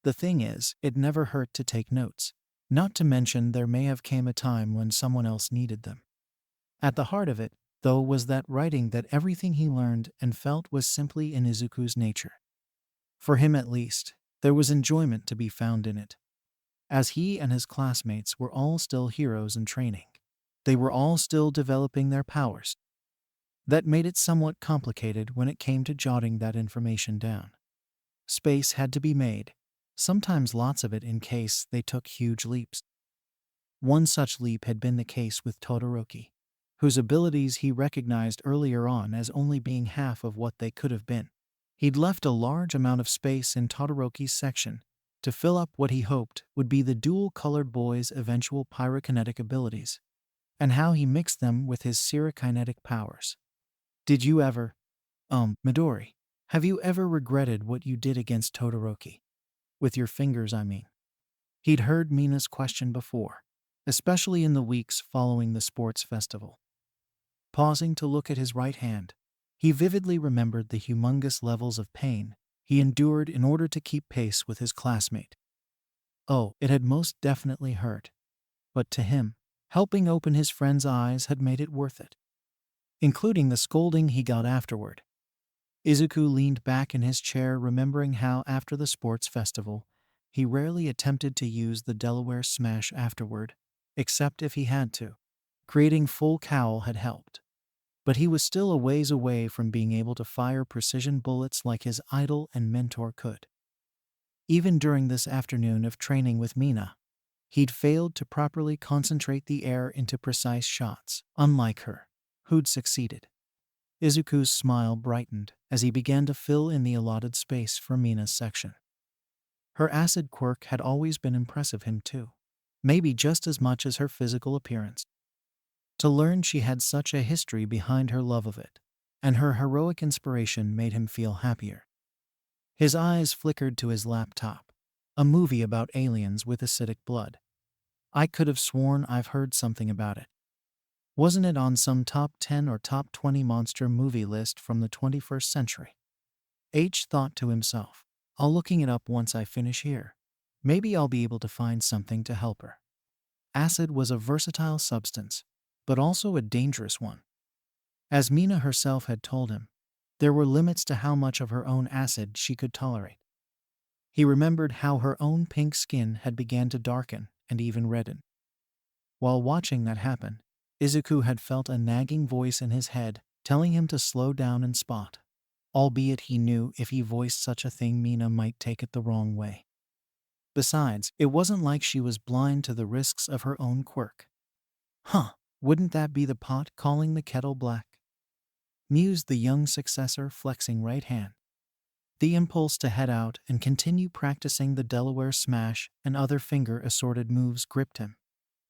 The thing is, it never hurt to take notes, not to mention there may have came a time when someone else needed them. At the heart of it, though, was that writing, that everything he learned and felt was simply in Izuku's nature. For him at least, there was enjoyment to be found in it. As he and his classmates were all still heroes in training, they were all still developing their powers. That made it somewhat complicated when it came to jotting that information down. Space had to be made, sometimes lots of it, in case they took huge leaps. One such leap had been the case with Todoroki, whose abilities he recognized earlier on as only being half of what they could have been. He'd left a large amount of space in Todoroki's section to fill up what he hoped would be the dual-colored boy's eventual pyrokinetic abilities, and how he mixed them with his pyrokinetic powers. Did you ever, Midori, have you ever regretted what you did against Todoroki? With your fingers, I mean. He'd heard Mina's question before, especially in the weeks following the sports festival. Pausing to look at his right hand, he vividly remembered the humongous levels of pain he endured in order to keep pace with his classmate. Oh, it had most definitely hurt. But to him, helping open his friend's eyes had made it worth it. Including the scolding he got afterward. Izuku leaned back in his chair, remembering how, after the sports festival, he rarely attempted to use the Delaware smash afterward, except if he had to. Creating full cowl had helped. But he was still a ways away from being able to fire precision bullets like his idol and mentor could. Even during this afternoon of training with Mina, he'd failed to properly concentrate the air into precise shots, unlike her, who'd succeeded. Izuku's smile brightened as he began to fill in the allotted space for Mina's section. Her acid quirk had always been impressive him too, maybe just as much as her physical appearance. To learn she had such a history behind her love of it, and her heroic inspiration, made him feel happier. His eyes flickered to his laptop, a movie about aliens with acidic blood. I could have sworn I've heard something about it. Wasn't it on some top 10 or top 20 monster movie list from the 21st century? H thought to himself. I'll looking it up once I finish here. Maybe I'll be able to find something to help her. Acid was a versatile substance, but also a dangerous one. As Mina herself had told him, there were limits to how much of her own acid she could tolerate. He remembered how her own pink skin had begun to darken and even redden. While watching that happen, Izuku had felt a nagging voice in his head telling him to slow down and spot, albeit he knew if he voiced such a thing Mina might take it the wrong way. Besides, it wasn't like she was blind to the risks of her own quirk. Wouldn't that be the pot calling the kettle black? Mused the young successor, flexing right hand. The impulse to head out and continue practicing the Delaware smash and other finger-assorted moves gripped him,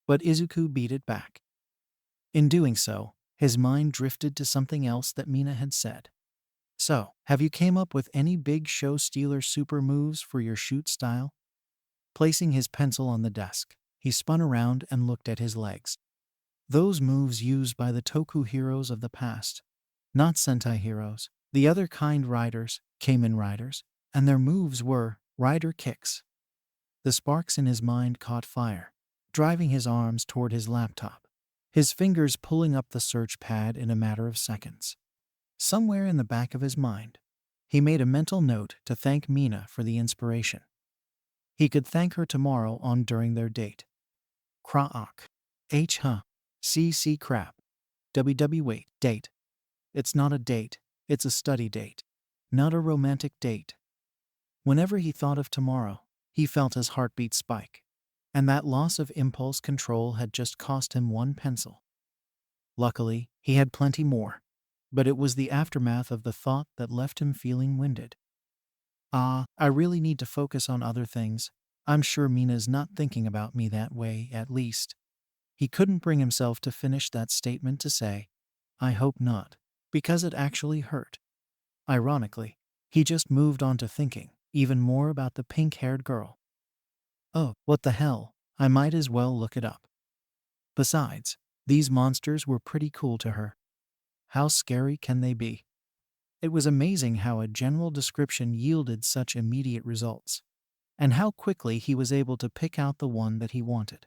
but Izuku beat it back. In doing so, his mind drifted to something else that Mina had said. So, have you came up with any big show-stealer super moves for your shoot style? Placing his pencil on the desk, he spun around and looked at his legs. Those moves used by the Toku heroes of the past, not Sentai heroes, the other kind riders, Kamen riders, and their moves were rider kicks. The sparks in his mind caught fire, driving his arms toward his laptop, his fingers pulling up the search pad in a matter of seconds. Somewhere in the back of his mind, he made a mental note to thank Mina for the inspiration. He could thank her tomorrow on during their date. Kraak. CC crap. Wait, date. It's not a date, it's a study date. Not a romantic date. Whenever he thought of tomorrow, he felt his heartbeat spike. And that loss of impulse control had just cost him one pencil. Luckily, he had plenty more. But it was the aftermath of the thought that left him feeling winded. I really need to focus on other things. I'm sure Mina's not thinking about me that way, at least. He couldn't bring himself to finish that statement to say, I hope not, because it actually hurt. Ironically, he just moved on to thinking even more about the pink-haired girl. Oh, what the hell, I might as well look it up. Besides, these monsters were pretty cool to her. How scary can they be? It was amazing how a general description yielded such immediate results, and how quickly he was able to pick out the one that he wanted.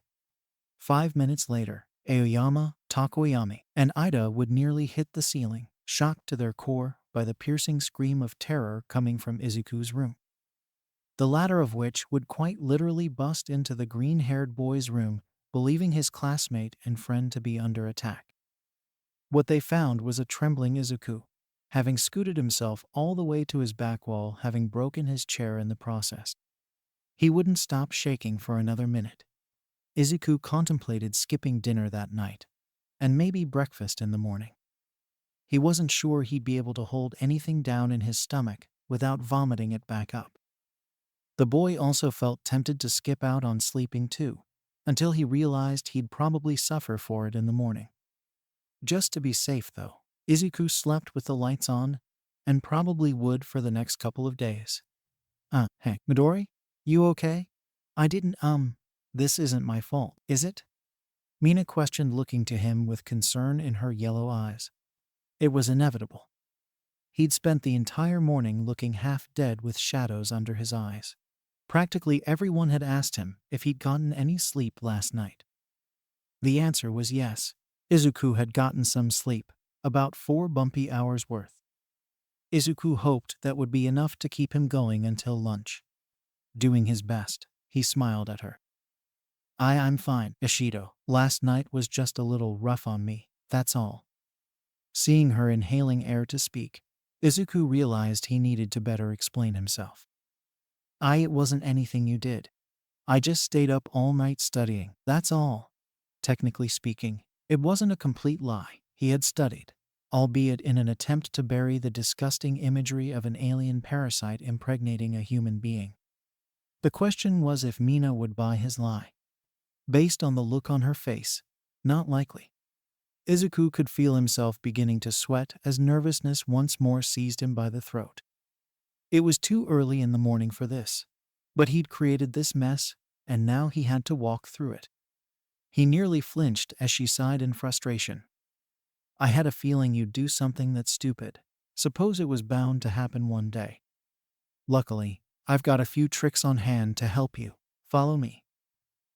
5 minutes later, Aoyama, Takoyami, and Ida would nearly hit the ceiling, shocked to their core by the piercing scream of terror coming from Izuku's room. The latter of which would quite literally bust into the green-haired boy's room, believing his classmate and friend to be under attack. What they found was a trembling Izuku, having scooted himself all the way to his back wall, having broken his chair in the process. He wouldn't stop shaking for another minute. Izuku contemplated skipping dinner that night, and maybe breakfast in the morning. He wasn't sure he'd be able to hold anything down in his stomach without vomiting it back up. The boy also felt tempted to skip out on sleeping too, until he realized he'd probably suffer for it in the morning. Just to be safe though, Izuku slept with the lights on, and probably would for the next couple of days. Hey, Midori? You okay? I didn't, this isn't my fault, is it? Mina questioned, looking to him with concern in her yellow eyes. It was inevitable. He'd spent the entire morning looking half dead with shadows under his eyes. Practically everyone had asked him if he'd gotten any sleep last night. The answer was yes. Izuku had gotten some sleep, about 4 bumpy hours worth. Izuku hoped that would be enough to keep him going until lunch. Doing his best, he smiled at her. I'm fine, Ishido. Last night was just a little rough on me, that's all. Seeing her inhaling air to speak, Izuku realized he needed to better explain himself. It wasn't anything you did. I just stayed up all night studying, that's all. Technically speaking, it wasn't a complete lie. He had studied, albeit in an attempt to bury the disgusting imagery of an alien parasite impregnating a human being. The question was if Mina would buy his lie. Based on the look on her face, not likely. Izuku could feel himself beginning to sweat as nervousness once more seized him by the throat. It was too early in the morning for this, but he'd created this mess, and now he had to walk through it. He nearly flinched as she sighed in frustration. I had a feeling you'd do something that's stupid. Suppose it was bound to happen one day. Luckily, I've got a few tricks on hand to help you. Follow me.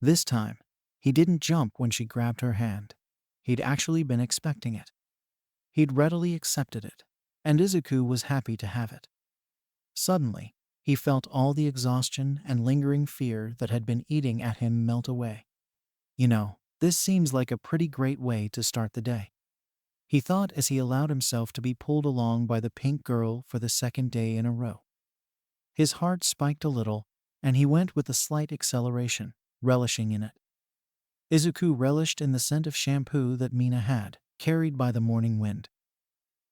This time, he didn't jump when she grabbed her hand. He'd actually been expecting it. He'd readily accepted it, and Izuku was happy to have it. Suddenly, he felt all the exhaustion and lingering fear that had been eating at him melt away. You know, this seems like a pretty great way to start the day, he thought as he allowed himself to be pulled along by the pink girl for the second day in a row. His heart spiked a little, and he went with a slight acceleration, relishing in it. Izuku relished in the scent of shampoo that Mina had, carried by the morning wind.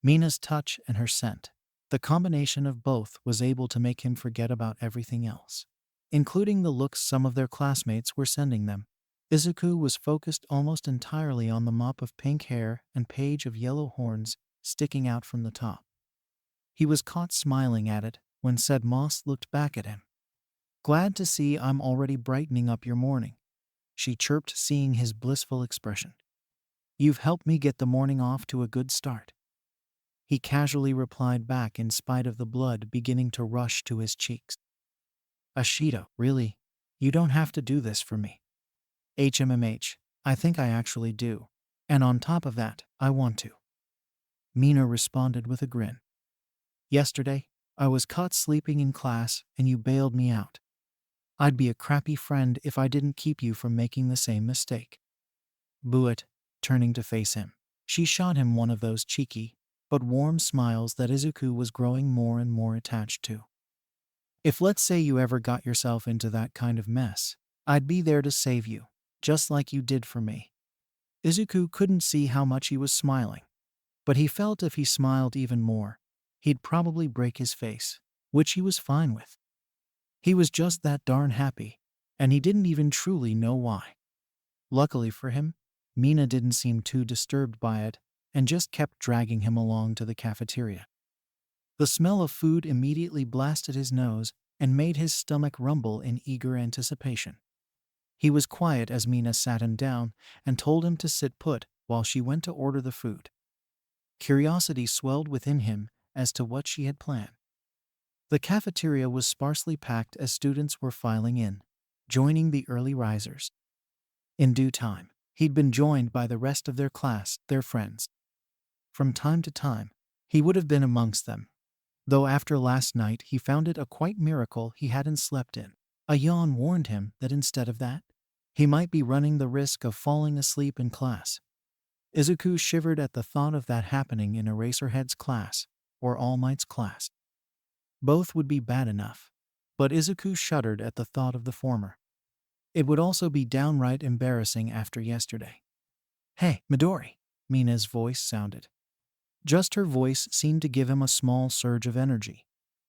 Mina's touch and her scent, The combination of both was able to make him forget about everything else, including the looks some of their classmates were sending them. Izuku was focused almost entirely on the mop of pink hair and page of yellow horns sticking out from the top. He was caught smiling at it when said Moss looked back at him. "Glad to see I'm already brightening up your morning," she chirped, seeing his blissful expression. "You've helped me get the morning off to a good start." He casually replied back in spite of the blood beginning to rush to his cheeks. "Ashita, really? You don't have to do this for me." "HMMH, I think I actually do. And on top of that, I want to." Mina responded with a grin. "Yesterday, I was caught sleeping in class and you bailed me out. I'd be a crappy friend if I didn't keep you from making the same mistake." Buet, turning to face him, she shot him one of those cheeky but warm smiles that Izuku was growing more and more attached to. "If let's say you ever got yourself into that kind of mess, I'd be there to save you, just like you did for me." Izuku couldn't see how much he was smiling, but he felt if he smiled even more, he'd probably break his face, which he was fine with. He was just that darn happy, and he didn't even truly know why. Luckily for him, Mina didn't seem too disturbed by it and just kept dragging him along to the cafeteria. The smell of food immediately blasted his nose and made his stomach rumble in eager anticipation. He was quiet as Mina sat him down and told him to sit put while she went to order the food. Curiosity swelled within him as to what she had planned. The cafeteria was sparsely packed as students were filing in, joining the early risers. In due time, he'd been joined by the rest of their class, their friends. From time to time, he would have been amongst them, though after last night he found it a quite miracle he hadn't slept in. A yawn warned him that instead of that, he might be running the risk of falling asleep in class. Izuku shivered at the thought of that happening in Eraserhead's class, or All Might's class. Both would be bad enough, but Izuku shuddered at the thought of the former. It would also be downright embarrassing after yesterday. "Hey, Midori," Mina's voice sounded. Just her voice seemed to give him a small surge of energy.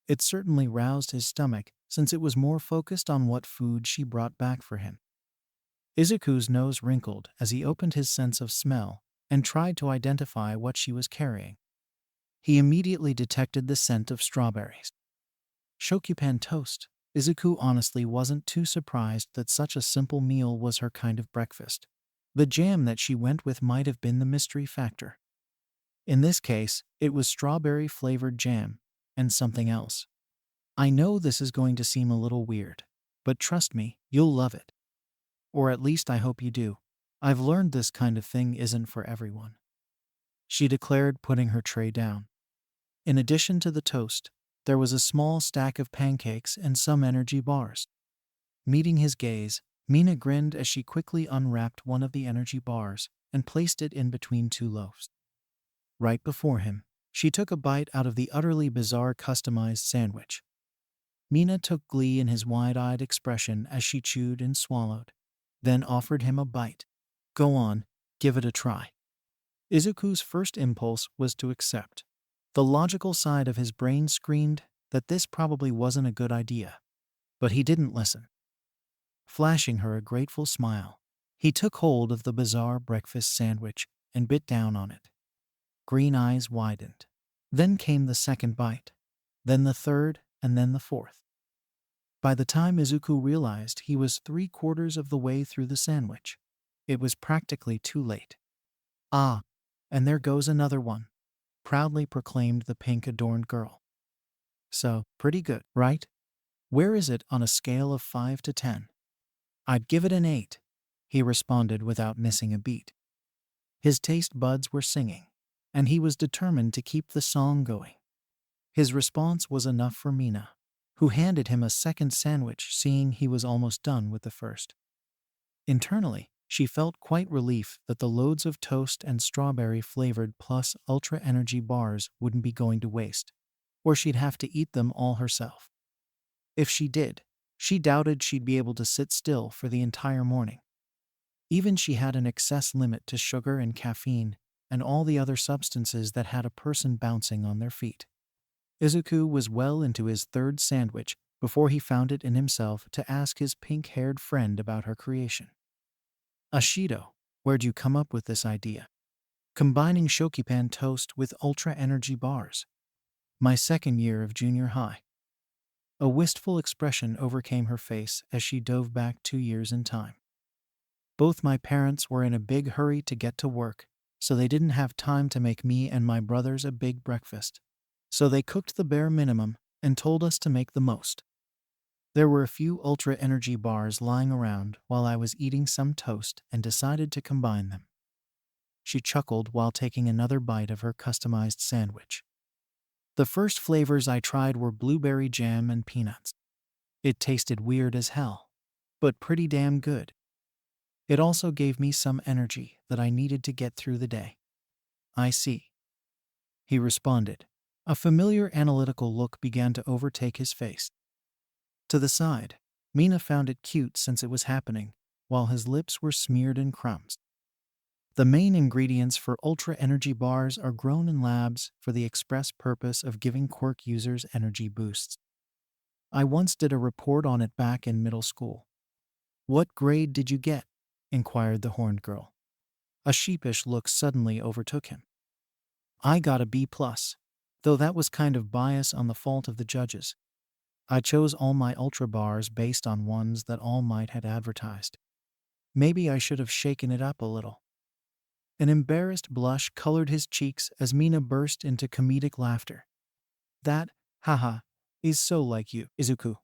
It certainly roused his stomach, since it was more focused on what food she brought back for him. Izuku's nose wrinkled as he opened his sense of smell and tried to identify what she was carrying. He immediately detected the scent of strawberries. Shokupan toast. Izuku honestly wasn't too surprised that such a simple meal was her kind of breakfast. The jam that she went with might have been the mystery factor. In this case, it was strawberry-flavored jam, and something else. "I know this is going to seem a little weird, but trust me, you'll love it. Or at least I hope you do. I've learned this kind of thing isn't for everyone," she declared, putting her tray down. In addition to the toast, there was a small stack of pancakes and some energy bars. Meeting his gaze, Mina grinned as she quickly unwrapped one of the energy bars and placed it in between two loaves. Right before him, she took a bite out of the utterly bizarre customized sandwich. Mina took glee in his wide-eyed expression as she chewed and swallowed, then offered him a bite. "Go on, give it a try." Izuku's first impulse was to accept. The logical side of his brain screamed that this probably wasn't a good idea, but he didn't listen. Flashing her a grateful smile, he took hold of the bizarre breakfast sandwich and bit down on it. Green eyes widened. Then came the second bite, then the third, and then the fourth. By the time Izuku realized he was 3/4 of the way through the sandwich, it was practically too late. "Ah, and there goes another one," proudly proclaimed the pink-adorned girl. "So, pretty good, right? Where is it on a scale of 5 to 10? "I'd give it an 8, he responded without missing a beat. His taste buds were singing, and he was determined to keep the song going. His response was enough for Mina, who handed him a second sandwich, seeing he was almost done with the first. Internally, she felt quite relief that the loads of toast and strawberry-flavored plus ultra-energy bars wouldn't be going to waste, or she'd have to eat them all herself. If she did, she doubted she'd be able to sit still for the entire morning. Even she had an excess limit to sugar and caffeine and all the other substances that had a person bouncing on their feet. Izuku was well into his third sandwich before he found it in himself to ask his pink-haired friend about her creation. Ashido, where'd you come up with this idea? Combining shokipan toast with ultra energy bars. My second year of junior high. A wistful expression overcame her face as she dove back 2 years in time. Both my parents were in a big hurry to get to work, so they didn't have time to make me and my brothers a big breakfast. So they cooked the bare minimum and told us to make the most. There were a few ultra energy bars lying around while I was eating some toast and decided to combine them. She chuckled while taking another bite of her customized sandwich. The first flavors I tried were blueberry jam and peanuts. It tasted weird as hell, but pretty damn good. It also gave me some energy that I needed to get through the day. I see, he responded. A familiar analytical look began to overtake his face. To the side, Mina found it cute since it was happening, while his lips were smeared in crumbs. The main ingredients for ultra energy bars are grown in labs for the express purpose of giving quirk users energy boosts. I once did a report on it back in middle school. What grade did you get? Inquired the horned girl. A sheepish look suddenly overtook him. I got a B+, though that was kind of bias on the fault of the judges. I chose all my ultra bars based on ones that All Might had advertised. Maybe I should have shaken it up a little. An embarrassed blush colored his cheeks as Mina burst into comedic laughter. That, haha, is so like you, Izuku.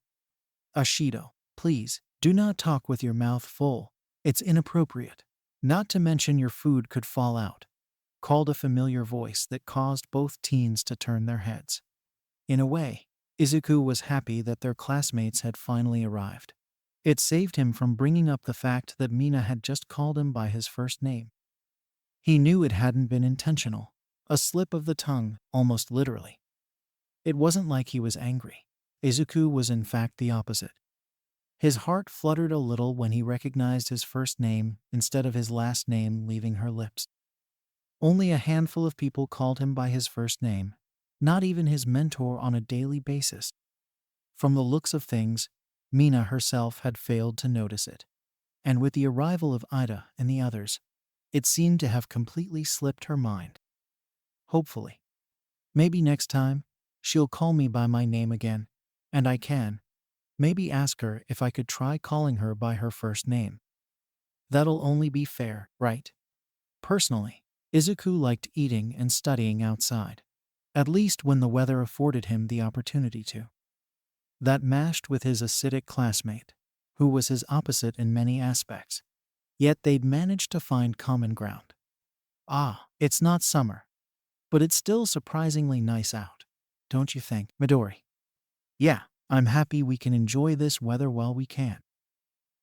Ashido, please, do not talk with your mouth full. It's inappropriate. Not to mention your food could fall out, called a familiar voice that caused both teens to turn their heads. In a way, Izuku was happy that their classmates had finally arrived. It saved him from bringing up the fact that Mina had just called him by his first name. He knew it hadn't been intentional, a slip of the tongue, almost literally. It wasn't like he was angry. Izuku was in fact the opposite. His heart fluttered a little when he recognized his first name instead of his last name leaving her lips. Only a handful of people called him by his first name, not even his mentor on a daily basis. From the looks of things, Mina herself had failed to notice it. And with the arrival of Ida and the others, it seemed to have completely slipped her mind. Hopefully. Maybe next time, she'll call me by my name again, and I can, maybe ask her if I could try calling her by her first name. That'll only be fair, right? Personally, Izuku liked eating and studying outside, at least when the weather afforded him the opportunity to. That mashed with his acidic classmate, who was his opposite in many aspects. Yet they'd managed to find common ground. Ah, it's not summer, but it's still surprisingly nice out, don't you think, Midori? Yeah, I'm happy we can enjoy this weather while we can.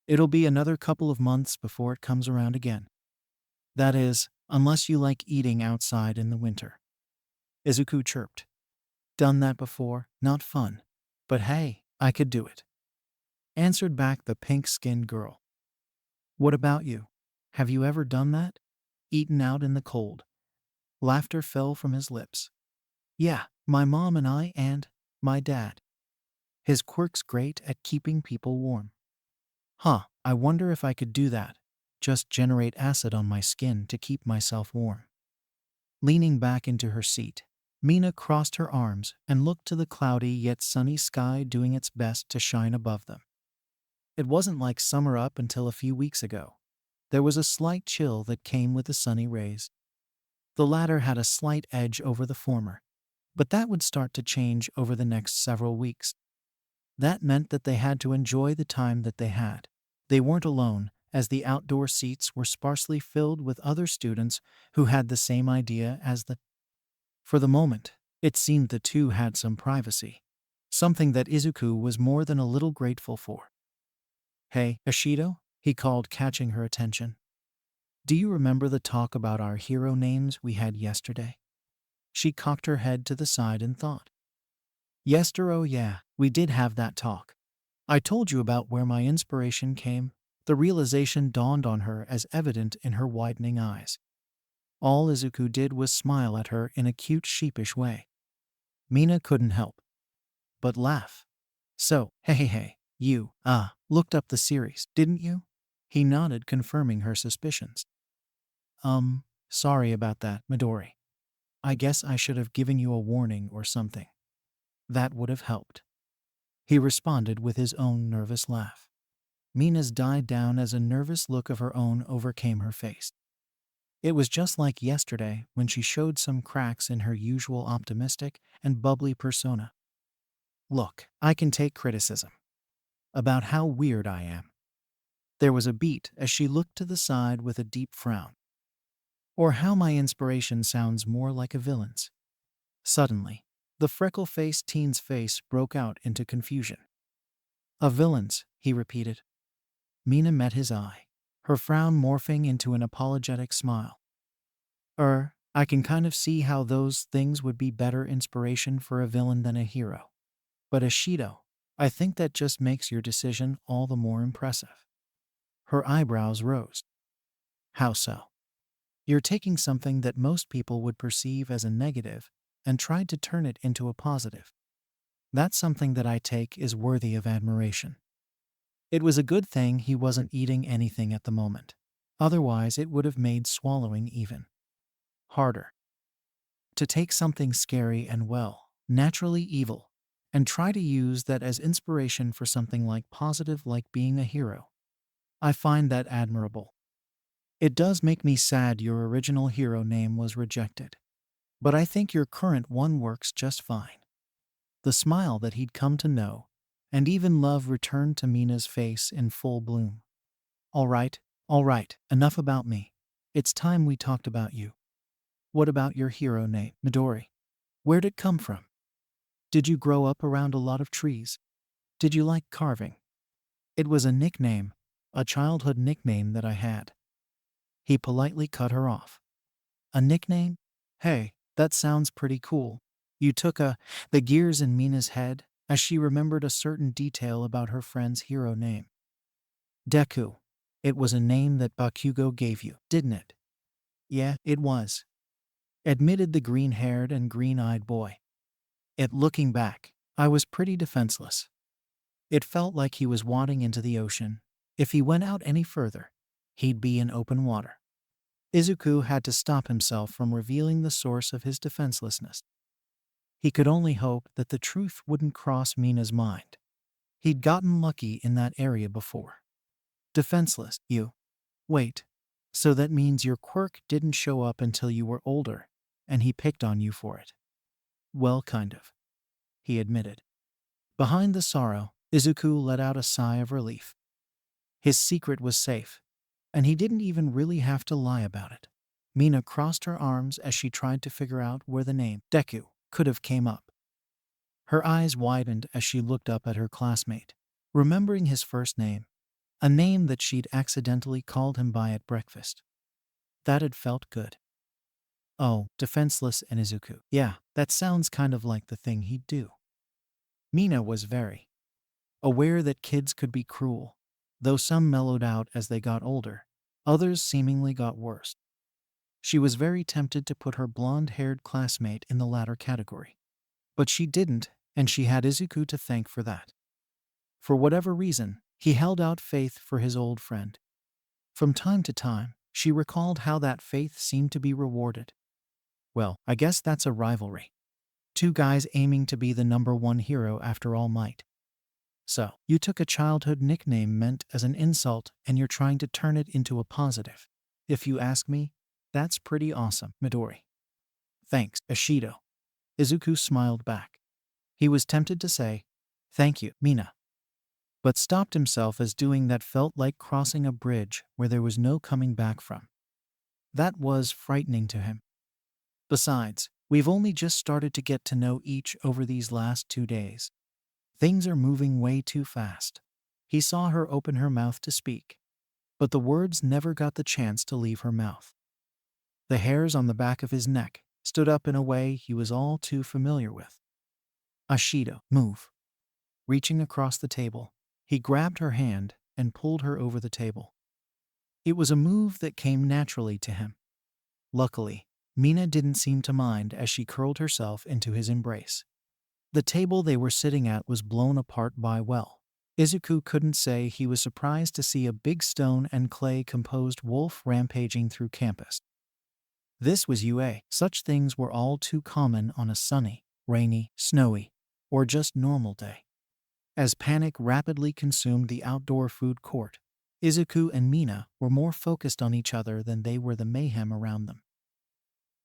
It'll be another couple of months before it comes around again. That is, unless you like eating outside in the winter. Izuku chirped. Done that before, not fun. But hey, I could do it. Answered back the pink-skinned girl. What about you? Have you ever done that? Eaten out in the cold? Laughter fell from his lips. Yeah, my mom and I and my dad. His quirk's great at keeping people warm. Huh, I wonder if I could do that. Just generate acid on my skin to keep myself warm. Leaning back into her seat, Mina crossed her arms and looked to the cloudy yet sunny sky doing its best to shine above them. It wasn't like summer up until a few weeks ago. There was a slight chill that came with the sunny rays. The latter had a slight edge over the former, but that would start to change over the next several weeks. That meant that they had to enjoy the time that they had. They weren't alone, as the outdoor seats were sparsely filled with other students who had the same idea as the. For the moment, it seemed the two had some privacy, something that Izuku was more than a little grateful for. Hey, Ashido, he called, catching her attention. Do you remember the talk about our hero names we had yesterday? She cocked her head to the side and thought. Oh yeah, we did have that talk. I told you about where my inspiration came. The realization dawned on her as evident in her widening eyes. All Izuku did was smile at her in a cute sheepish way. Mina couldn't help but laugh. So, hey, you, looked up the series, didn't you? He nodded, confirming her suspicions. Sorry about that, Midori. I guess I should have given you a warning or something. That would have helped. He responded with his own nervous laugh. Mina's died down as a nervous look of her own overcame her face. It was just like yesterday when she showed some cracks in her usual optimistic and bubbly persona. Look, I can take criticism about how weird I am. There was a beat as she looked to the side with a deep frown. Or how my inspiration sounds more like a villain's. Suddenly, the freckle-faced teen's face broke out into confusion. A villain's, he repeated. Mina met his eye, her frown morphing into an apologetic smile. I can kind of see how those things would be better inspiration for a villain than a hero. But Ashido, I think that just makes your decision all the more impressive. Her eyebrows rose. How so? You're taking something that most people would perceive as a negative and tried to turn it into a positive. That's something that I take is worthy of admiration. It was a good thing he wasn't eating anything at the moment. Otherwise, it would have made swallowing even harder. To take something scary and, well, naturally evil, and try to use that as inspiration for something like positive, like being a hero. I find that admirable. It does make me sad your original hero name was rejected. But I think your current one works just fine. The smile that he'd come to know, and even love, returned to Mina's face in full bloom. All right, enough about me. It's time we talked about you. What about your hero name, Midori? Where'd it come from? Did you grow up around a lot of trees? Did you like carving? It was a nickname, a childhood nickname that I had. He politely cut her off. A nickname? Hey, that sounds pretty cool. You took the gears in Mina's head as she remembered a certain detail about her friend's hero name. Deku. It was a name that Bakugo gave you, didn't it? Yeah, it was, admitted the green-haired and green-eyed boy. Looking back, I was pretty defenseless. It felt like he was wading into the ocean. If he went out any further, he'd be in open water. Izuku had to stop himself from revealing the source of his defenselessness. He could only hope that the truth wouldn't cross Mina's mind. He'd gotten lucky in that area before. Defenseless, you. Wait, so that means your quirk didn't show up until you were older, and he picked on you for it. Well, kind of, he admitted. Behind the sorrow, Izuku let out a sigh of relief. His secret was safe, and he didn't even really have to lie about it. Mina crossed her arms as she tried to figure out where the name Deku could have came up. Her eyes widened as she looked up at her classmate, remembering his first name, a name that she'd accidentally called him by at breakfast. That had felt good. Oh, defenseless and Izuku. Yeah, that sounds kind of like the thing he'd do. Mina was very aware that kids could be cruel, though some mellowed out as they got older, others seemingly got worse. She was very tempted to put her blonde-haired classmate in the latter category. But she didn't, and she had Izuku to thank for that. For whatever reason, he held out faith for his old friend. From time to time, she recalled how that faith seemed to be rewarded. Well, I guess that's a rivalry. Two guys aiming to be the number one hero after all might. So, you took a childhood nickname meant as an insult and you're trying to turn it into a positive. If you ask me, that's pretty awesome, Midori. Thanks, Ashido. Izuku smiled back. He was tempted to say, thank you, Mina, but stopped himself as doing that felt like crossing a bridge where there was no coming back from. That was frightening to him. Besides, we've only just started to get to know each over these last 2 days. Things are moving way too fast. He saw her open her mouth to speak, but the words never got the chance to leave her mouth. The hairs on the back of his neck stood up in a way he was all too familiar with. Ashido, move. Reaching across the table, he grabbed her hand and pulled her over the table. It was a move that came naturally to him. Luckily, Mina didn't seem to mind as she curled herself into his embrace. The table they were sitting at was blown apart by Izuku couldn't say he was surprised to see a big stone and clay composed wolf rampaging through campus. This was UA. Such things were all too common on a sunny, rainy, snowy, or just normal day. As panic rapidly consumed the outdoor food court, Izuku and Mina were more focused on each other than they were the mayhem around them.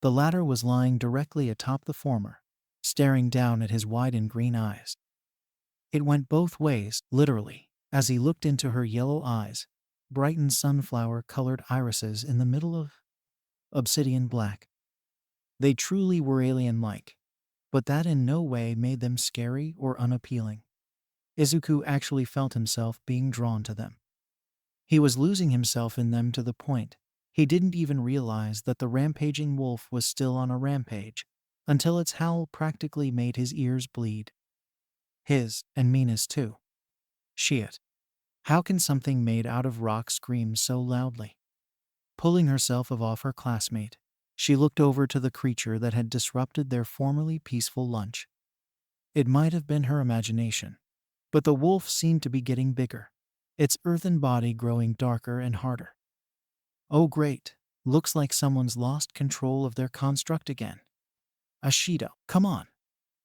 The latter was lying directly atop the former, staring down at his widened green eyes. It went both ways, literally, as he looked into her yellow eyes, brightened sunflower-colored irises in the middle of obsidian black. They truly were alien-like, but that in no way made them scary or unappealing. Izuku actually felt himself being drawn to them. He was losing himself in them to the point he didn't even realize that the rampaging wolf was still on a rampage, until its howl practically made his ears bleed. His, and Mina's too. Shit. How can something made out of rock scream so loudly? Pulling herself off her classmate, she looked over to the creature that had disrupted their formerly peaceful lunch. It might have been her imagination, but the wolf seemed to be getting bigger, its earthen body growing darker and harder. Oh great, looks like someone's lost control of their construct again. Ashido, come on.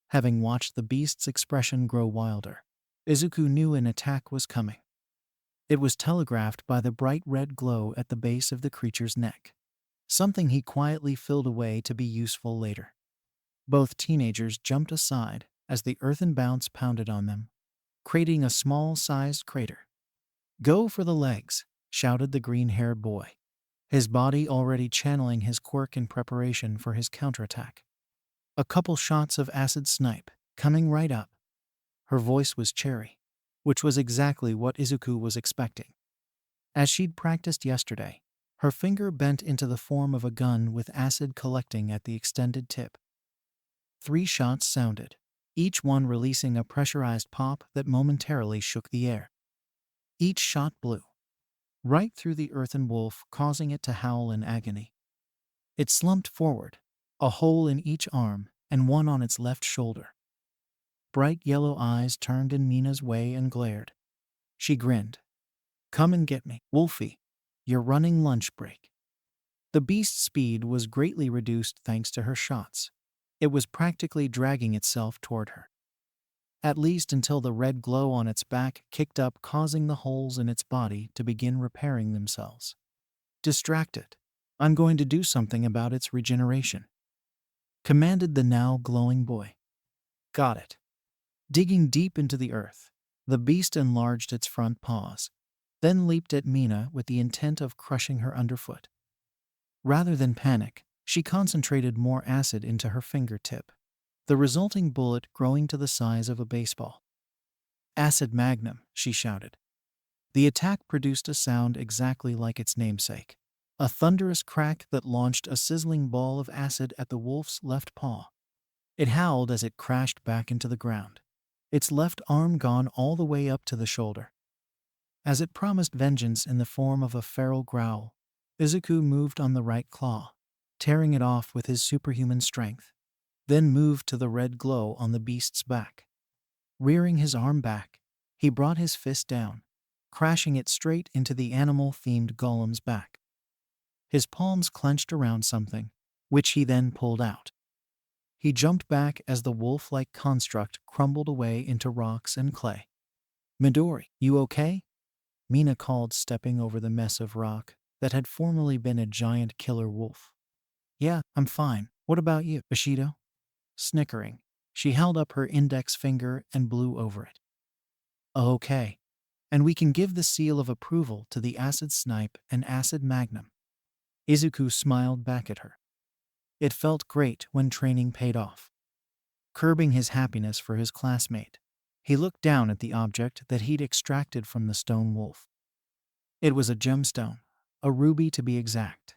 Having watched the beast's expression grow wilder, Izuku knew an attack was coming. It was telegraphed by the bright red glow at the base of the creature's neck, something he quietly filled away to be useful later. Both teenagers jumped aside as the earthen bounce pounded on them, creating a small-sized crater. Go for the legs, shouted the green-haired boy, his body already channeling his quirk in preparation for his counterattack. A couple shots of acid snipe, coming right up. Her voice was cheery, which was exactly what Izuku was expecting. As she'd practiced yesterday, her finger bent into the form of a gun with acid collecting at the extended tip. 3 shots sounded, each one releasing a pressurized pop that momentarily shook the air. Each shot blew right through the earthen wolf, causing it to howl in agony. It slumped forward, a hole in each arm and one on its left shoulder. Bright yellow eyes turned in Mina's way and glared. She grinned. Come and get me, Wolfie. You're running lunch break. The beast's speed was greatly reduced thanks to her shots. It was practically dragging itself toward her. At least until the red glow on its back kicked up, causing the holes in its body to begin repairing themselves. Distract it. I'm going to do something about its regeneration, commanded the now glowing boy. Got it. Digging deep into the earth, the beast enlarged its front paws, then leaped at Mina with the intent of crushing her underfoot. Rather than panic, she concentrated more acid into her fingertip, the resulting bullet growing to the size of a baseball. Acid Magnum, she shouted. The attack produced a sound exactly like its namesake, a thunderous crack that launched a sizzling ball of acid at the wolf's left paw. It howled as it crashed back into the ground, its left arm gone all the way up to the shoulder. As it promised vengeance in the form of a feral growl, Izuku moved on the right claw, tearing it off with his superhuman strength, then moved to the red glow on the beast's back. Rearing his arm back, he brought his fist down, crashing it straight into the animal-themed golem's back. His palms clenched around something, which he then pulled out. He jumped back as the wolf-like construct crumbled away into rocks and clay. Midori, you okay? Mina called, stepping over the mess of rock that had formerly been a giant killer wolf. Yeah, I'm fine. What about you, Bushido? Snickering, she held up her index finger and blew over it. Okay. And we can give the seal of approval to the acid snipe and acid magnum. Izuku smiled back at her. It felt great when training paid off. Curbing his happiness for his classmate, he looked down at the object that he'd extracted from the stone wolf. It was a gemstone, a ruby to be exact.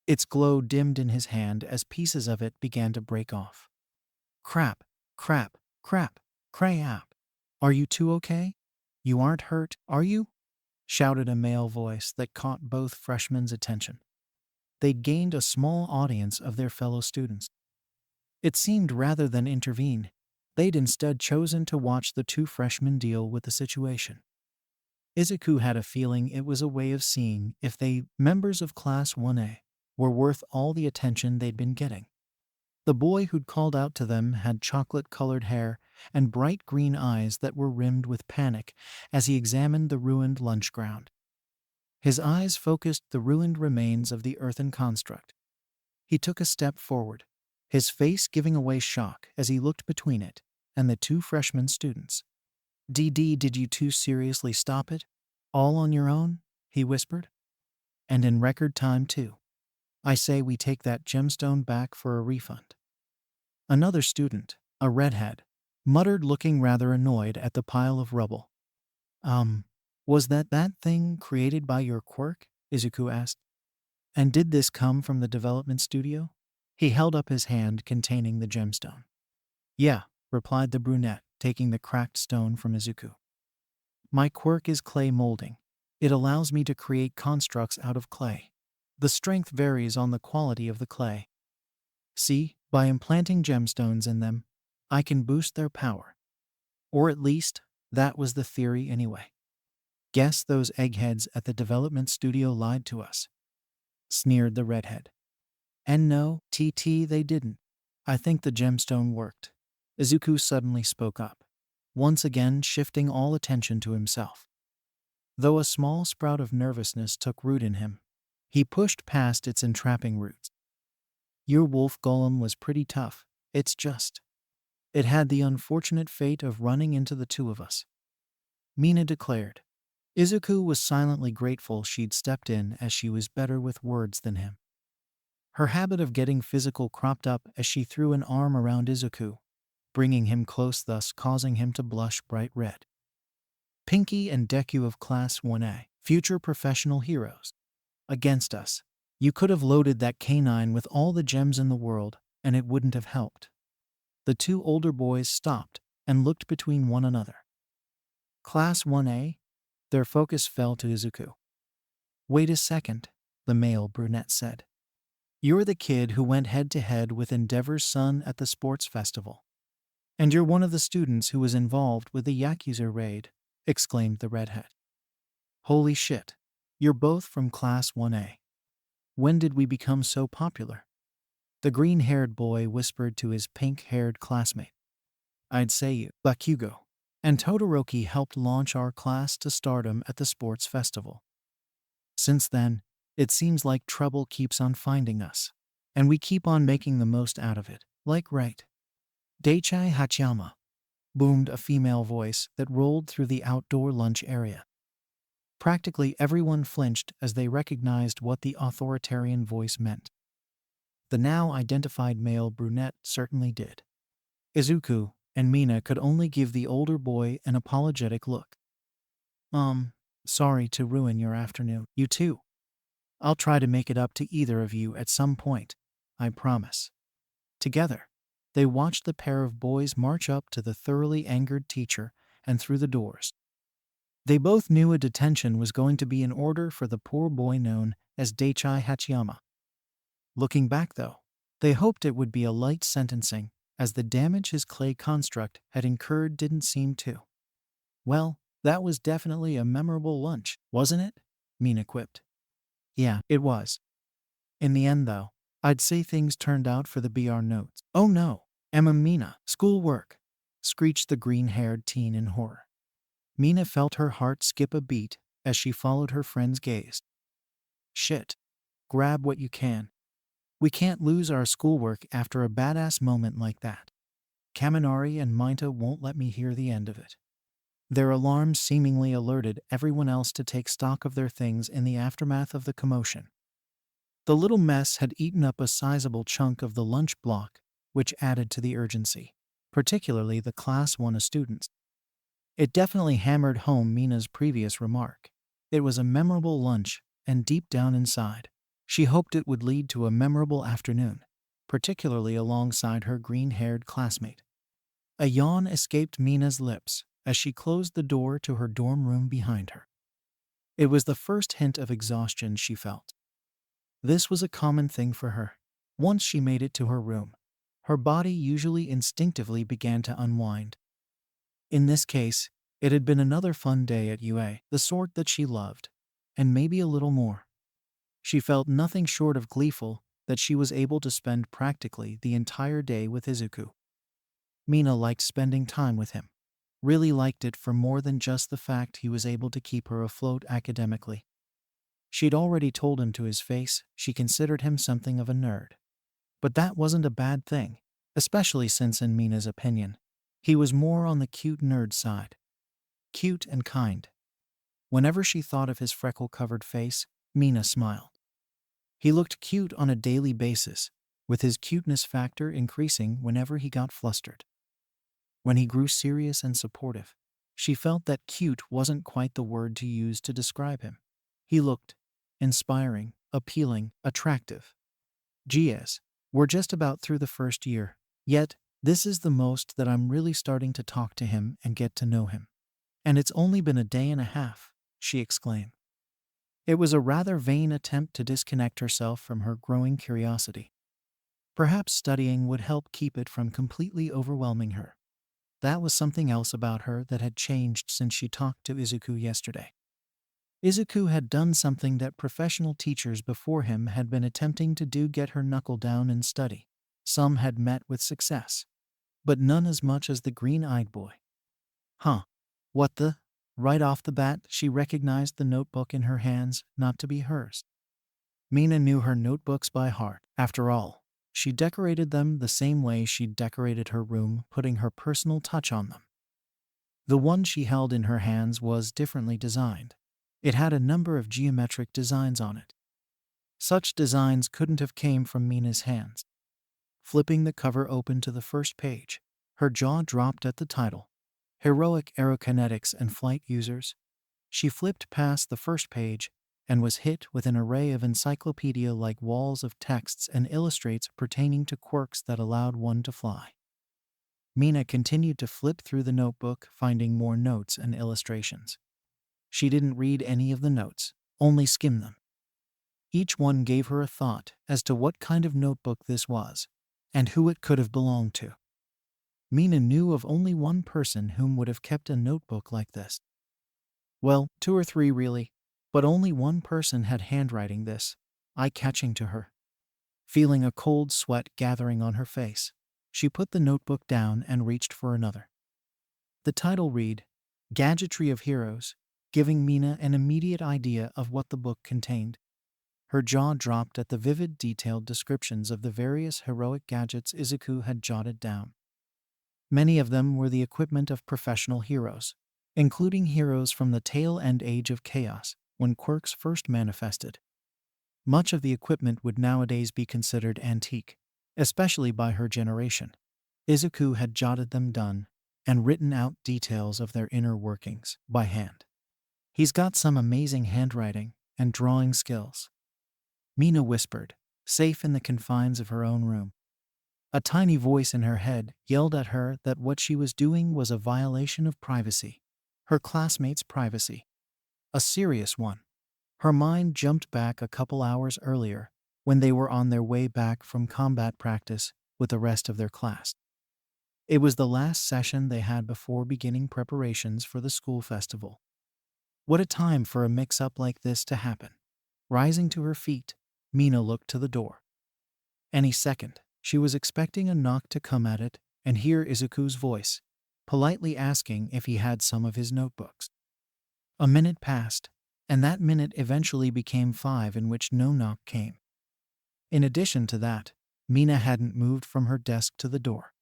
Its glow dimmed in his hand as pieces of it began to break off. Crap, crap, crap, crap. Are you two okay? You aren't hurt, are you? Shouted a male voice that caught both freshmen' attention. They'd gained a small audience of their fellow students. It seemed rather than intervene, They'd instead chosen to watch the two freshmen deal with the situation. Izuku had a feeling it was a way of seeing if they, members of Class 1A, were worth all the attention they'd been getting. The boy who'd called out to them had chocolate-colored hair and bright green eyes that were rimmed with panic as he examined the ruined lunch ground. His eyes focused the ruined remains of the earthen construct. He took a step forward, his face giving away shock as he looked between it and the two freshman students. Did you two seriously stop it? All on your own? He whispered. And in record time, too. I say we take that gemstone back for a refund. Another student, a redhead, muttered, looking rather annoyed at the pile of rubble. Was that thing created by your quirk? Izuku asked. And did this come from the development studio? He held up his hand containing the gemstone. Yeah, replied the brunette, taking the cracked stone from Izuku. My quirk is clay molding. It allows me to create constructs out of clay. The strength varies on the quality of the clay. See, by implanting gemstones in them, I can boost their power. Or at least, that was the theory anyway. Guess those eggheads at the development studio lied to us, sneered the redhead. And no, they didn't. I think the gemstone worked. Izuku suddenly spoke up, once again shifting all attention to himself. Though a small sprout of nervousness took root in him, he pushed past its entrapping roots. Your wolf golem was pretty tough, it had the unfortunate fate of running into the two of us, Mina declared. Izuku was silently grateful she'd stepped in, as she was better with words than him. Her habit of getting physical cropped up as she threw an arm around Izuku, bringing him close, thus causing him to blush bright red. Pinky and Deku of Class 1A, future professional heroes. Against us. You could have loaded that canine with all the gems in the world, and it wouldn't have helped. The two older boys stopped and looked between one another. Class 1A? Their focus fell to Izuku. Wait a second, the male brunette said. You're the kid who went head-to-head with Endeavor's son at the sports festival. And you're one of the students who was involved with the Yakuza raid, exclaimed the redhead. Holy shit, you're both from Class 1A. When did we become so popular? The green-haired boy whispered to his pink-haired classmate. I'd say you, Bakugo, and Todoroki helped launch our class to stardom at the sports festival. Since then, it seems like trouble keeps on finding us, and we keep on making the most out of it, like right. Daichai Hachiyama, boomed a female voice that rolled through the outdoor lunch area. Practically everyone flinched as they recognized what the authoritarian voice meant. The now identified male brunette certainly did. Izuku and Mina could only give the older boy an apologetic look. Sorry to ruin your afternoon. You too. I'll try to make it up to either of you at some point, I promise. Together, they watched the pair of boys march up to the thoroughly angered teacher and through the doors. They both knew a detention was going to be in order for the poor boy known as Daichai Hachiyama. Looking back, though, they hoped it would be a light sentencing, as the damage his clay construct had incurred didn't seem to. Well, that was definitely a memorable lunch, wasn't it? Mina quipped. Yeah, it was. In the end, though, I'd say things turned out for the BR notes. Oh no, Mina, schoolwork, screeched the green-haired teen in horror. Mina felt her heart skip a beat as she followed her friend's gaze. Shit. Grab what you can. We can't lose our schoolwork after a badass moment like that. Kaminari and Minta won't let me hear the end of it. Their alarms seemingly alerted everyone else to take stock of their things in the aftermath of the commotion. The little mess had eaten up a sizable chunk of the lunch block, which added to the urgency, particularly the Class 1A students. It definitely hammered home Mina's previous remark. It was a memorable lunch, and deep down inside, she hoped it would lead to a memorable afternoon, particularly alongside her green-haired classmate. A yawn escaped Mina's lips as she closed the door to her dorm room behind her. It was the first hint of exhaustion she felt. This was a common thing for her. Once she made it to her room, Her body usually instinctively began to unwind. In this case, it had been another fun day at UA, the sort that she loved, and maybe a little more. She felt nothing short of gleeful that she was able to spend practically the entire day with Izuku. Mina liked spending time with him. Really liked it for more than just the fact he was able to keep her afloat academically. She'd already told him to his face she considered him something of a nerd. But that wasn't a bad thing, especially since in Mina's opinion, he was more on the cute nerd side. Cute and kind. Whenever she thought of his freckle-covered face, Mina smiled. He looked cute on a daily basis, with his cuteness factor increasing whenever he got flustered. When he grew serious and supportive, she felt that cute wasn't quite the word to use to describe him. He looked inspiring, appealing, attractive. Geez, we're just about through the first year, yet this is the most that I'm really starting to talk to him and get to know him. And it's only been a day and a half, she exclaimed. It was a rather vain attempt to disconnect herself from her growing curiosity. Perhaps studying would help keep it from completely overwhelming her. That was something else about her that had changed since she talked to Izuku yesterday. Izuku had done something that professional teachers before him had been attempting to do: get her knuckle down and study. Some had met with success, but none as much as the green-eyed boy. Huh. What the? Right off the bat, she recognized the notebook in her hands not to be hers. Mina knew her notebooks by heart. After all, she decorated them the same way she'd decorated her room, putting her personal touch on them. The one she held in her hands was differently designed. It had a number of geometric designs on it. Such designs couldn't have came from Mina's hands. Flipping the cover open to the first page, her jaw dropped at the title, Heroic Aerokinetics and Flight Users. She flipped past the first page and was hit with an array of encyclopedia-like walls of texts and illustrates pertaining to quirks that allowed one to fly. Mina continued to flip through the notebook, finding more notes and illustrations. She didn't read any of the notes, only skimmed them. Each one gave her a thought as to what kind of notebook this was, and who it could have belonged to. Mina knew of only one person whom would have kept a notebook like this. Well, two or three really, but only one person had handwriting this eye-catching to her. Feeling a cold sweat gathering on her face, she put the notebook down and reached for another. The title read, Gadgetry of Heroes, giving Mina an immediate idea of what the book contained. Her jaw dropped at the vivid, detailed descriptions of the various heroic gadgets Izuku had jotted down. Many of them were the equipment of professional heroes, including heroes from the tail end age of chaos, when quirks first manifested. Much of the equipment would nowadays be considered antique, especially by her generation. Izuku had jotted them down and written out details of their inner workings by hand. He's got some amazing handwriting and drawing skills, Mina whispered, safe in the confines of her own room. A tiny voice in her head yelled at her that what she was doing was a violation of privacy, her classmates' privacy. A serious one. Her mind jumped back a couple hours earlier when they were on their way back from combat practice with the rest of their class. It was the last session they had before beginning preparations for the school festival. What a time for a mix-up like this to happen. Rising to her feet, Mina looked to the door. Any second, she was expecting a knock to come at it and hear Izuku's voice, politely asking if he had some of his notebooks. A minute passed, and that minute eventually became 5 in which no knock came. In addition to that, Mina hadn't moved from her desk to the door.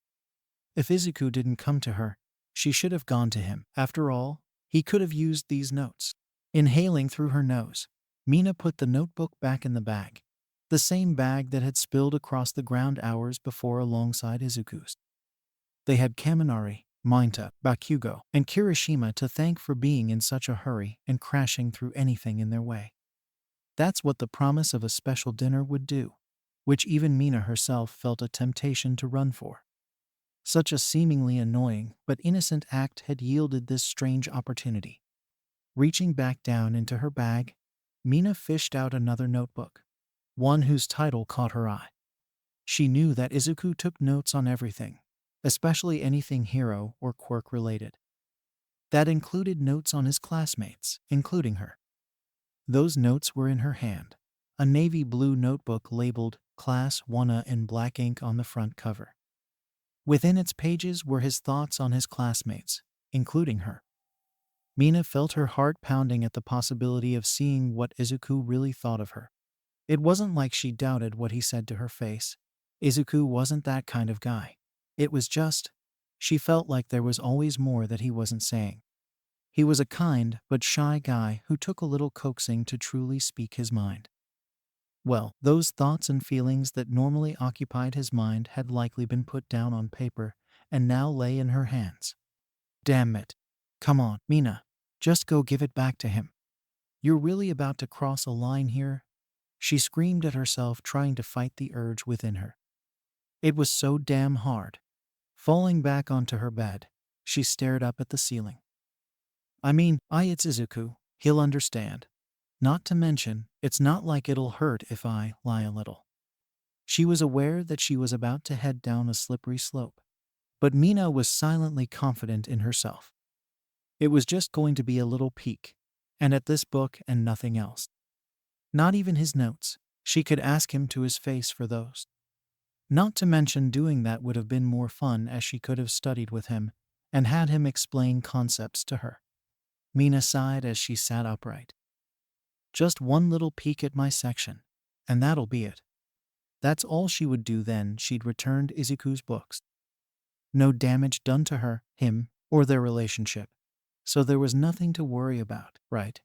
If Izuku didn't come to her, she should have gone to him. After all, he could have used these notes. Inhaling through her nose, Mina put the notebook back in the bag, the same bag that had spilled across the ground hours before alongside Izuku's. They had Kaminari, Mainta, Bakugo, and Kirishima to thank for being in such a hurry and crashing through anything in their way. That's what the promise of a special dinner would do, which even Mina herself felt a temptation to run for. Such a seemingly annoying but innocent act had yielded this strange opportunity. Reaching back down into her bag, Mina fished out another notebook, one whose title caught her eye. She knew that Izuku took notes on everything, especially anything hero or quirk related. That included notes on his classmates, including her. Those notes were in her hand, a navy blue notebook labeled Class 1A in black ink on the front cover. Within its pages were his thoughts on his classmates, including her. Mina felt her heart pounding at the possibility of seeing what Izuku really thought of her. It wasn't like she doubted what he said to her face. Izuku wasn't that kind of guy. It was just, she felt like there was always more that he wasn't saying. He was a kind but shy guy who took a little coaxing to truly speak his mind. Well, those thoughts and feelings that normally occupied his mind had likely been put down on paper and now lay in her hands. Damn it. Come on, Mina. Just go give it back to him. You're really about to cross a line here? She screamed at herself, trying to fight the urge within her. It was so damn hard. Falling back onto her bed, she stared up at the ceiling. It's Izuku. He'll understand. Not to mention, it's not like it'll hurt if I lie a little. She was aware that she was about to head down a slippery slope. But Mina was silently confident in herself. It was just going to be a little peek, and at this book and nothing else. Not even his notes. She could ask him to his face for those. Not to mention doing that would have been more fun, as she could have studied with him and had him explain concepts to her. Mina sighed as she sat upright. Just one little peek at my section, and that'll be it. That's all she would do. Then she'd returned Izuku's books. No damage done to her, him, or their relationship. So there was nothing to worry about, right?